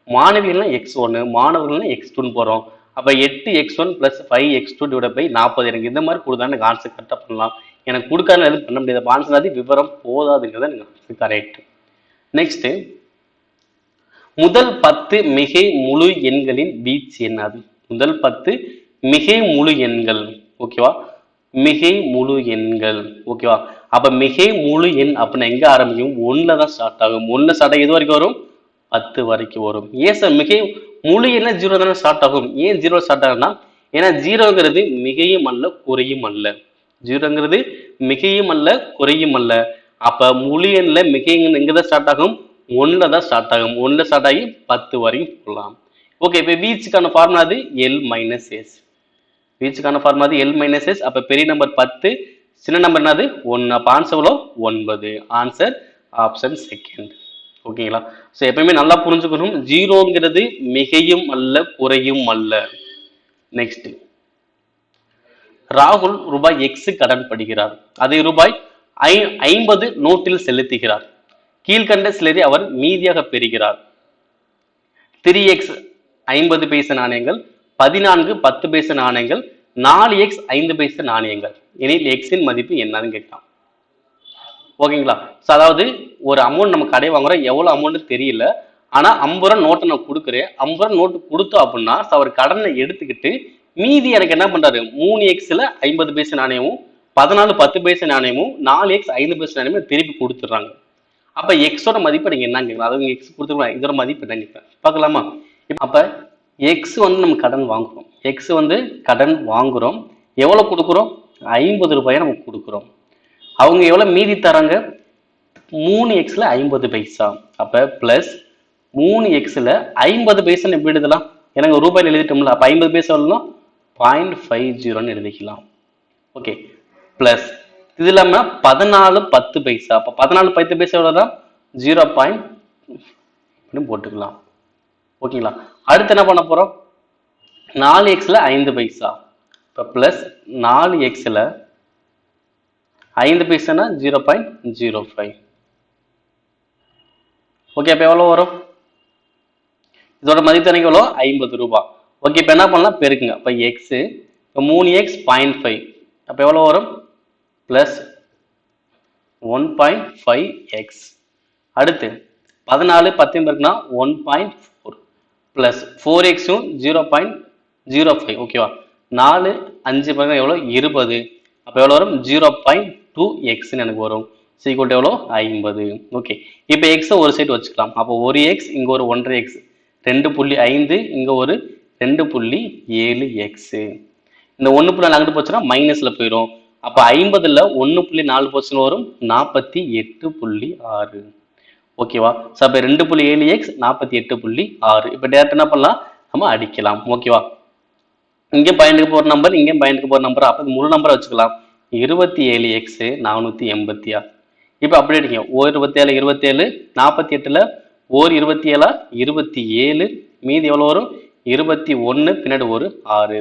மாணவிகள்லாம் x1, மாணவர்கள்லாம் x2 போறோம். அப்ப 8x1 + 5x2 / 40. எனக்கு இந்த மாதிரி கொடுத்தா எனக்கு ஆன்சர் கரெக்டாக பண்ணலாம். எனக்கு கொடுக்காத எதுவும் பண்ண முடியாது. ஆன்சர் அது விவரம் போதாதுங்கிறத எனக்கு கரெக்ட். நெக்ஸ்ட், முதல் 10 மிகை முழு எண்களின் வீச்சு என்னது? முதல் 10 மிகை முழு எண்கள். ஓகேவா? மிகை முழு எண்கள். ஓகேவா? அப்ப மிகை முழு எண் அப்படின்னா எங்க ஆரம்பிக்கும்? ஒண்ணுல தான் ஸ்டார்ட் ஆகும். ஒண்ணுல ஸ்டார்ட் ஆகி எது வரைக்கும் வரும்? 10 வரைக்கும் வரும். ஏன் சார் மிகை முழு எண்ண 0 தானே ஸ்டார்ட் ஆகும்? ஏன் 0 ஸ்டார்ட் ஆகும்னா, ஏன்னா 0ங்கிறது மிகையும் அல்ல குறையும் அல்ல. 0ங்கிறது மிகையும் அல்ல குறையும் அல்ல. அப்ப முழு எண்ல மிகை எண் எங்கதான் ஸ்டார்ட் ஆகும்? ஒண்ணுல தான் ஸ்டார்ட் ஆகும். ஒண்ணுல ஸ்டார்ட் ஆகி 10 வரைக்கும் போகலாம். ஓகே, இப்ப வீச்சுக்கான ஃபார்முலா அது L மைனஸ் எஸ். வீச்சுக்கான ஃபார்முலா அது L மைனஸ் எஸ். அப்ப பெரிய நம்பர் 10, சின்ன நம்பர் என்னது? 1. அப்ப ஆன்சர் எவ்வளோ? 9. Answer option second. ஓகேங்களா? ஸோ எப்பயுமே நல்லா புரிஞ்சுக்கணும். 0ங்கிறது மிகையும் அல்ல குறையும் அல்ல. நெக்ஸ்ட், ராகுல் ரூபாய் எக்ஸ் கடன் படுகிறார். அதை ரூபாய் 50 நோட்டில் செலுத்துகிறார். கீழ்கண்ட சிலரை அவர் மீதியாக பெறுகிறார். 3x 50 பைசா நாணயங்கள், 14 10 பைசா நாணயங்கள், 4x 5 பைசா நாணயங்கள் எனில் எக்ஸின் மதிப்பு என்னன்னு கேட்கலாம். ஓகேங்களா? ஸோ அதாவது ஒரு அமௌண்ட் நம்ம கடை வாங்குறோம், எவ்வளோ அமௌண்ட் தெரியல, ஆனால் 50 ரூபா நோட்டை நான் கொடுக்குறேன். 50 ரூபா நோட்டு கொடுத்தோம் அப்படின்னா அவர் கடனை எடுத்துக்கிட்டு மீதி எனக்கு என்ன பண்றாரு? 3xல 50 பைசா நாணயமும், 14 10 பைசா நாணயமும், 4x 5 பைசா நாணயமும் திருப்பி கொடுத்துட்றாங்க. அப்ப எக்ஸோட மதிப்பு நீங்க என்ன கேட்கலாம்? அதாவது எக்ஸ் கொடுத்துருவாங்க, இதோட மதிப்பு என்ன கேட்கலாம் பார்க்கலாமா? அப்ப எக்ஸ் வந்து நம்ம கடன் வாங்குறோம். எக்ஸ் வந்து கடன் வாங்குறோம். எவ்வளவு கொடுக்குறோம்? 50 ரூபாயை நம்ம கொடுக்குறோம். அவங்க எவ்வளவு மீதி தராங்க? 3xல 50 பைசா. அப்ப பிளஸ் 3xல 50 பைசா எப்படி எழுதலாம்? எனக்கு ரூபாயில் எழுதிட்டோம்ல. அப்ப 50 பைசா எவ்வளோ? 0.50 எழுதிக்கலாம். ஓகே, பிளஸ் இது இல்லாம 14 10 பைசா. அப்ப 14 10 பைசா எவ்வளவுதான்? 0. போட்டுக்கலாம். ஓகேங்களா? அடுத்து என்ன பண்ண போறோம்? 4xல 5 பைசா. இப்ப பிளஸ் 4xல 5 பைசானா 0.05. ஓகே, அப்ப எவ்வளவு வரும்? இதோட மதிப்பு எனக்கு எவ்வளோ? 50 ரூபாய். ஓகே, இப்ப என்ன பண்ணலாம்? பெருக்குங்க. அப்ப எக்ஸ் 3x 0.5. அப்ப எவ்வளவு வரும்? Plus 1.5x. அடுத்து 14 10 பெருக்குனா 1.4 பிளஸ் 4xும் 0.05. ஓகேவா? 4 5 பெருக்குனா எவ்வளோ? 20. அப்ப எவ்வளவு வரும்? 0.2x எனக்கு வரும். சீக்வல் எவ்வளோ? 50. ஓகே, இப்போ எக்ஸை ஒரு சைடு வச்சுக்கலாம். அப்போ ஒரு எக்ஸ், இங்க ஒரு 1.5x, 2.5, இங்க ஒரு 2.7x. இந்த 1.4 அங்கிட்டு போச்சுன்னா மைனஸ்ல போயிடும். அப்ப 50ல 1.4 போச்சுன்னு வரும் 48.6. ஓகேவா? ஸோ அப்போ 2.7x 48.6. இப்போ டேரக்ட் என்ன பண்ணலாம்? நம்ம அடிக்கலாம். ஓகேவா? இங்கே பாயிண்ட்டுக்கு போற நம்பர், இங்கே பாயிண்ட்டுக்கு போற நம்பர். அப்போ முழு நம்பரை வச்சுக்கலாம். 27x 486. இப்போ அப்படி அடிங்க. ஓ 27 27, 48ல ஓர் 27 27, மீதி எவ்வளோ வரும்? 21, பின்னாடி ஒரு 6.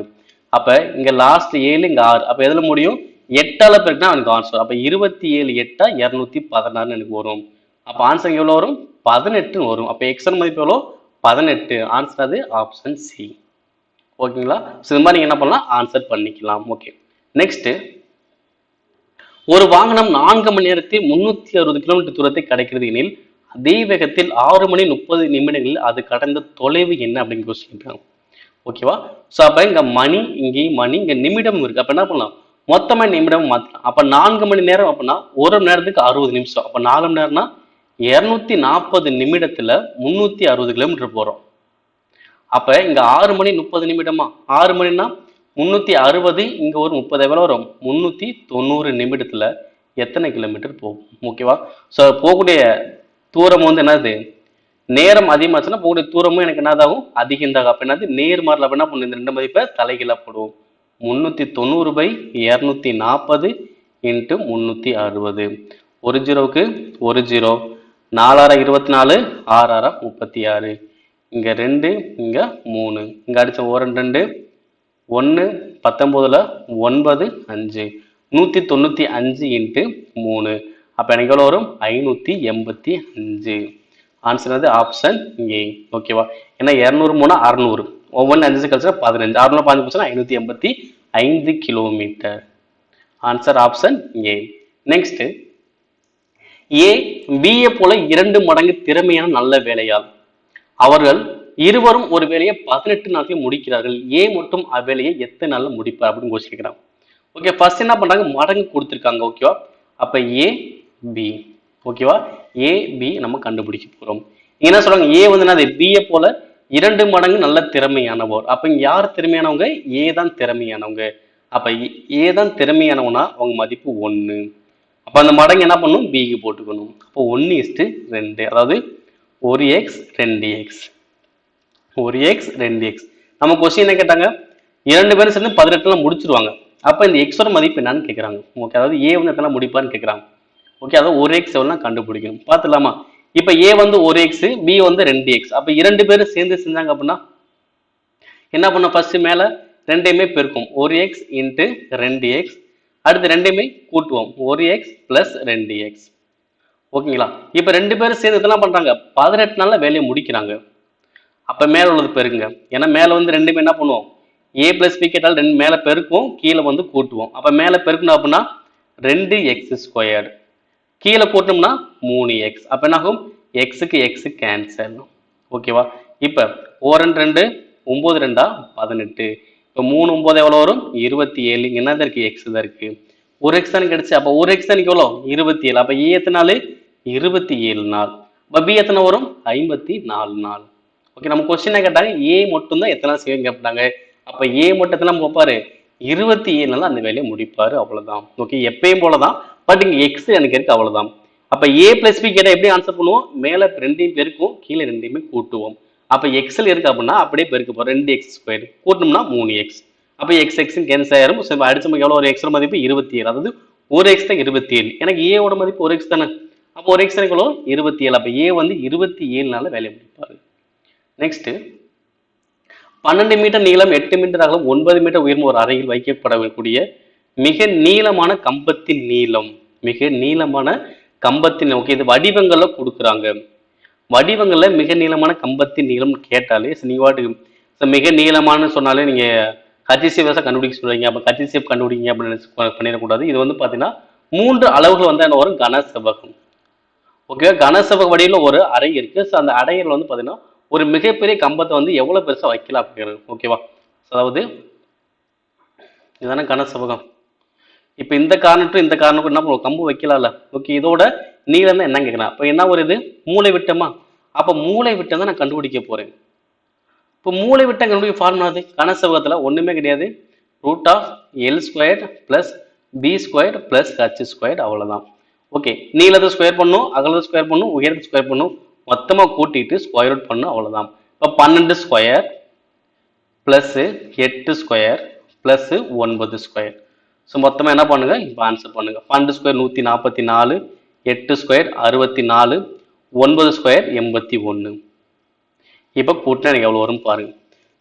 அப்ப இங்க லாஸ்ட் 7, இங்க 6. அப்ப எதுல முடியும்? 8ஆல பெருக்கினா எனக்கு ஆன்சர். அப்ப 27 8 216 எனக்கு வரும். அப்ப ஆன்சர் எவ்வளவு வரும்? 18 வரும். அப்ப எக்ஸ் மதிப்பு எவ்வளோ? 18. ஆன்சர் அது ஆப்ஷன் சி. ஓகேங்களா? ஸோ இது மாதிரி நீங்க என்ன பண்ணலாம்? ஆன்சர் பண்ணிக்கலாம். ஓகே, நெக்ஸ்ட், ஒரு வாகனம் 4 மணி நேரத்தில் 360 கிலோமீட்டர் தூரத்தை கடக்கிறது எனில் அதே வேகத்தில் 6 மணி 30 நிமிடங்களில் அது கடந்த தொலைவு என்ன அப்படின்னு யோசிக்கிறாங்க. ஓகேவா? ஸோ அப்ப இங்க மணி, இங்கே மணி, இங்க நிமிடம் இருக்கு. அப்ப என்ன பண்ணலாம்? மொத்தமா நிமிடம் மாத்தலாம். அப்ப 4 மணி நேரம் அப்படின்னா ஒரு மணி நேரத்துக்கு 60 நிமிஷம். அப்ப 4 மணி நேரம்னா 240 நிமிடத்துல 360 கிலோமீட்டர் போறோம். அப்ப இங்க 6 மணி 30 நிமிடமா? 6 மணினா 360, இங்க ஒரு 30 எவ்வளவு வரும்? 390 நிமிடத்துல எத்தனை கிலோமீட்டர் போகும்? ஓகேவா? ஸோ போகக்கூடிய தூரம் வந்து என்னது? நேரம் அதிகமாச்சுன்னா போகக்கூடிய தூரமும் எனக்கு என்னதாகும்? அதிகந்தாகும். அப்ப என்னது? நேர்மாறல என்ன பண்ணும்? இந்த ரெண்டு மதிப்பை தலைகீழா போடுவோம். 390/240 இன்ட்டு 360. ஒரு ஜீரோவுக்கு ஒரு ஜீரோ. 4 24, 6 36. இங்க 2, இங்க 3. இங்க அடிச்ச 1 2, 1 19ல 9 5. 195 இன்ட்டு 3. அப்ப எனக்கு எவ்வளவு வரும்? 585. ஆன்சர் வந்து ஆப்ஷன் ஏ. ஓகேவா? ஏன்னா 200 3 600, ஒவ்வொன்று 5 கழிச்சா 15, 600 15 போச்சுன்னா 585 kilometer. Answer option A. Next, A பிஏ போல 2 மடங்கு திறமையான நல்ல வேலையால் அவர்கள் இருவரும் ஒரு வேலையை 18 நாட்களில் முடிக்கிறார்கள். ஏ மட்டும் அவ்வேலையை எத்தனை நாள்ல முடிப்பார் அப்படின்னு யோசிக்கிறாங்க. ஓகே, ஃபர்ஸ்ட் என்ன பண்றாங்க? மடங்கு கொடுத்துருக்காங்க. ஓகேவா? அப்ப ஏ பி. ஓகேவா, ஏ பி நம்ம கண்டுபிடிக்க போறோம். என்ன சொல்றாங்க, ஏ வந்து என்னது பியை போல 2 மடங்கு நல்ல திறமையானவர். அப்ப இங்க யார் திறமையானவங்க, ஏ தான் திறமையானவங்க. அப்ப ஏ தான் திறமையானவனா அவங்க மதிப்பு 1. அப்ப அந்த மடங்கு என்ன பண்ணும், பிக்கு போட்டுக்கணும். அப்போ 1:2, அதாவது 1x 2x 1x 2x. நம்ம கொஸ்டின் என்ன கேட்டாங்க, 2 பேரும் சேர்ந்து 18 முடிச்சிருவாங்க. அப்ப இந்த எக்ஸோட மதிப்பு என்னன்னு கேட்கறாங்க. ஓகே, அதாவது ஏ வந்து எத்தனை முடிப்பான்னு கேட்கறாங்க. ஓகே, அதாவது 1x எவ்வளோ கண்டுபிடிக்கணும். பார்த்துலாமா. இப்ப ஏ வந்து 1x, பி வந்து 2x. அப்ப 2 பேரும் சேர்ந்து செஞ்சாங்க அப்படின்னா என்ன பண்ண, ஃபர்ஸ்ட் மேல ரெண்டையுமே பெருக்கும், 1x இன்ட்டு 2x. அடுத்து ரெண்டையுமே கூட்டுவோம், 1x பிளஸ் 2x. ஓகேங்களா. இப்ப 2 பேரும் சேர்ந்து இதெல்லாம் பண்றாங்க, 18 நாள்ல வேலையை முடிக்கிறாங்க. அப்ப மேல உள்ளது பெருக்குங்க. ஏன்னா மேல வந்து ரெண்டுமே என்ன பண்ணுவோம், ஏ பிளஸ் பி கேட்டால் 2 மேல பெருக்கும், கீழே வந்து கூட்டுவோம். அப்ப மேல பெருக்கணும் அப்படின்னா 2x², கீழே கூட்டணும்னா 3x. அப்ப என்ன ஆகும், எக்ஸுக்கு எக்ஸ் கேன்சல். ஓகேவா. இப்ப 4 2 9 2 18. இப்ப 3 9 எவ்வளவு வரும், 27. இங்க என்ன இருக்கு, எக்ஸ் தான் இருக்கு. ஒரு எக்ஸ் தான் கிடைச்சு. அப்ப ஒரு எக்ஸ் தான் எவ்வளோ, 27. அப்ப ஏ எத்தனை நாள், 27 நாள். அப்ப பி எத்தனை வரும், 54 நாள். ஓகே, நம்ம கொஸ்டின் கேட்டாங்க ஏ மட்டும் தான் எத்தனை செய்யும் கேட்டாங்க. அப்ப ஏ மட்டும் எத்தனை வைப்பாரு, 27 நாள் அந்த வேலையை முடிப்பாரு, அவ்வளவுதான். ஓகே, எப்பயும் போலதான். பட் இங்க எக்ஸ் எனக்கு இருக்கு, அவ்வளவுதான். அப்ப ஏ பிளஸ் பி கேட்டா எப்படி ஆன்சர் பண்ணுவோம், மேல ரெண்டையும் பெருக்கும், கீழே ரெண்டையுமே கூட்டுவோம். அப்ப எக்ஸ்ல இருக்கு அப்படின்னா அப்படியே பெருக்க போறோம், 2x², கூட்டணும்னா 3x. அப்ப எக்ஸ் எக்ஸ் கேன்சல் ஆயிரும். அடிச்ச எவ்வளவு ஒரு எக்ஸ் மதிப்பு 27. அதாவது ஒரு எக்ஸ் தான் 27. எனக்கு ஏவோட மதிப்பு ஒரு எக்ஸ் தானே. அப்போ ஒரு எக்ஸ் எவ்வளோ 27. அப்ப ஏ வந்து 27 நாள்ல வேலையை முடிப்பாரு. நெக்ஸ்ட், 12 மீட்டர் நீளம், 8 மீட்டர் அகலம், 9 மீட்டர் உயரம் ஒரு அறையில் வைக்கப்படக்கூடிய மிக நீளமான கம்பத்தின் நீளம், மிக நீளமான கம்பத்தின். ஓகே, இது வடிவங்கள்ல கொடுக்குறாங்க. வடிவங்கள்ல மிக நீளமான கம்பத்தின் நீளம் கேட்டாலே நீங்க வாட்டுக்கு மிக நீளமானு சொன்னாலே நீங்க ஹச்சிசிஎஃப் கண்டுபிடிக்க சொல்றீங்க. அப்ப ஹச்சிசிஎஃப் கண்டுபிடிங்க அப்படின்னு பண்ணிடக்கூடாது. இது வந்து பாத்தீங்கன்னா 3 அளவுகள் வந்து என்ன வரும், கனசெவ்வகம். ஓகே, கனசெவ்வக வடிவில் ஒரு அறை இருக்கு. ஸோ அந்த அறையில் வந்து பாத்தீங்கன்னா ஒரு மிகப்பெரிய கம்பத்தை வந்து எவ்வளவு பெருசா வைக்கலாம் அப்படிங்கிறது. ஓகேவா, அதாவது இதுதானே கனசெவ்வகம். இப்ப இந்த காரணத்தும் இந்த காரணத்துக்கும் என்ன பண்ணுவோம், கம்பு வைக்கலாம்ல. ஓகே, இதோட நீளம் தான் என்ன கேட்கலாம். அப்ப என்ன ஒரு இது மூளை விட்டமா. அப்ப மூளை விட்டம் தான் நான் கண்டுபிடிக்க போறேன். இப்போ மூளை விட்டம் கண்டுபிடிக்க ஃபார்முலா அது கனசெவ்வகத்துல ஒண்ணுமே கிடையாது, √L² plus B² plus H², அவ்வளவுதான். ஓகே, நீளத்தை ஸ்கொயர் பண்ணும், அகலத்தை ஸ்கொயர் பண்ணும், உயரத்தை ஸ்கொயர் பண்ணும், மொத்தமா கூட்டிட்டு ஸ்கொயர் ரூட் பண்ணும், அவ்வளவுதான். இப்போ 12² பிளஸ் 8² பிளஸ் 9². ஸோ மொத்தமா என்ன பண்ணுங்க, இப்போ ஆன்சர் பண்ணுங்க. 12² 144, 8² 64, 9² 81. இப்போ கூட்டினா எனக்கு எவ்வளோ வரும் பாருங்க.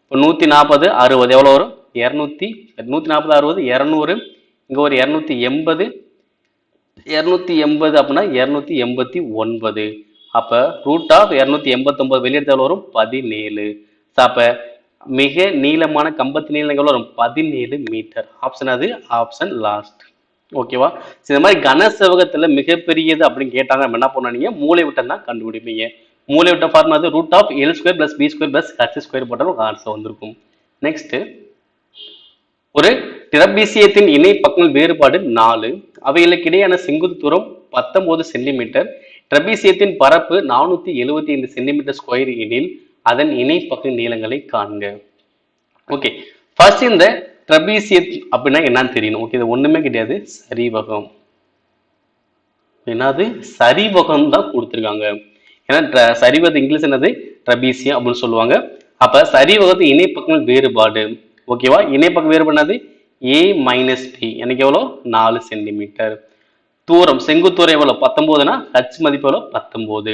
இப்போ 140 60 எவ்வளோ வரும், 140 60 200. இங்கே ஒரு 280, 280 அப்படின்னா 289. அப்போ √289 வெளியெடுத்து எவ்வளோ வரும், 17. அப்போ மிக நீளமான கம்பத்து நீளம் எவ்வளோ வரும், 17 மீட்டர். ஆப்ஷன் அது, ஆப்ஷன் லாஸ்ட். ஓகேவா. இந்த மாதிரி கனசெவ்வகத்துல மிகப்பெரியது அப்படின்னு கேட்டாங்க, நம்ம என்ன பண்ணீங்க, மூளை விட்டம் தான் கண்டுபிடிப்பீங்க. மூளை விட்ட ஃபார்முலா அது √L² plus B² plus H² போட்டாலும் ஆன்சர் வந்திருக்கும். நெக்ஸ்ட், ஒரு டிரபீசியத்தின் இணை பக்கங்கள் வேறுபாடு 4, அவைகளுக்கு இடையான செங்குத்து தூரம் 19 சென்டிமீட்டர், டிரபீசியத்தின் பரப்பு 475 சென்டிமீட்டர் ஸ்கொயர் எனில் அதன் இணை பக்க நீளங்களை காண்க. ஓகே, ஃபர்ஸ்ட் இந்த ட்ரபீசியத் அப்படின்னா என்னன்னு தெரியணும். ஓகே, இது ஒண்ணுமே கிடையாது, சரிவகம். என்னது, சரிவகம் தான் கொடுத்துருக்காங்க. ஏன்னா சரிவகத்து இங்கிலீஷ் என்னது, ட்ரபீசியம் அப்படின்னு சொல்லுவாங்க. அப்ப சரிவகத்து இணைப்பக்கங்கள் வேறுபாடு. ஓகேவா, இணைப்பக்கம் வேறுபாடு A மைனஸ் டி, எனக்கு எவ்வளோ 4 சென்டிமீட்டர். தூரம் செங்குத்தூரம் எவ்வளோ 19னா H மதிப்பு எவ்வளோ 19.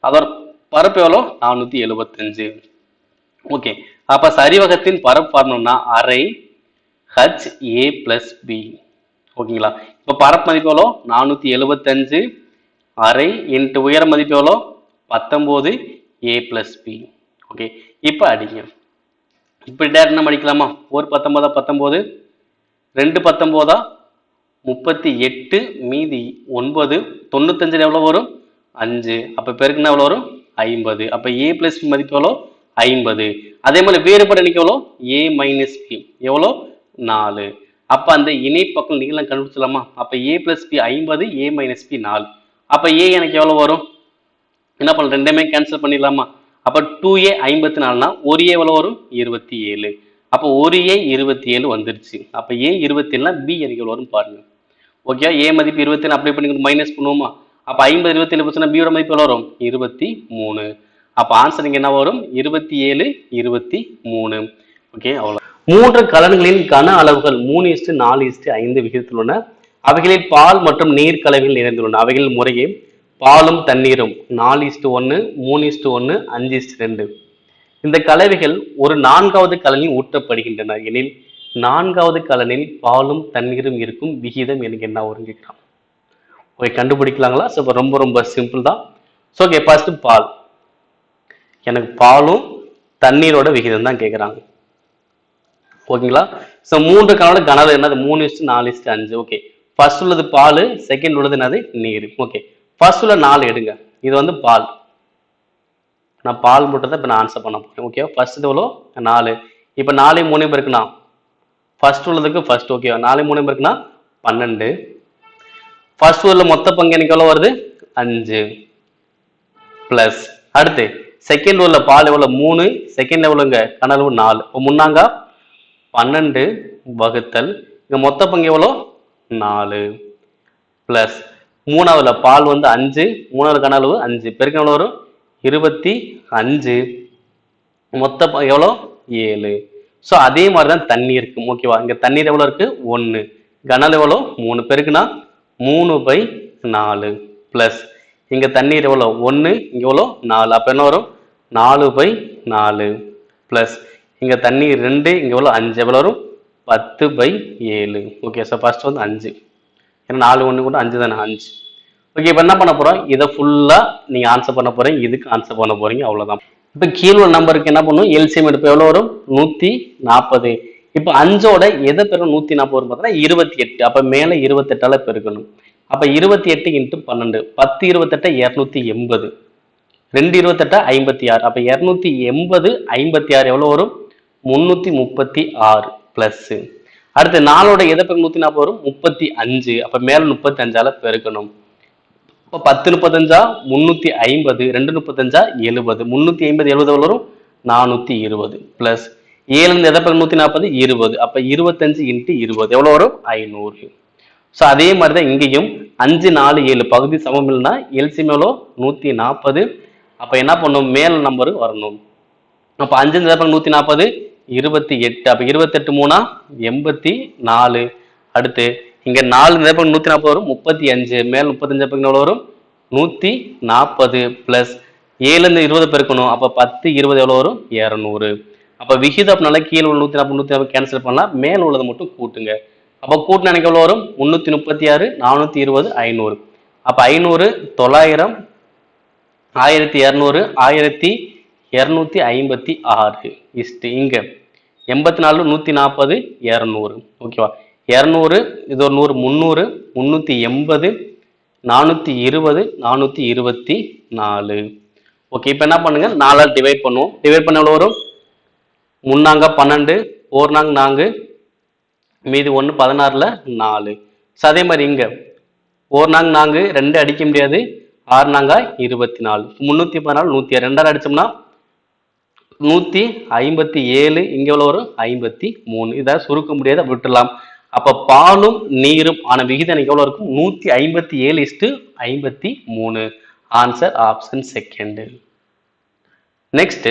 அதோட பரப்பு எவ்வளோ 475. ஓகே, அப்ப சரிவகத்தின் பரப்பு பார்க்கணும்னா அரை HA பிளஸ் பி. ஓகேங்களா, இப்ப பரப்பு மதிப்பு எவ்வளோ 475, அரை இன்ட்டு உயர மதிப்பு எவ்வளோ 19 A பிளஸ் பி. ஓகே, இப்ப அடிங்க. இப்படி டேரக்டா அடிக்கலாமா, ஒரு 19 19, 2 19 38, மீதி 9, 95 எவ்வளவு வரும் 5. அப்ப பெருக்குனா எவ்வளவு வரும் 50. அப்ப A பிளஸ் பி மதிப்பு எவ்வளோ 50. அதே மாதிரி வேறுபாடு எவ்வளோ A மைனஸ் பி எவ்வளோ 4. அப்ப அந்த இணை பக்கம் நீளம் கண்டுபிடிச்சலாமா? அப்ப a plus B 50, a minus B 4. அப்ப a எனக்கு எவ்வளவு வரும்? என்ன பண்ணலாம், ரெண்டுமே கேன்சல் பண்ணிடலாமா? அப்ப 2a 54னா ஒரு a எவ்வளவு வரும்? 27. அப்ப ஒரு a 27 வந்துருச்சு. அப்ப a 27னா b எனக்கு எவ்வளவு வரும் பாருங்க. ஓகே, a மதிப்பு 27 அப்ளை பண்ணி மைனஸ் பண்ணுவோமா? அப்ப 50 27 போச்சுன்னா b யோட மதிப்பு எவ்வளவு வரும்? 23. அப்ப ஆன்சர் இங்க என்ன வரும்? 27 23. ஓகே, அவ்வளவு. மூன்று கலன்களின் கன அளவுகள் 3:4:5 விகிதத்தில் உள்ளன. அவைகளில் பால் மற்றும் நீர் கலவைகள் நிறைந்துள்ளன. அவைகள் முறையே பாலும் தண்ணீரும் 4:1, 3:1, 5:2. இந்த கலவைகள் ஒரு நான்காவது கலனில் ஊற்றப்படுகின்றன எனில் நான்காவது கலனில் பாலும் தண்ணீரும் இருக்கும் விகிதம் எனக்கு என்ன வரும் கேட்கலாம். ஓகே, கண்டுபிடிக்கலாங்களா? ஸோ ரொம்ப ரொம்ப சிம்பிள் தான். ஸோ ஓகே, ஃபர்ஸ்ட் பால், எனக்கு பாலும் தண்ணீரோட விகிதம் தான் கேட்குறாங்க. ஓகேங்களா? ஸோ மூன்று கலனோட கனவு என்னது? 3:4:5. ஓகே, ஃபர்ஸ்ட் உள்ளது பால், செகண்ட் உள்ளது என்னது? நீர். ஓகே, ஃபர்ஸ்ட் உள்ள 4 எடுங்க. இது வந்து பால், நான் பால் மட்டும் தான் இப்போ நான் ஆன்சர் பண்ண போறேன். ஓகே, ஃபர்ஸ்ட் எவ்வளோ? 4. இப்போ 4 3 இருக்குன்னா ஃபர்ஸ்ட் உள்ளதுக்கு ஃபர்ஸ்ட். ஓகே, 4 3 இருக்குன்னா 12. ஃபர்ஸ்ட் உள்ள மொத்த பங்கு எனக்கு எவ்வளோ வருது? 5 பிளஸ் அடுத்து செகண்ட் உள்ள பால் எவ்வளோ? 3. செகண்ட் எவ்வளோங்க? கனவு 4. இப்போ முன்னாங்க 12 வகுத்தல் இங்க மொத்த பங்கு எவ்வளோ? 4 பிளஸ் மூணாவதுல பால் வந்து 5, மூணாவது கனவு 5 பெருக்க எவ்வளோ வரும்? 25. மொத்த எவ்வளோ? 7. ஸோ அதே மாதிரி தான் தண்ணி இருக்கு. ஓகேவா? இங்க தண்ணீர் எவ்வளோ இருக்கு? 1. கனல் எவ்வளோ? 3 பெருக்குனா 3/4 பிளஸ் இங்க தண்ணீர் எவ்வளோ? 1, இங்க எவ்வளோ? 4. அப்ப என்ன வரும்? 4/4 பிளஸ் இங்க தண்ணீர் 2, இங்க எவ்வளோ? 5. எவ்வளோ வரும்? 10/7. ஓகே, ஸோ ஃபர்ஸ்ட் வந்து 5. ஏன்னா 4 1 கூட 5 தானே? 5. ஓகே, இப்போ என்ன பண்ண போறோம்? இதை ஃபுல்லா நீங்க ஆன்சர் பண்ண போறீங்க, இதுக்கு ஆன்சர் பண்ண போறீங்க, அவ்வளவுதான். இப்போ கீழே உள்ள நம்பருக்கு என்ன பண்ணும்? எல்சிஎம் எடுப்பு எவ்வளவு வரும்? 140. இப்போ 5ஓட எதை பெரும் 140 வரும் பார்த்தீங்கன்னா 28. அப்ப மேல 28ஆல பெருக்கணும். அப்ப 28 × 12 10 28 280. 2 28 56. அப்ப 280 56 எவ்வளவு வரும்? 336 பிளஸ் அடுத்து 4ஓட எதை பெரும் 140 வரும்? 35. அப்ப மேல 35ஆல பெருக்கணும். இப்போ 10 35 350, 2 35 70. 350 70 எவ்வளவு வரும்? 420 பிளஸ் 7 எதை பெரும் 140? 20. அப்ப 25 × 20 எவ்வளவு வரும்? 500. ஸோ அதே மாதிரி தான் இங்கேயும் 5 4 7 பகுதி சமம் இல்லைன்னா எல்சிஎம் எவ்வளோ? 140. அப்ப என்ன பண்ணும்? மேல் நம்பர் வரணும். அப்ப 5 140 28. அப்ப 28 3 84. அடுத்து இங்க 4 140 வரும் 35. மேல் 35 எவ்வளவு வரும்? 140 பிளஸ் 7 20 பெருக்கணும். அப்ப 10 20 எவ்வளவு வரும்? 200. அப்ப விகிதம்னால கீழே உள்ள 140 140 கேன்சல் பண்ணலாம், மேல் உள்ளதை மட்டும் கூட்டுங்க. அப்ப கூட்டினா எனக்கு எவ்வளவு வரும்? 336 420 500. அப்ப 500 900 1200 1256 இங்க 84 140 200. ஓகேவா? 200 இது ஒரு 100 300 380 420 424. ஓகே, இப்போ என்ன பண்ணுங்க? 4ஆல் டிவைட் பண்ணுவோம். டிவைட் பண்ண எவ்வளவு வரும்? 3 12 4 4 மீதி 1 16ல 4. அதே மாதிரி இங்க 4 4 2 அடிக்க முடியாது, 6 24. 314 106 2 அடிச்சோம்னா 157. இங்க எவ்வளவு வரும்? 53. இதை சுருக்க முடியாது, விட்டுலாம். அப்ப பாலும் நீரும் ஆன விகிதம் எனக்கு எவ்வளவு இருக்கும்? 157:53. Answer option second. Next,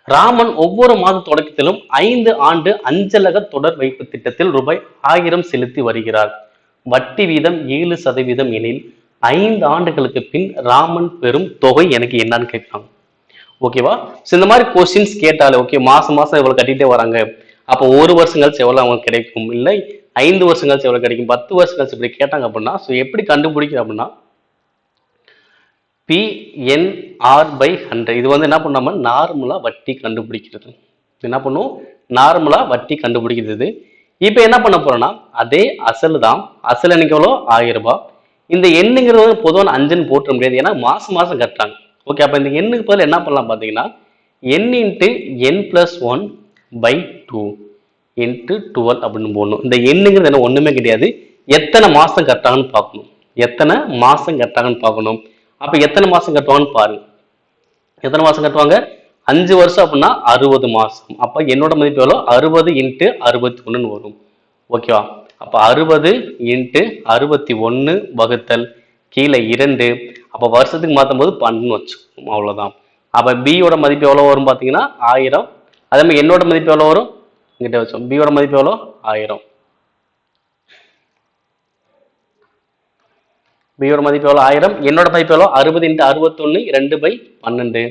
Raman ஒவ்வொரு மாத தொடக்கத்திலும் 5 ஆண்டு அஞ்சலக தொடர் வைப்பு திட்டத்தில் ரூபாய் 1000 செலுத்தி வருகிறார். வட்டி வீதம் 7% எனில் 5 ஆண்டுகளுக்கு பின் ராமன் பெறும் தொகை எனக்கு என்னன்னு கேட்கிறாங்க. ஓகேவா? இந்த மாதிரி கொஸ்டின்ஸ் கேட்டாலே ஓகே, மாசம் மாசம் எவ்வளவு கட்டிட்டே வராங்க, அப்போ ஒரு வருஷம் கழிச்சு எவ்வளவு அவங்களுக்கு கிடைக்கும், இல்லை 5 வருஷம் கழிச்சு எவ்வளவு கிடைக்கும், 10 வருஷம் கழிச்சு இப்படி கேட்டாங்க அப்படின்னா எப்படி கண்டுபிடிக்கும் அப்படின்னா PNR/100. இது வந்து என்ன பண்ணாம நார்மலா வட்டி கண்டுபிடிக்கிறது. என்ன பண்ணும்? நார்மலா வட்டி கண்டுபிடிக்கிறது. இப்ப என்ன பண்ண போறோம்னா அதே அசல் தான். அசல் எனக்கு எவ்வளோ? 1000 ரூபாய். இந்த எண்ணுங்கிறது பொதுவான 5ன்னு போட்ட முடியாது, ஏன்னா மாசம் மாசம் கட்டுறாங்க. ஓகே, அப்ப இந்த எண்ணுக்கு பதில் என்ன பண்ணலாம் பாத்தீங்கன்னா n × n + 1/2. இன்ட்டு 12 அப்படின்னு போடணும். இந்த எண்ணுங்கிறது என்ன ஒண்ணுமே கிடையாது, எத்தனை மாசம் கட்டாங்கன்னு பார்க்கணும். எத்தனை மாசம் கட்டாங்கன்னு பார்க்கணும். அப்ப எத்தனை மாசம் கட்டுவாங்கன்னு பாருங்க. எத்தனை மாசம் கட்டுவாங்க? 5 வருஷம் அப்படின்னா 60 மாசம். அப்ப என்னோட மதிப்பு எவ்வளோ? 60 இன்ட்டு 61 வரும். ஓகேவா? அப்ப 60 இன்ட்டு 61 வகுத்தல் கீழே 2. அப்ப வருஷத்துக்கு மாற்றும் போது 12 வச்சுக்கணும். அவ்வளவுதான். அப்ப பியோட மதிப்பு எவ்வளவு வரும் பாத்தீங்கன்னா 1000. அதே மாதிரி என்னோட மதிப்பு எவ்வளவு வரும்? இங்கிட்ட வச்சோம். பியோட மதிப்பு எவ்வளோ? 1000. பியோட மதிப்பு எவ்வளோ? 1000. என்னோட மதிப்பு எவ்வளோ? 60 இன்ட்டு 61 2/12.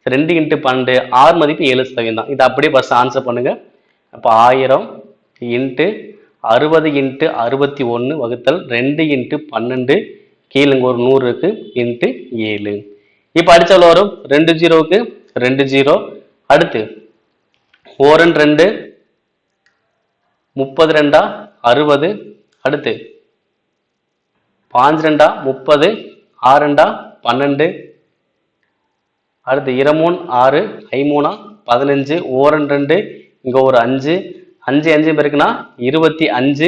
2 இன்ட்டு 12 ஆர் மதிப்பு 7% தான். இதை அப்படியே ஃபர்ஸ்ட் ஆன்சர் பண்ணுங்க. அப்போ 1000 இன்ட்டு 60 இன்ட்டு 61 வகுத்தல் 2 இன்ட்டு 12 கீழே ஒரு 100 இருக்கு இன்ட்டு 7. இப்போ அடிச்ச எவ்வளோ வரும்? 2 ஜீரோவுக்கு 2 ஜீரோ. அடுத்து 4 2 32 60. அடுத்து 5 2 30 6 2 12. அடுத்து 2 3 6 5 3 15 1 2 இங்க ஒரு 5 5 5 பேருக்குன்னா 25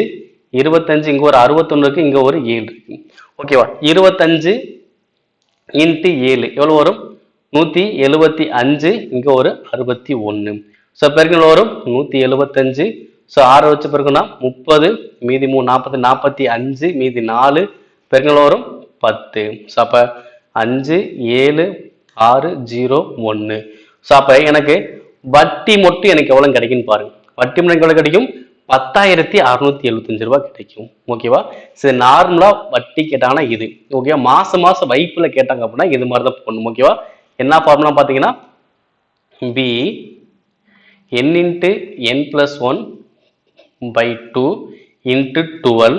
25 இங்க ஒரு 61 இருக்கு இங்க ஒரு 7 இருக்கு. ஓகேவா? 25 இன்ட்டு 7 எவ்வளவு வரும்? 175 இங்க ஒரு 61. ஸோ பெருக்கல் வரும் 175. ஸோ 6 வச்சு பெருக்குன்னா 30 மீதி 3 40 45 மீதி 4 பெருக்கல் வரும் 10. ஸோ அப்போ 5 7 6 0 1. ஸோ அப்போ எனக்கு வட்டி மட்டும் எனக்கு எவ்வளோ கிடைக்குன்னு பாருங்க. வட்டி மட்டும் எவ்வளோ கிடைக்கும்? 10,675 ரூபாய் கிடைக்கும். ஓகேவா? சரி, நார்மலா வட்டி கேட்டாங்கன்னா இது. ஓகேவா? மாசம் மாசம் வைப்புல கேட்டாங்க அப்படின்னா இது மாதிரி தான் போடணும். ஓகேவா? என்ன ஃபார்முலா பார்த்தீங்கன்னா P n into n plus 1 by 2 into 12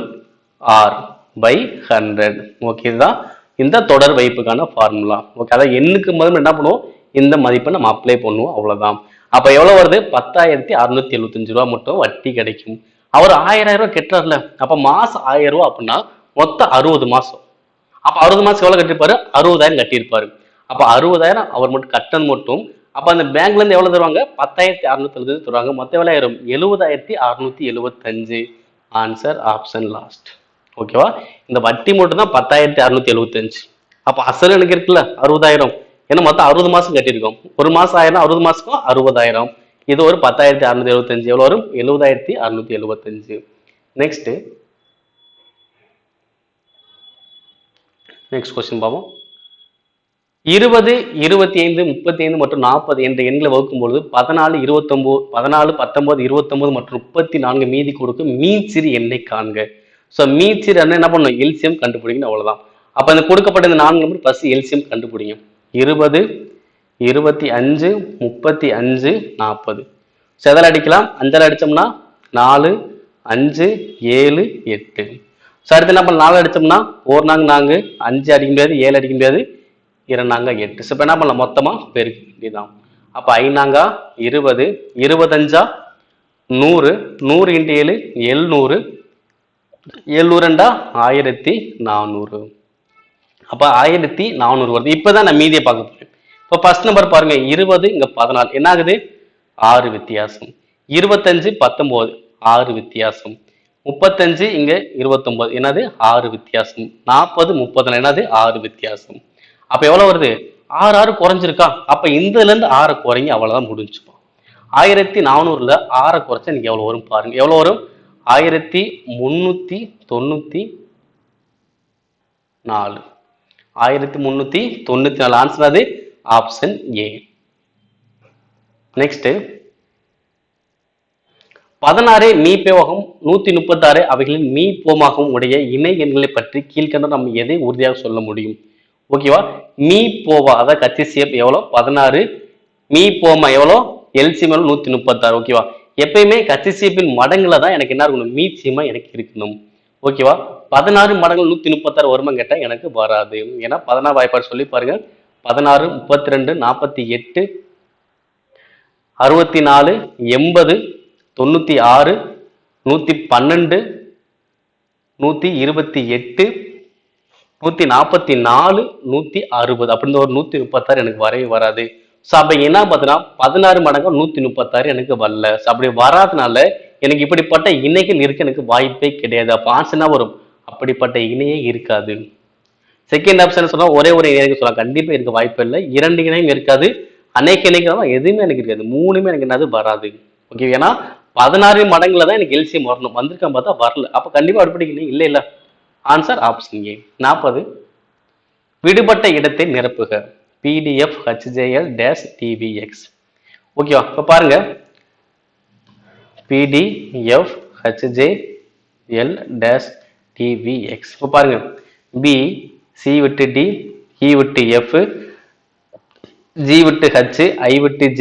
R by 100. ஓகே, இதுதான் இந்த தொடர் வைப்புக்கான ஃபார்முலா. ஓகே, அதாவது எண்ணுக்கு முதல்ல என்ன பண்ணுவோம்? இந்த மதிப்பை நம்ம அப்ளை பண்ணுவோம். அவ்வளவுதான். அப்ப எவ்வளவு வருது? 10,675 ரூபாய் மட்டும் வட்டி கிடைக்கும். அவர் 1000 ரூபாய் கட்டுறாருல, அப்ப மாசம் 1000 ரூபாய் அப்படின்னா மொத்தம் 60 மாசம். அப்ப 60 மாசம் எவ்வளவு கட்டிருப்பாரு? 60,000 கட்டியிருப்பாரு. அப்ப 60,000 அவர் மட்டும் கட்டணும் மட்டும். அப்ப அந்த பேங்க்ல இருந்து எவ்வளவு தருவாங்க? 10,675 தருவாங்க. மொத்தம் எவ்வளவு ஆயிரும்? 70,675. Answer option last. ஓகேவா? இந்த வட்டி மட்டும் தான் 10,675. அப்ப அசல் எனக்கு இருக்குல்ல 60,000. ஏன்னா மொத்தம் 60 மாசம் கட்டியிருக்கோம். ஒரு மாசம் 1000, 60 மாசம் 60,000. இது ஒரு 10,675. எவ்வளவு வரும்? 70,675. நெக்ஸ்ட் கொஸ்டின் பார்ப்போம். 20 25 35 மற்றும் 40 என்ற எண்களை வகுக்கும் பொழுது 14 19 29 மற்றும் 34 மீதி கொடுக்கும் மீச்சிறு எண்ணை காண்க. ஸோ மீச்சிறு என்ன பண்ணும்? எல்சியம் கண்டுபிடிக்கணும். அவ்வளவுதான். அப்ப இந்த கொடுக்கப்பட்ட இந்த 4 நம்பர் ஃபர்ஸ்ட் எல்சியம் கண்டுபிடிங்க. 20 25 35 40. செதல் அடிக்கலாம். 5 அடிச்சோம்னா 4 5 7 8. ஸோ அடுத்து என்ன பண்ணலாம்? 4 அடிச்சோம்னா 4 நாங்க 4 5 அடிக்க முடியாது, 7 அடிக்க முடியாது, 2 நாங்க 8. ஸோ இப்போ என்ன பண்ணலாம்? மொத்தமா பெருக்க வேண்டியதான். அப்ப 5 நாங்க 20 25 100 100 இன்ட்டு 7 700 700 1400. அப்ப 1400 வருது. இப்பதான் நான் மீதியை பார்க்க போறேன். இப்போ ஃபர்ஸ்ட் நம்பர் பாருங்க, 20 இங்க 14 என்ன ஆகுது? 6 வித்தியாசம். 25 19 6 வித்தியாசம். 35 இங்க 29 என்னது? 6 வித்தியாசம். 40 30 என்னது? 6 வித்தியாசம். அப்ப எவ்வளவு வருது? 6 6 குறைஞ்சிருக்கா? அப்ப இதுல இருந்து 6 குறைங்க, அவ்வளவுதான் முடிஞ்சுப்போம். 1400ல 6 குறைச்சா நீங்க எவ்வளவு வரும் பாருங்க. எவ்வளவு வரும்? 1394. 1394. ஆன்சர் அது ஆப்ஷன் ஏ. நெக்ஸ்ட் 16 மீப்பேவாகவும் 136 அவைகளின் மீப்போமாகவும் உடைய இணை எண்களை பற்றி கீழ்கண்ட நம்ம எதை உறுதியாக சொல்ல முடியும்? ஓகேவா? மீப்போவா அதாவது கச்சிசிஎப் எவ்வளோ? 16. மீப்போமா எவ்வளோ? எல்சிஎம் 136. ஓகேவா? எப்பயுமே கச்சிசிஎப்பின் மடங்குல தான் எனக்கு என்ன இருக்கணும்? மீச்சியமா எனக்கு இருக்கணும். ஓகேவா? 16 மடங்கு 136 வருமா கேட்டா எனக்கு வராது. ஏன்னா 16 வாய்ப்பாடு சொல்லி பாருங்க. 16 32 48 64 80 96 112 128 144 160 அப்படின்னு ஒரு 136 எனக்கு வரவே வராது. ஸோ அப்ப என்ன பார்த்தீங்கன்னா 16 மடங்கு 136 எனக்கு வரல. ஸோ அப்படி வராதனால எனக்கு இப்படிப்பட்ட இணைகள் இருக்க எனக்கு வாய்ப்பே கிடையாது. அப்ப ஆன்சர் என்ன வரும்? அப்படிப்பட்ட இணையே இருக்காது. செகண்ட் ஆப்ஷன் சொன்னா ஒரே ஒரு இணை இருக்கு சொல்லலாம். கண்டிப்பா இருக்க வாய்ப்பு இல்லை. 2 இணையும் இருக்காது. அநேக இணைகள் எதுவுமே எனக்கு இருக்காது. 3மே எனக்கு என்னது வராது. ஓகே, ஏன்னா 16 மடங்குல தான் எனக்கு எல்சிஎம் வரணும். வந்திருக்கான் பார்த்தா வரல. அப்ப கண்டிப்பா அடிப்படை இணை இல்லை இல்ல. Answer option A. 40. விடுபட்ட இடத்தை நிரப்புக. PDF HJL dash TVX. ஓகேவா? இப்ப பாருங்க, PDF HJL dash TVX. இப்போ பாருங்க, B C விட்டு D, E விட்டு F, G விட்டு H, I விட்டு J,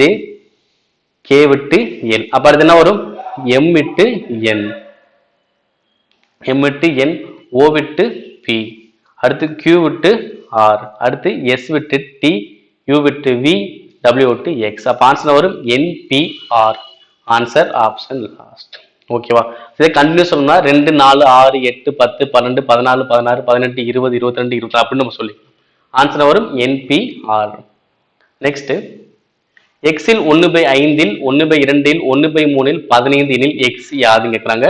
K விட்டு L. அப்ப அது என்ன வரும்? M விட்டு N, M விட்டு N, O விட்டு P, அடுத்து Q விட்டு R, அடுத்து S விட்டு T, U விட்டு V, W விட்டு X. அப்ப ஆன்சர் வரும் NPR. Answer option last. ஓகேவா? இதே கண்டினியூ சொல்லணும்னா 2 4 6 8 10 12 14 16 18 20 22 26 அப்படின்னு நம்ம சொல்லி ஆன்சர் வரும் NPR. நெக்ஸ்ட், எக்ஸில் 1/5 1/2 1/3 15 எனில் எக்ஸ் யாதுன்னு கேட்குறாங்க.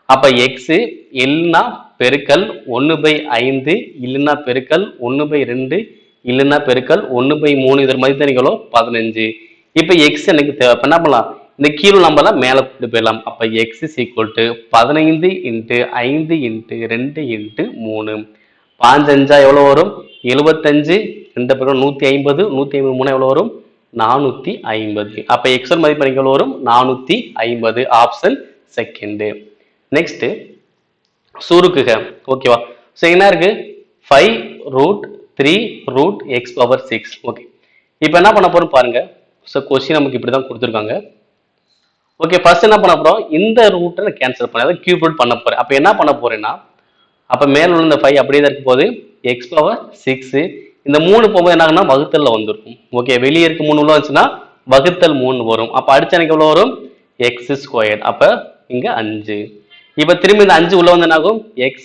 அப்ப எக்ஸ் இல்லைன்னா பெருக்கல் 1/5 இல்லைன்னா பெருக்கல் 1/2 இல்லைன்னா பெருக்கல் 1/3 இதன் மதிப்பு 15. இப்ப எக்ஸ் எனக்கு தேவை. என்ன பண்ணலாம்? இந்த கீழே நம்பர்லாம் மேலே கொண்டு போயிடலாம். அப்ப எக்ஸ் இஸ் ஈக்குவல் டு 15 × 5 × 2 × 3. 5 எவ்வளவு வரும்? 75. 2 பேரும் 150. 153 எவ்வளவு வரும்? 450. அப்ப எக்ஸல் மதிப்பு எவ்வளவு வரும்? 450. Option second. நெக்ஸ்ட், சுருக்குக. ஓகேவா? சோ என்ன இருக்கு? 5√3√x⁻6. ஓகே, இப்போ என்ன பண்ண போறோம் பாருங்க. ஸோ கொஸ்டின் நமக்கு இப்படிதான் கொடுத்துருக்காங்க. ஓகே, ஃபர்ஸ்ட் என்ன பண்ண போறோம்? இந்த ரூட்டை கேன்சல் பண்ண, அதாவது கியூப் ரூட் பண்ண போறேன். அப்ப என்ன பண்ண போறேன்னா, அப்ப மேல உள்ள இந்த 5 அப்படியே தான் இருக்க போது. x⁻6 இந்த 3 போகும்போது என்ன ஆகுனா வகுத்தல்ல வந்துடும். ஓகே, வெளியே இருக்க 3 உள்ள வந்துச்சுன்னா வகுத்தல் 3 வரும். அப்ப அடிச்சா எனக்கு எவ்வளவு வரும்? x². அப்ப இங்க 5. இப்ப திரும்பி இந்த 5 உள்ள வந்து என்ன ஆகும்? x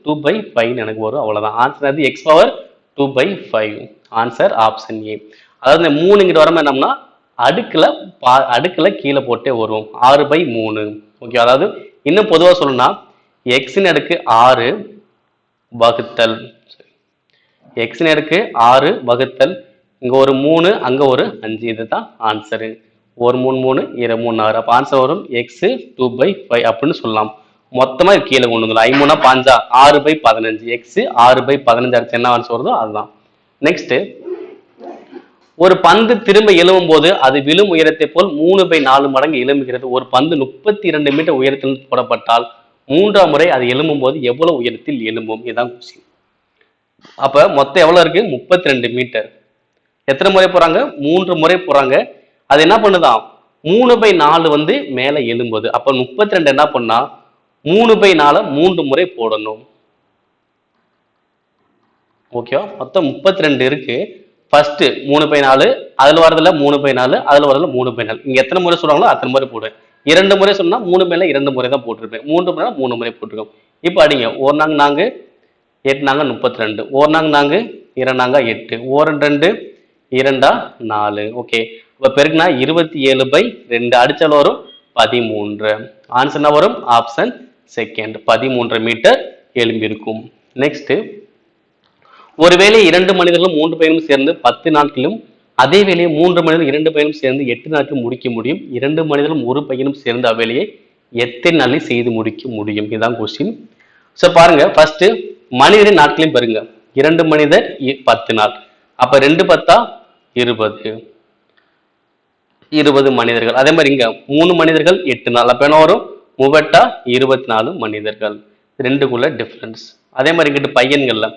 2/5 எனக்கு வரும். அவ்வளவுதான். ஆன்சர் அது x⁻2/5. ஆன்சர் ஆப்ஷன் ஏ. அதாவது இந்த 3 இங்கிட்டு வரமா என்னம்னா அடுக்குல கீழே போட்டே வரும். 6/3. ஓகே, அதாவது இன்னும் பொதுவா சொல்லணும்னா எக்ஸின் அடுக்கு 6 வகுத்தல் எக்ஸின் அடுக்கு 6 வகுத்தல் இங்க ஒரு 3 அங்க ஒரு 5. இதுதான் ஆன்சரு. ஒரு 3 3 2 3 6. அப்ப ஆன்சர் வரும் x 2/5 அப்படின்னு சொல்லலாம். மொத்தமா கீழே கொண்டு வந்துடலாம். 5 3 5 6/15. x 6/15 அடுத்து என்ன ஆன்சர் வருதோ அதுதான். நெக்ஸ்ட், ஒரு பந்து திரும்ப எழும்பும் போது அது விழும் உயரத்தை போல் 3/4 மடங்கு எழும்புகிறது. ஒரு பந்து 32 மீட்டர் உயரத்தில் போடப்பட்டால் 3ஆம் முறை அது எழும்பும் போது எவ்வளவு உயரத்தில் எழும்பும்? இதுதான் கொஸ்டின். அப்ப மொத்தம் எவ்வளவு இருக்கு? 32 மீட்டர். எத்தனை முறை போறாங்க? 3 முறை போறாங்க. அது என்ன பண்ணுதான்? 3/4 வந்து மேல எழும்புது. அப்ப 32 என்ன பண்ணா 3/4 3 முறை போடணும். ஓகேவா? மொத்தம் 32 இருக்கு. ஃபர்ஸ்ட் 3/4, அதுல வரதுல 3/4, அதுல வரதுல 3/4. இங்க எத்தனை முறை சொல்றாங்களோ அத்தனை முறை போடுவேன். 2 முறை சொன்னா 3 மேல 2 முறை தான் போட்டிருப்பேன். 3 முறை 3 முறை போட்டிருக்கோம். இப்ப அடிங்க. 1 நாங்க 4, 8 நாங்க 32, 1 நாங்க 4, 2 நாங்க 8, 1 2 2 4. ஓகே, இப்ப பெருக்குனா 27/2 அடிச்சாலும் வரும் 13. ஆன்சர் என்ன வரும்? Option second. 13 மீட்டர் எழும்பி இருக்கும். நெக்ஸ்ட், ஒருவேளை 2 மனிதர்களும் 3 பேரும் சேர்ந்து 10 நாட்களிலும் அதே வேலையை 3 மனிதர்கள் 2 பேரும் சேர்ந்து 8 நாட்கள் முடிக்க முடியும். 2 மனிதர்களும் 1 பையனும் சேர்ந்து அவ்வேலையை எத்தனை நாளில் செய்து முடிக்க முடியும்? இதுதான் கொஸ்டின். சோ பாருங்க, ஃபர்ஸ்ட் மனிதரின் நாட்களையும் பாருங்க. 2 மனிதர் 10 நாள். அப்ப 2 10 20 20 மனிதர்கள். அதே மாதிரி இங்க 3 மனிதர்கள் 8 நாள். அப்ப என்ன வரும்? 3 24 மனிதர்கள். ரெண்டுக்குள்ள டிஃபரன்ஸ். அதே மாதிரி இங்கிட்டு பையன்கள்ல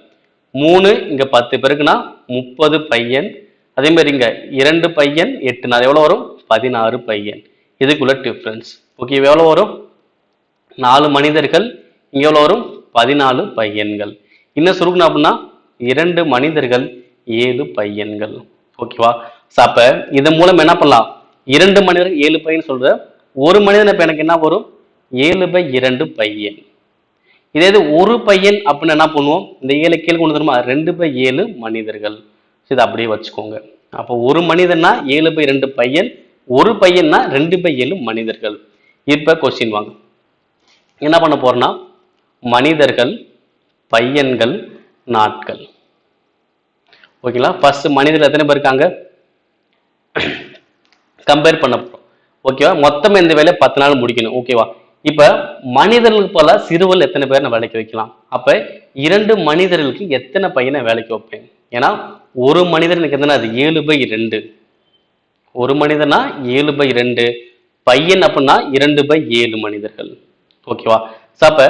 3 இங்க 10 பேருக்குன்னா 30 பையன். அதே மாதிரி இங்க 2 பையன் 8 நாள் எவ்வளவு வரும்? 16 பையன். இதுக்குள்ள டிஃபரன்ஸ். ஓகே, எவ்வளவு வரும்? 4 மனிதர்கள். இங்க எவ்வளவு வரும்? 14 பையன்கள். இன்னும் சுருக்கணும் அப்படின்னா 2 மனிதர்கள் 7 பையன்கள். ஓகேவா? அப்ப இதன் மூலம் என்ன பண்ணலாம்? 2 மனிதர்கள் 7 பையன் சொல்ற ஒரு மனிதன் இப்ப எனக்கு என்ன வரும்? 7/2 பையன். இதே இது ஒரு பையன் அப்படின்னு என்ன பண்ணுவோம்? இந்த 7 கீழே கொண்டு வருமா? 2/7 மனிதர்கள். இதை அப்படியே வச்சுக்கோங்க. அப்போ ஒரு மனிதன்னா 7/2 பையன், ஒரு பையன்னா 2/7 மனிதர்கள். இப்ப கொஸ்டின் வாங்க. என்ன பண்ண போறோம்னா மனிதர்கள், பையன்கள், நாட்கள். ஓகேங்களா? ஃபர்ஸ்ட் மனிதர்கள் எத்தனை பேர் இருக்காங்க கம்பேர் பண்ண போறோம். ஓகேவா? மொத்தம் இந்த வேலையை 10 நாள் முடிக்கணும். ஓகேவா? இப்ப மனிதர்களுக்கு போல சிறுவல் எத்தனை பேர் நான் வேலைக்கு வைக்கலாம்? அப்ப 2 மனிதர்களுக்கு எத்தனை பையனை வேலைக்கு வைப்பேன்? ஏன்னா ஒரு மனிதர் எனக்கு எத்தனை அது 7/2. ஒரு மனிதனா 7/2, பையன் அப்படின்னா 2/7 மனிதர்கள். ஓகேவா? அப்ப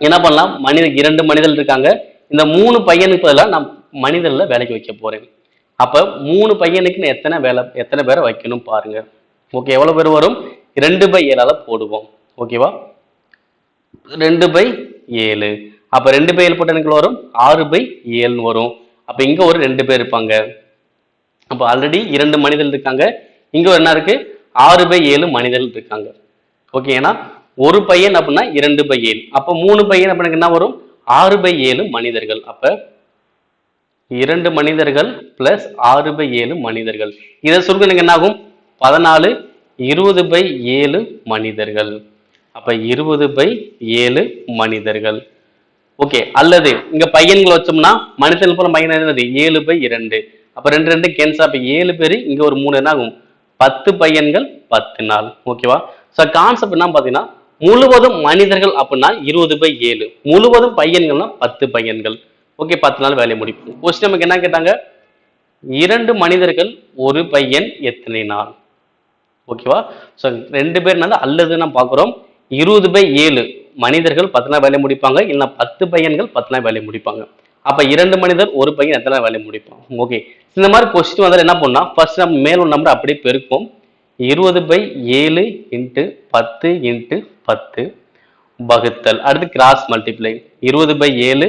என்ன பண்ணலாம், மனிதர் 2 மனிதர்கள் இருக்காங்க, இந்த 3 பையனுக்கு பதிலாக நான் மனிதர்ல வேலைக்கு வைக்க போறேன். அப்ப 3 பையனுக்கு நான் எத்தனை பேரை வைக்கணும் பாருங்க. ஓகே, எவ்வளவு பேர் வரும்? 2/7 போடுவோம். ஓகேவா? 2/7. அப்ப 2/7 போட்ட எனக்கு வரும் 6/7 வரும். அப்ப இங்க ஒரு 2 பேர் இருப்பாங்க. அப்ப ஆல்ரெடி 2 மனிதர்கள் இருக்காங்க, இங்க என்ன இருக்கு 6/7 மனிதர்கள் இருக்காங்க. ஓகே, ஏன்னா ஒரு பையன் அப்படின்னா 2/7, அப்ப 3 பையன் அப்படின்னா என்ன வரும் 6/7 மனிதர்கள். அப்ப 2 மனிதர்கள் பிளஸ் 6/7 மனிதர்கள், இதை சுருக்க எனக்கு என்ன ஆகும் 14, 20/7 மனிதர்கள். அப்ப 20/7 மனிதர்கள். ஓகே, அல்லது இங்க பையன்கள் வச்சோம்னா மனிதர்கள் போல பையன் என்னது 7/2, அப்ப 2 2 கேன்சல், அப்ப 7 பேரு, இங்க ஒரு 3 என்ன ஆகும் 10 பையன்கள் 10 நாள். ஓகேவா? சோ கான்செப்ட் என்ன பாத்தீங்கன்னா முழுவதும் மனிதர்கள் அப்படின்னா 20/7, முழுவதும் பையன்கள்னா 10 பையன்கள். ஓகே, 10 நாள் வேலையை முடிப்போம். கொஸ்டின் நமக்கு என்ன கேட்டாங்க, 2 மனிதர்கள் ஒரு பையன் எத்தனை நாள்? ஓகேவா? சோ 2 பேர் அல்லது நம்ம பாக்குறோம் 20/7 மனிதர்கள் 10 நாள் வேலையை முடிப்பாங்க, இல்ல 10 பையன்கள் 10 நாள் வேலையை முடிப்பாங்க. அப்ப 2 மனிதர் ஒரு பையன் எத்தனை நாள் வேலையை முடிப்பாங்க? ஓகே, இந்த மாதிரி கொஸ்டின் வந்தால் என்ன பண்ணா ஃபர்ஸ்ட் நம்ம மேல் ஒரு நம்பர் அப்படியே பெருக்கும், 20/7 இன்ட்டு 10 இன்ட்டு 10 வகுத்தல், அடுத்து கிராஸ் மல்டிப்ளை, 20/7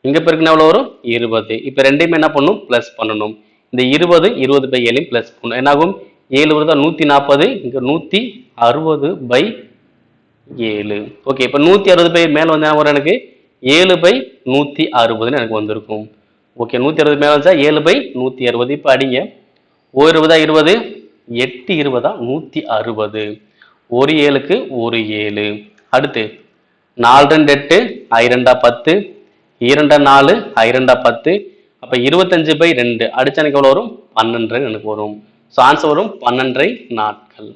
இங்க பெருக்குனா எவ்வளவு வரும் 20. இப்ப ரெண்டையுமே என்ன பண்ணணும் பிளஸ் பண்ணணும். இந்த 20/7 பிளஸ் பண்ணணும், என்ன ஆகும் 7 வருதா 140, இங்க 160/7. ஓகே, இப்ப 160 மேல வந்து என்ன வரும் எனக்கு 7/160 எனக்கு வந்திருக்கும். ஓகே, 160 மேல வந்தா 7/160. இப்ப அடிங்க, 1 20 20, 8 20 160, ஒரு 7க்கு ஒரு 7. அடுத்து 4 2 8, 2 10, 2 4, 2 10, அப்ப 25/2 அடிச்சா எனக்கு எவ்வளவு வரும் 12 எனக்கு வரும். ஸோ ஆன்சர் வரும் 12 நாட்கள்.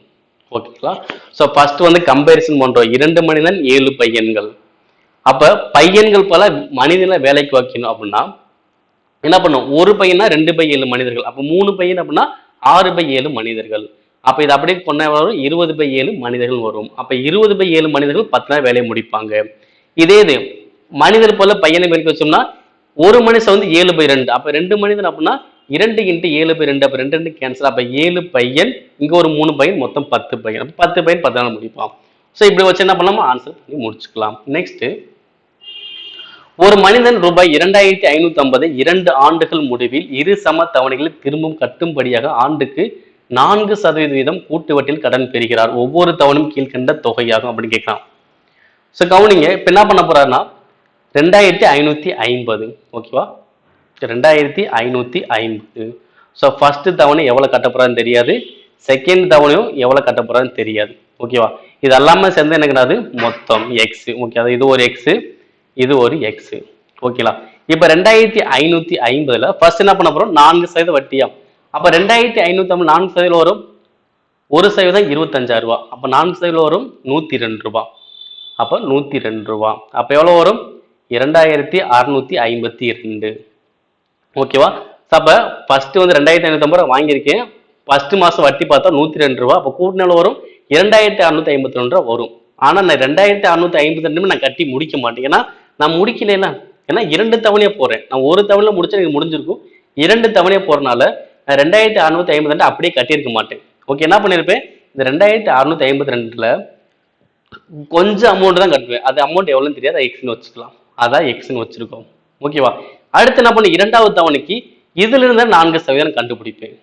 ஓகேங்களா? ஸோ ஃபர்ஸ்ட் வந்து கம்பேரிசன் பண்றோம், 2 மனிதன் 7 பையன்கள். அப்ப பையன்கள் பல மனிதனை வேலைக்கு வைக்கணும் அப்படின்னா என்ன பண்ணும், ஒரு பையனா 2/7 மனிதர்கள், அப்ப 3 பையன் அப்படின்னா 6/7 மனிதர்கள். அப்ப இது அப்படியே பண்ண வரும் 20/7 மனிதர்கள் வரும். அப்ப 20/7 மனிதர்கள் 10 நாள் வேலையை முடிப்பாங்க. இதே இது மனிதர் போல பையனை வேலைக்கு வச்சோம்னா ஒரு மனுஷன் வந்து 7/2, அப்ப 2 மனிதன் அப்படின்னா 2 × 7/2, அப்ப 2 2 கேன்சல், அப்ப 7 பையன், இங்க ஒரு 3 பையன், மொத்தம் 10 பையன், அப்ப 10 பையன் 10 நாள் முடிப்பான். ஸோ இப்படி வச்சு என்ன பண்ணலாமா ஆன்சர் பண்ணி முடிச்சுக்கலாம். நெக்ஸ்ட், ஒரு மனிதன் ரூபாய் 2550 2 ஆண்டுகள் முடிவில் இரு சம தவணைகளில் திரும்பவும் கட்டும்படியாக ஆண்டுக்கு 4% கூட்டு வட்டியில் கடன் பெறுகிறார். ஒவ்வொரு தவணையும் கீழ்கண்ட தொகையாகும் அப்படின்னு கேட்கலாம். ஸோ கவனிங்க, இப்ப என்ன பண்ண போறாருன்னா 2550. ஓகேவா? 2550. ஸோ ஃபர்ஸ்ட் தவணை எவ்வளவு கட்ட போறான்னு தெரியாது, செகண்ட் தவணையும் எவ்வளவு கட்ட போறான்னு தெரியாது. ஓகேவா? இது எல்லாமே சேர்ந்து எனக்கு மொத்தம் எக்ஸ். ஓகே, இது ஒரு எக்ஸ், இது ஒரு எக்ஸ். ஓகேங்களா? இப்ப 2550ல ஃபர்ஸ்ட் என்ன பண்ண போறோம் 4% வட்டியா. அப்ப 2550 4% வரும், 1% 25,000 ரூபாய். அப்ப 4% வரும் 102 ரூபாய். அப்ப 102 ரூபாய். அப்ப எவ்வளவு வரும் 2652. ஓகேவா? அப்ப ஃபர்ஸ்ட் வந்து 2550 ரூபாய் வாங்கியிருக்கேன், ஃபர்ஸ்ட் மாசம் வட்டி பார்த்தா 102 ரூபாய். அப்ப கூட்டினால வரும் 2652 ரூபாய் வரும். ஆனா நான் 2652 நான் கட்டி முடிக்க மாட்டேன், ஏன்னா நான் முடிக்கல, ஏன்னா 2 தவணையா போறேன். நான் ஒரு தவணையில முடிச்சா எனக்கு முடிஞ்சிருக்கும், 2 தவணையா போறனால நான் 2652 அப்படியே கட்டியிருக்க மாட்டேன். ஓகே, என்ன பண்ணிருப்பேன், இந்த 2652ல கொஞ்சம் அமௌண்ட் தான் கட்டுவேன். அது அமௌண்ட் எவ்வளவுன்னு தெரியாது, எக்ஸ்னு வச்சுக்கலாம், அதான் எக்ஸ்னு வச்சிருக்கோம். ஓகேவா? அடுத்து என்ன பண்ணி இரண்டாவது தவணைக்கு இதுல இருந்து 4% கண்டுபிடிப்பேன்.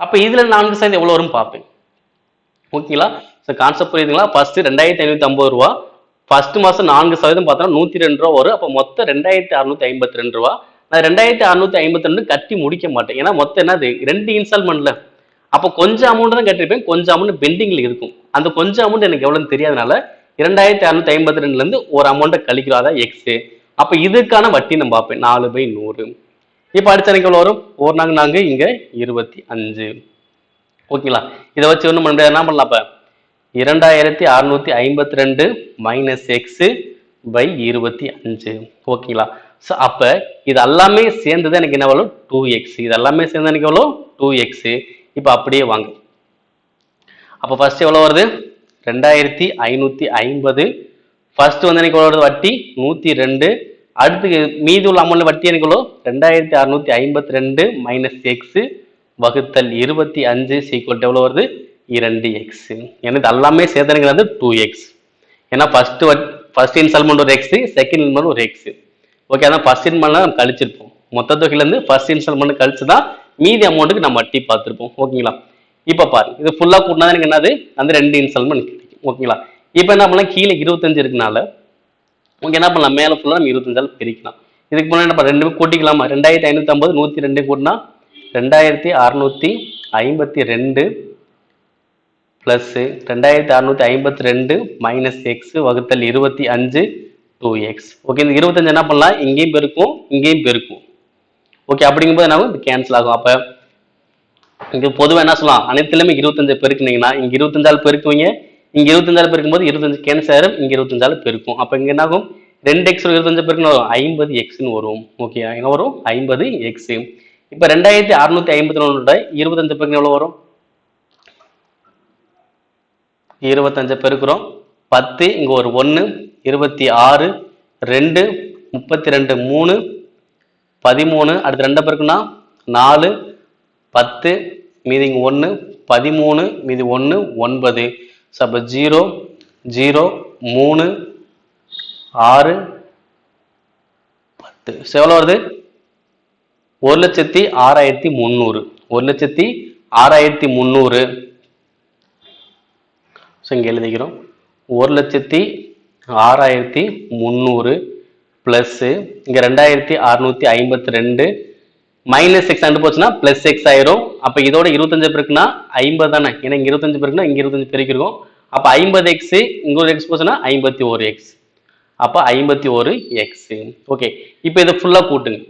அப்ப இதுல 4% எவ்வளவு வரும் பார்ப்பேன். ஓகேங்களா? கான்செப்ட் புரியுதுங்களா? ஃபர்ஸ்ட் 2550 ரூபா, ஃபர்ஸ்ட் மாசம் 4% பார்த்தா 102 ரூபா வரும். அப்ப மொத்தம் 2652 ரூபா. நான் 2652 கட்டி முடிக்க மாட்டேன், ஏன்னா மொத்தம் என்னது 2 இன்ஸ்டால்மெண்ட்ல. அப்ப கொஞ்சம் அமௌண்ட் தான் கட்டிருப்பேன், கொஞ்சம் அமௌண்ட் பெண்டிங்ல இருக்கும். அந்த கொஞ்சம் அமௌண்ட் எனக்கு எவ்வளவுன்னு தெரியாதனால 2652 இருந்து ஒரு அமௌண்ட்டை கழிக்கிறோம், அதான் எக்ஸ். அப்ப இதுக்கான வட்டி நம்ம பார்ப்பேன் 4/100. இப்ப அடுத்த எனக்கு எவ்வளவு வரும்? 4 இங்க 25. ஓகேங்களா? இதை வச்சு ஒண்ணும் பண்ண முடியாது. என்ன பண்ணலாம்? அப்ப 2652 மைனஸ் எக்ஸ் பை 25. ஓகேங்களா? ஸோ அப்ப இது எல்லாமே சேர்ந்தது எனக்கு என்ன வரும்? 2x. இது எல்லாமே சேர்ந்து எனக்கு எவ்வளோ? 2x. இப்போ அப்படியே வாங்க. அப்போ ஃபர்ஸ்ட் எவ்வளோ வருது? 2550. ஃபர்ஸ்ட் வந்து எனக்கு எவ்வளோ வருது? வட்டி 102. அடுத்து மீதி உள்ள அமௌண்ட் வட்டி எனக்கு எவ்வளோ? 2652 மைனஸ் எக்ஸ் வகுத்தல் 25 சீக்வல் எவ்வளோ வருது? 2x. எனக்கு எல்லாமே சேர்த்தனுங்கிறது 2x. ஏன்னா ஃபர்ஸ்ட் இன்ஸ்டால்மெண்ட் ஒரு எக்ஸ், செகண்ட் இன்ஸ்டால்மெண்ட் ஒரு எக்ஸ். ஓகே, அதான் ஃபர்ஸ்ட் இன்ஸ்டால்மெண்ட் நம்ம கழிச்சிருப்போம். மொத்த தொகையிலேருந்து ஃபர்ஸ்ட் இன்ஸ்டால்மெண்ட் கழிச்சு தான் மீதி அமௌண்ட்டுக்கு நம்ம வட்டி பார்த்துருப்போம். ஓகேங்களா? இப்போ பாருங்க, இது ஃபுல்லாக கூட்டினா எனக்கு என்னது? அந்த 2 இன்ஸ்டால்மெண்ட் கிடைக்கும். ஓகேங்களா? இப்போ என்ன பண்ணலாம்? கீழே 25 இருக்குனால ஓகே என்ன பண்ணலாம்? மேலே ஃபுல்லாக நம்ம 25 பிரிக்கலாம். இதுக்கு முன்னாடி நம்ம ரெண்டுமே கூட்டிக்கலாமா? 2550 102 கூட்டினா 2652 பிளஸ் 2652 மைனஸ் எக்ஸ் வகுத்தல் 25 2x. ஓகே, இந்த 25 என்ன பண்ணலாம்? இங்கேயும் பெருக்கும், இங்கேயும் பெருக்கும். ஓகே, அப்படிங்கும்போது என்ன இது கேன்சல் ஆகும். அப்ப இங்க பொதுவாக என்ன சொல்லலாம்? அனைத்துலயுமே 25 பெருக்குனீங்கன்னா இங்க 25 பெருக்குவீங்க, இங்க 25 பெருக்கும் போது 25 கேன்சல் ஆயிரும், இங்க 25 பெருக்கும். அப்ப இங்க என்ன ஆகும்? 2x 25 பெருக்குன்னு வரும் 50x வரும். ஓகே, என்ன வரும்? 50x. இப்ப 2651 25 பெருக்குன்னு எவ்வளவு வரும்? 25 பெருக்கிறோம் 10, இங்க ஒரு 1 26 2 32 3 13. அடுத்து 2 பெருக்குன்னா 4 10 மீதி 1 13 மீதி 1 9. அப்ப 0 0 3 6 10. எவ்வளவு வருது? 1,06,300. 1,06,300. இங்க எழுதிக்கிறோம் 1,06,300 பிளஸ் இங்க 2652 மைனஸ் எக்ஸ் அண்டு போச்சுன்னா பிளஸ் எக்ஸ் ஆயிரும். அப்ப இதோட 25 பெருக்குன்னா 50 தானே, ஏன்னா இங்க 25 பெருக்குன்னா இங்க 25 பெருக்கிருக்கும். அப்ப 50x இங்க ஒரு எக்ஸ் போச்சுன்னா 51x. அப்ப 51x. ஓகே, இப்போ இதை ஃபுல்லா கூட்டுங்க.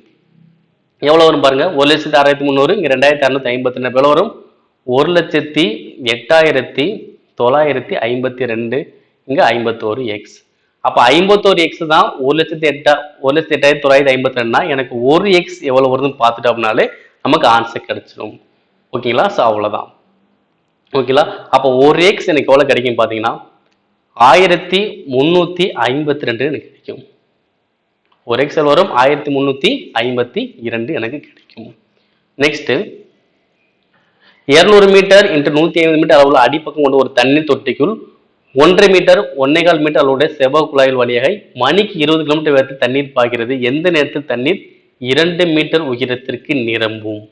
எவ்வளவு வரும் பாருங்க? 1,06,300 இங்க 2652 எவ்வளவு வரும்? 1,08,952 இங்க 51x. அப்ப 51x தான் 1,08,952. எனக்கு 1x எவ்வளவு வருதுன்னு பார்த்துட்டோம்னாலே நமக்கு ஆன்சர் கிடைச்சிடும். ஓகேங்களா? ஸோ அவ்வளவுதான். ஓகேங்களா? அப்போ 1x எனக்கு எவ்வளவு கிடைக்கும் பாத்தீங்கன்னா 1352 எனக்கு கிடைக்கும். 1x வரும் 1352 எனக்கு கிடைக்கும். நெக்ஸ்ட் 200 மீட்டர் இன்ட்டு 150 மீட்டர் அளவுள்ள அடிப்பக்கம் கொண்ட ஒரு தண்ணீர் தொட்டிக்குள் 1.5 மீட்டர் 1.25 மீட்டர் அளவுடைய செவ்வக குழாயில் வழியாக மணிக்கு 20 கிலோமீட்டர் வேகத்தில் தண்ணீர் பாய்கிறது. எந்த நேரத்தில் தண்ணீர் 2 மீட்டர் உயரத்திற்கு நிரம்பும்?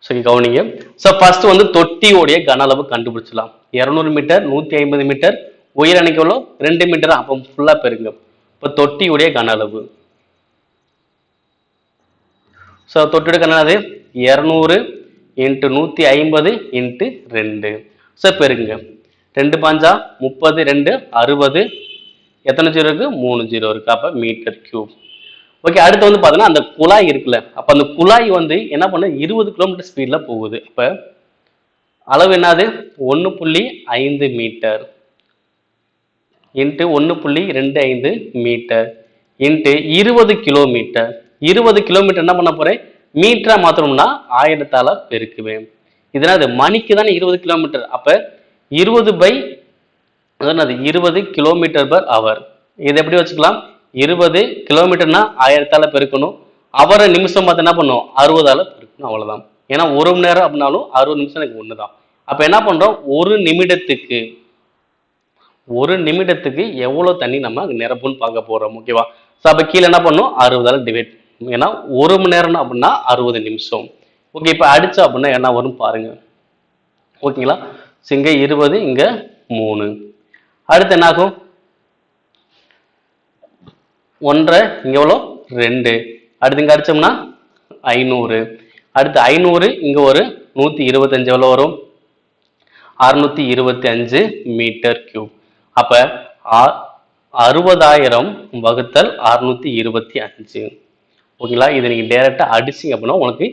சரி, கவனிங்க. ஸோ ஃபர்ஸ்ட் வந்து தொட்டியோடைய கன அளவு கண்டுபிடிச்சலாம். 200 மீட்டர் 150 மீட்டர் உயர அணைக்கு எவ்வளோ? 2 மீட்டர். அப்போ ஃபுல்லா பெருங்க. இப்போ தொட்டியுடைய கன அளவு. ஸோ தொட்டியோட கன அளவு 200 இன்ட்டு 150 இன்ட்டு 2. ஸோ பெருங்க. 2 பாஞ்சா 30 2 60. எத்தனை ஜீரோ இருக்கு? 3 ஜீரோ இருக்கு. அப்ப மீட்டர் கியூப். ஓகே, அடுத்து வந்து பாத்தீங்கன்னா அந்த குழாய் இருக்குல்ல, அப்ப அந்த குழாய் வந்து என்ன பண்ண 20 கிலோமீட்டர் ஸ்பீட்ல போகுது. அப்ப அளவு என்னது? 1.5 meter into 1.25 meter into 20 kilometer. 20 kilometer என்ன பண்ண போறேன்? மீட்டரா மாத்தணும்னா 1000 பெருக்குவேன். இதனால மணிக்கு தானே 20 கிலோமீட்டர். அப்ப 20 கிலோமீட்டர் பர் அவர். இது எப்படி வச்சுக்கலாம்? 20 கிலோமீட்டர்னா 1000 பெருக்கணும். அவரை நிமிஷம் பார்த்து என்ன பண்ணும்? 60 பெருக்கணும். அவ்வளவுதான். ஏன்னா 1 மணி நேரம் அப்படின்னாலும் 60 நிமிஷம் எனக்கு ஒண்ணுதான். அப்ப என்ன பண்றோம்? ஒரு நிமிடத்துக்கு எவ்வளவு தண்ணி நம்ம நிரப்புன்னு பார்க்க போறோம். ஓகேவா? அப்ப கீழே என்ன பண்ணும்? 60 டிவைட். ஏன்னா 1 மணி நேரம் அப்படின்னா 60 நிமிஷம். ஓகே, இப்ப அடிச்சா அப்படின்னா என்ன வரும் பாருங்க. ஓகேங்களா? இங்க 20 இங்க 3. அடுத்து என்ன ஆகும்? 1 இங்க எவ்வளோ? 2. அடுத்து இங்க அடிச்சோம்னா 500. அடுத்து 500 இங்க ஒரு 125 எவ்வளவு வரும்? 625 மீட்டர் கியூப். அப்ப 60,000 வகுத்தல் 625. ஓகேங்களா? இதை நீங்க டைரக்டா அடிச்சிங்க அப்படின்னா உங்களுக்கு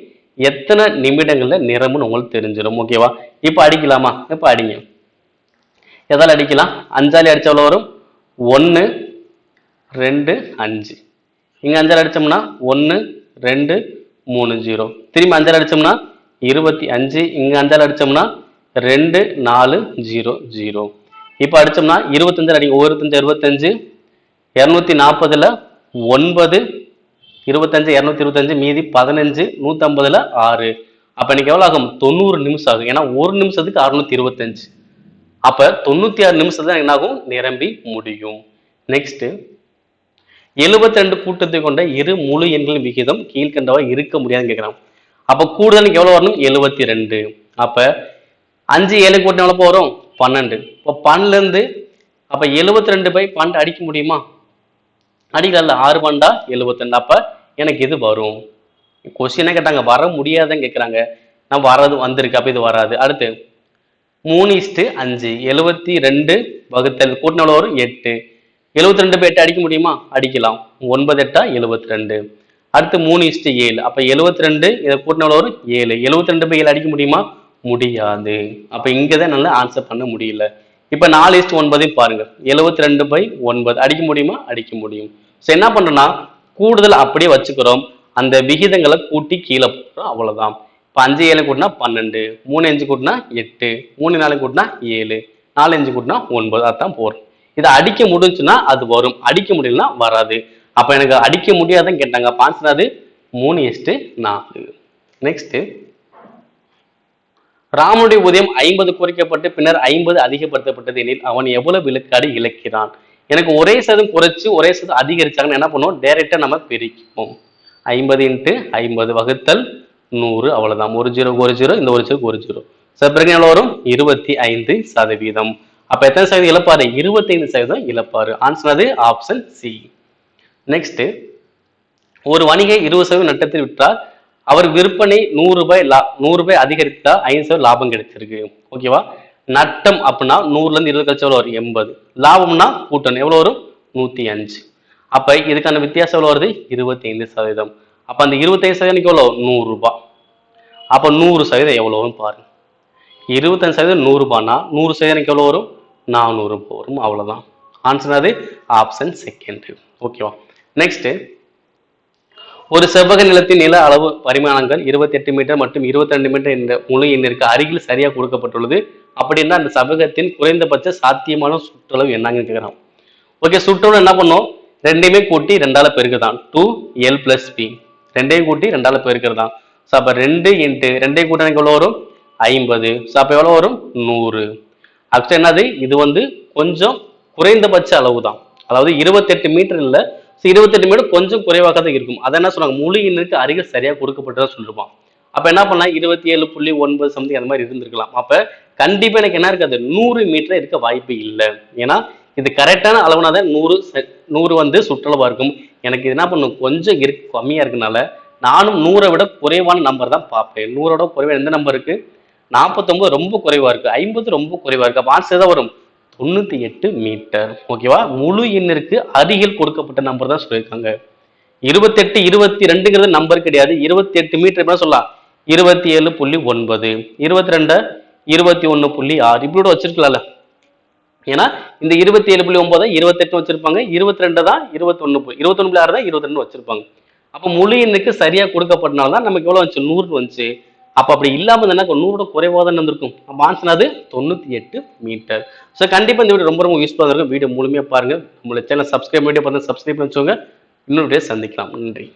எத்தனை நிமிடங்கள்ல நிரம்புன்னு உங்களுக்கு தெரிஞ்சிடும். ஓகேவா? இப்ப அடிக்கலாமா? இப்ப அடிங்க. எதால அடிக்கலாம்? 5ஆல அடிச்சா எவ்வளவு வரும்? 1 2 5. இங்க 5ஆல அடிச்சோம்னா 1 2 3 0. திரும்பி 5ஆல அடிச்சோம்னா 25. இங்க 5ஆல அடிச்சோம்னா 2 4 0 0. இப்ப அடிச்சோம்னா 25 அடிங்க. 25 25. 240ல 9 25 225 மீதி 15 150ல 6. அப்ப எனக்கு எவ்வளவு ஆகும்? 90 நிமிஷம் ஆகும். ஏன்னா ஒரு நிமிஷத்துக்கு 625. அப்ப 96 நிமிஷத்துல என்ன ஆகும்? நிரம்பி முடியும். நெக்ஸ்ட் 72 கூட்டத்தை கொண்ட இரு முழு எண்களின் விகிதம் கீழ்கண்டவா இருக்க முடியாதுன்னு கேட்கிறான். அப்ப கூடுதல் எவ்வளவு வரணும்? 72. அப்ப 5 7 கூட்டம் எவ்வளவு வரும்? 12. இப்போ 12 இருந்து அப்ப 72 பை 12 அடிக்க முடியுமா? அடிக்கல. 6 12 72. அப்ப எனக்கு இது வரும். கொஸ்டின் கேட்டாங்க, வர முடியாதுன்னு கேட்கிறாங்க. நான் வரது வந்திருக்கு. அப்ப இது வராது. அடுத்து 3:5. 72 வகுத்தல் கூட்டின எவ்வளவு வரும்? 8. 72 பை 8 அடிக்க முடியுமா? அடிக்கலாம். 9 8 72. அடுத்து 3:7. அப்ப 72 இதை கூட்டின எவ்வளவு வரும்? 7. 72 பை 7 அடிக்க முடியுமா? முடியாது. அப்ப இங்கதான் நல்லா ஆன்சர் பண்ண முடியல. இப்ப 4:9 பாருங்க. 72 பை 9 அடிக்க முடியுமா? அடிக்க முடியும். என்ன பண்றோம்னா கூடுதல் அப்படியே வச்சுக்கிறோம். அந்த விகிதங்களை கூட்டி கீழே போடுறோம். அவ்வளவுதான். இப்ப 5 7 கூட்டினா 12, 3 5 கூட்டினா 8, 3 4 கூட்டினா 7, 4 5 கூட்டினா 9. அதான் போறோம். இதை அடிக்க முடிஞ்சுன்னா அது வரும், அடிக்க முடியலன்னா வராது. அப்ப எனக்கு அடிக்க முடியாதுன்னு கேட்டாங்க. அப்ப ஆன்சர் அது 3:4. நெக்ஸ்ட், ராமனுடைய ஊதியம் 50 குறைக்கப்பட்டு பின்னர் 50 அதிகப்படுத்தப்பட்டது எனில் அவன் எவ்வளவு விழுக்காடு இழக்கிறான்? எனக்கு ஒரே சதம் குறைச்சு ஒரே சதம் அதிகரிச்சாங்கன்னு என்ன பண்ணுவோம்? டைரக்டா நம்ம பிரிப்போம். 50 × 50 வகுத்தல் 100. அவ்வளவுதான். ஒரு 0 ஒரு 0, இந்த ஒரு 0 ஒரு 0. பிறகு எவ்வளவு வரும்? 25%. அப்ப எத்தனை சதவீதம் இழப்பாரு? 25% இழப்பாரு. ஆன்சர் அது ஆப்ஷன் சி. நெக்ஸ்ட், ஒரு வணிகை 20% நட்டத்தில் விற்றார். அவர் விற்பனை 100 ரூபாய் அதிகரித்தா 5% லாபம் கிடைச்சிருக்கு. ஓகேவா? நட்டம் அப்படின்னா 100ல இருந்து 20 கழிச்சு எவ்வளவு வரும்? 80. லாபம்னா கூட்டணும் எவ்வளவு வரும்? 105. அப்ப இதுக்கான வித்தியாசம் எவ்வளவு வருது? 25%. அப்ப அந்த 25% எவ்வளவு? 100 ரூபாய். அப்ப 100% எவ்வளவுன்னு பாருங்க. 25% 100 ரூபாய்னா 100% எவ்வளவு வரும்? 400 ரூபாய் வரும். அவ்வளவுதான். ஆன்சர் அது ஆப்ஷன் செகண்ட். ஓகேவா? நெக்ஸ்ட், ஒரு செவ்வக நிலத்தின் நில அளவு பரிமாணங்கள் 28 மீட்டர் மற்றும் 22 மீட்டர் என்ற முழு எண்ணிற்கு அருகில் சரியா கொடுக்கப்பட்டுள்ளது. அப்படின்னா அந்த செவ்வகத்தின் குறைந்தபட்ச சாத்தியமான சுற்றளவு என்னங்கன்னு கேட்கிறான். ஓகே, சுற்றளவு என்ன பண்ணும்? ரெண்டையுமே கூட்டி 2ஆல பெருக்குதான். 2l + p. ரெண்டையும் கூட்டி 2ஆல பெருக்கிறதான். அப்ப 2 × 2 கூட்ட எவ்வளவு வரும்? 50. அப்ப எவ்வளவு வரும்? 100. ஆக்சுவலா என்னது? இது கொஞ்சம் குறைந்தபட்ச அளவு தான். அதாவது 28 மீட்டர் இல்ல, 28 மீட்டர் கொஞ்சம் குறைவாக தான் இருக்கும். அதை என்ன சொல்றாங்க? முழு எண்ணுக்கு அருகில் சரியா கொடுக்கப்பட்டதா சொல்லிருப்பான். அப்ப என்ன பண்ணலாம்? 27.9 சம்திங் அந்த மாதிரி இருந்திருக்கலாம். அப்ப கண்டிப்பா எனக்கு என்ன இருக்காது? 100 மீட்டர் இருக்க வாய்ப்பு இல்லை. ஏன்னா இது கரெக்டான அளவுனா தான் 100 சுற்றளவா இருக்கும். எனக்கு இது என்ன பண்ணும்? கொஞ்சம் கம்மியா இருக்கனால நானும் 100 விட குறைவான நம்பர் தான் பார்ப்பேன். 100 விட குறைவா எந்த நம்பர் இருக்கு? 49 ரொம்ப குறைவா இருக்கு, 50 ரொம்ப குறைவா இருக்கு. அப்ப ஆன்சர் தான் வரும் 98 மீட்டர். ஓகேவா? முழு எண்ணிற்கு அருகில் கொடுக்கப்பட்ட நம்பர் தான் சொல்லியிருக்காங்க. 28 22ங்கிறது நம்பர் கிடையாது. 28 மீட்டர் எப்படி சொல்லலாம்? 27.9, 22 21.6 இப்படி வச்சிருக்கலாம்ல. ஏன்னா இந்த 27.9 28 வச்சிருப்பாங்க, 22 தான் 21.6 தான் 22 வச்சிருப்பாங்க. அப்ப முழு எண்ணுக்கு சரியா கொடுக்கப்பட்டனால்தான் நமக்கு எவ்வளவு வந்துச்சு? 100 வந்துச்சு. அப்ப அப்படி இல்லாம என்ன 100 குறைவா தான் இருந்திருக்கும். அப்ப ஆன்சர் அது 98 மீட்டர். ஸோ கண்டிப்பா இந்த வீடியோ ரொம்ப ரொம்ப யூஸ்ஃபுல்லா இருக்கும். வீடியோ முழுமையா பாருங்க. நம்மளோட சேனல் சப்ஸ்கிரைப் பண்ணி சப்ஸ்கிரைப் பண்ணி வச்சுக்கோங்க. இன்னொரு வீடியோ சந்திக்கலாம். நன்றி.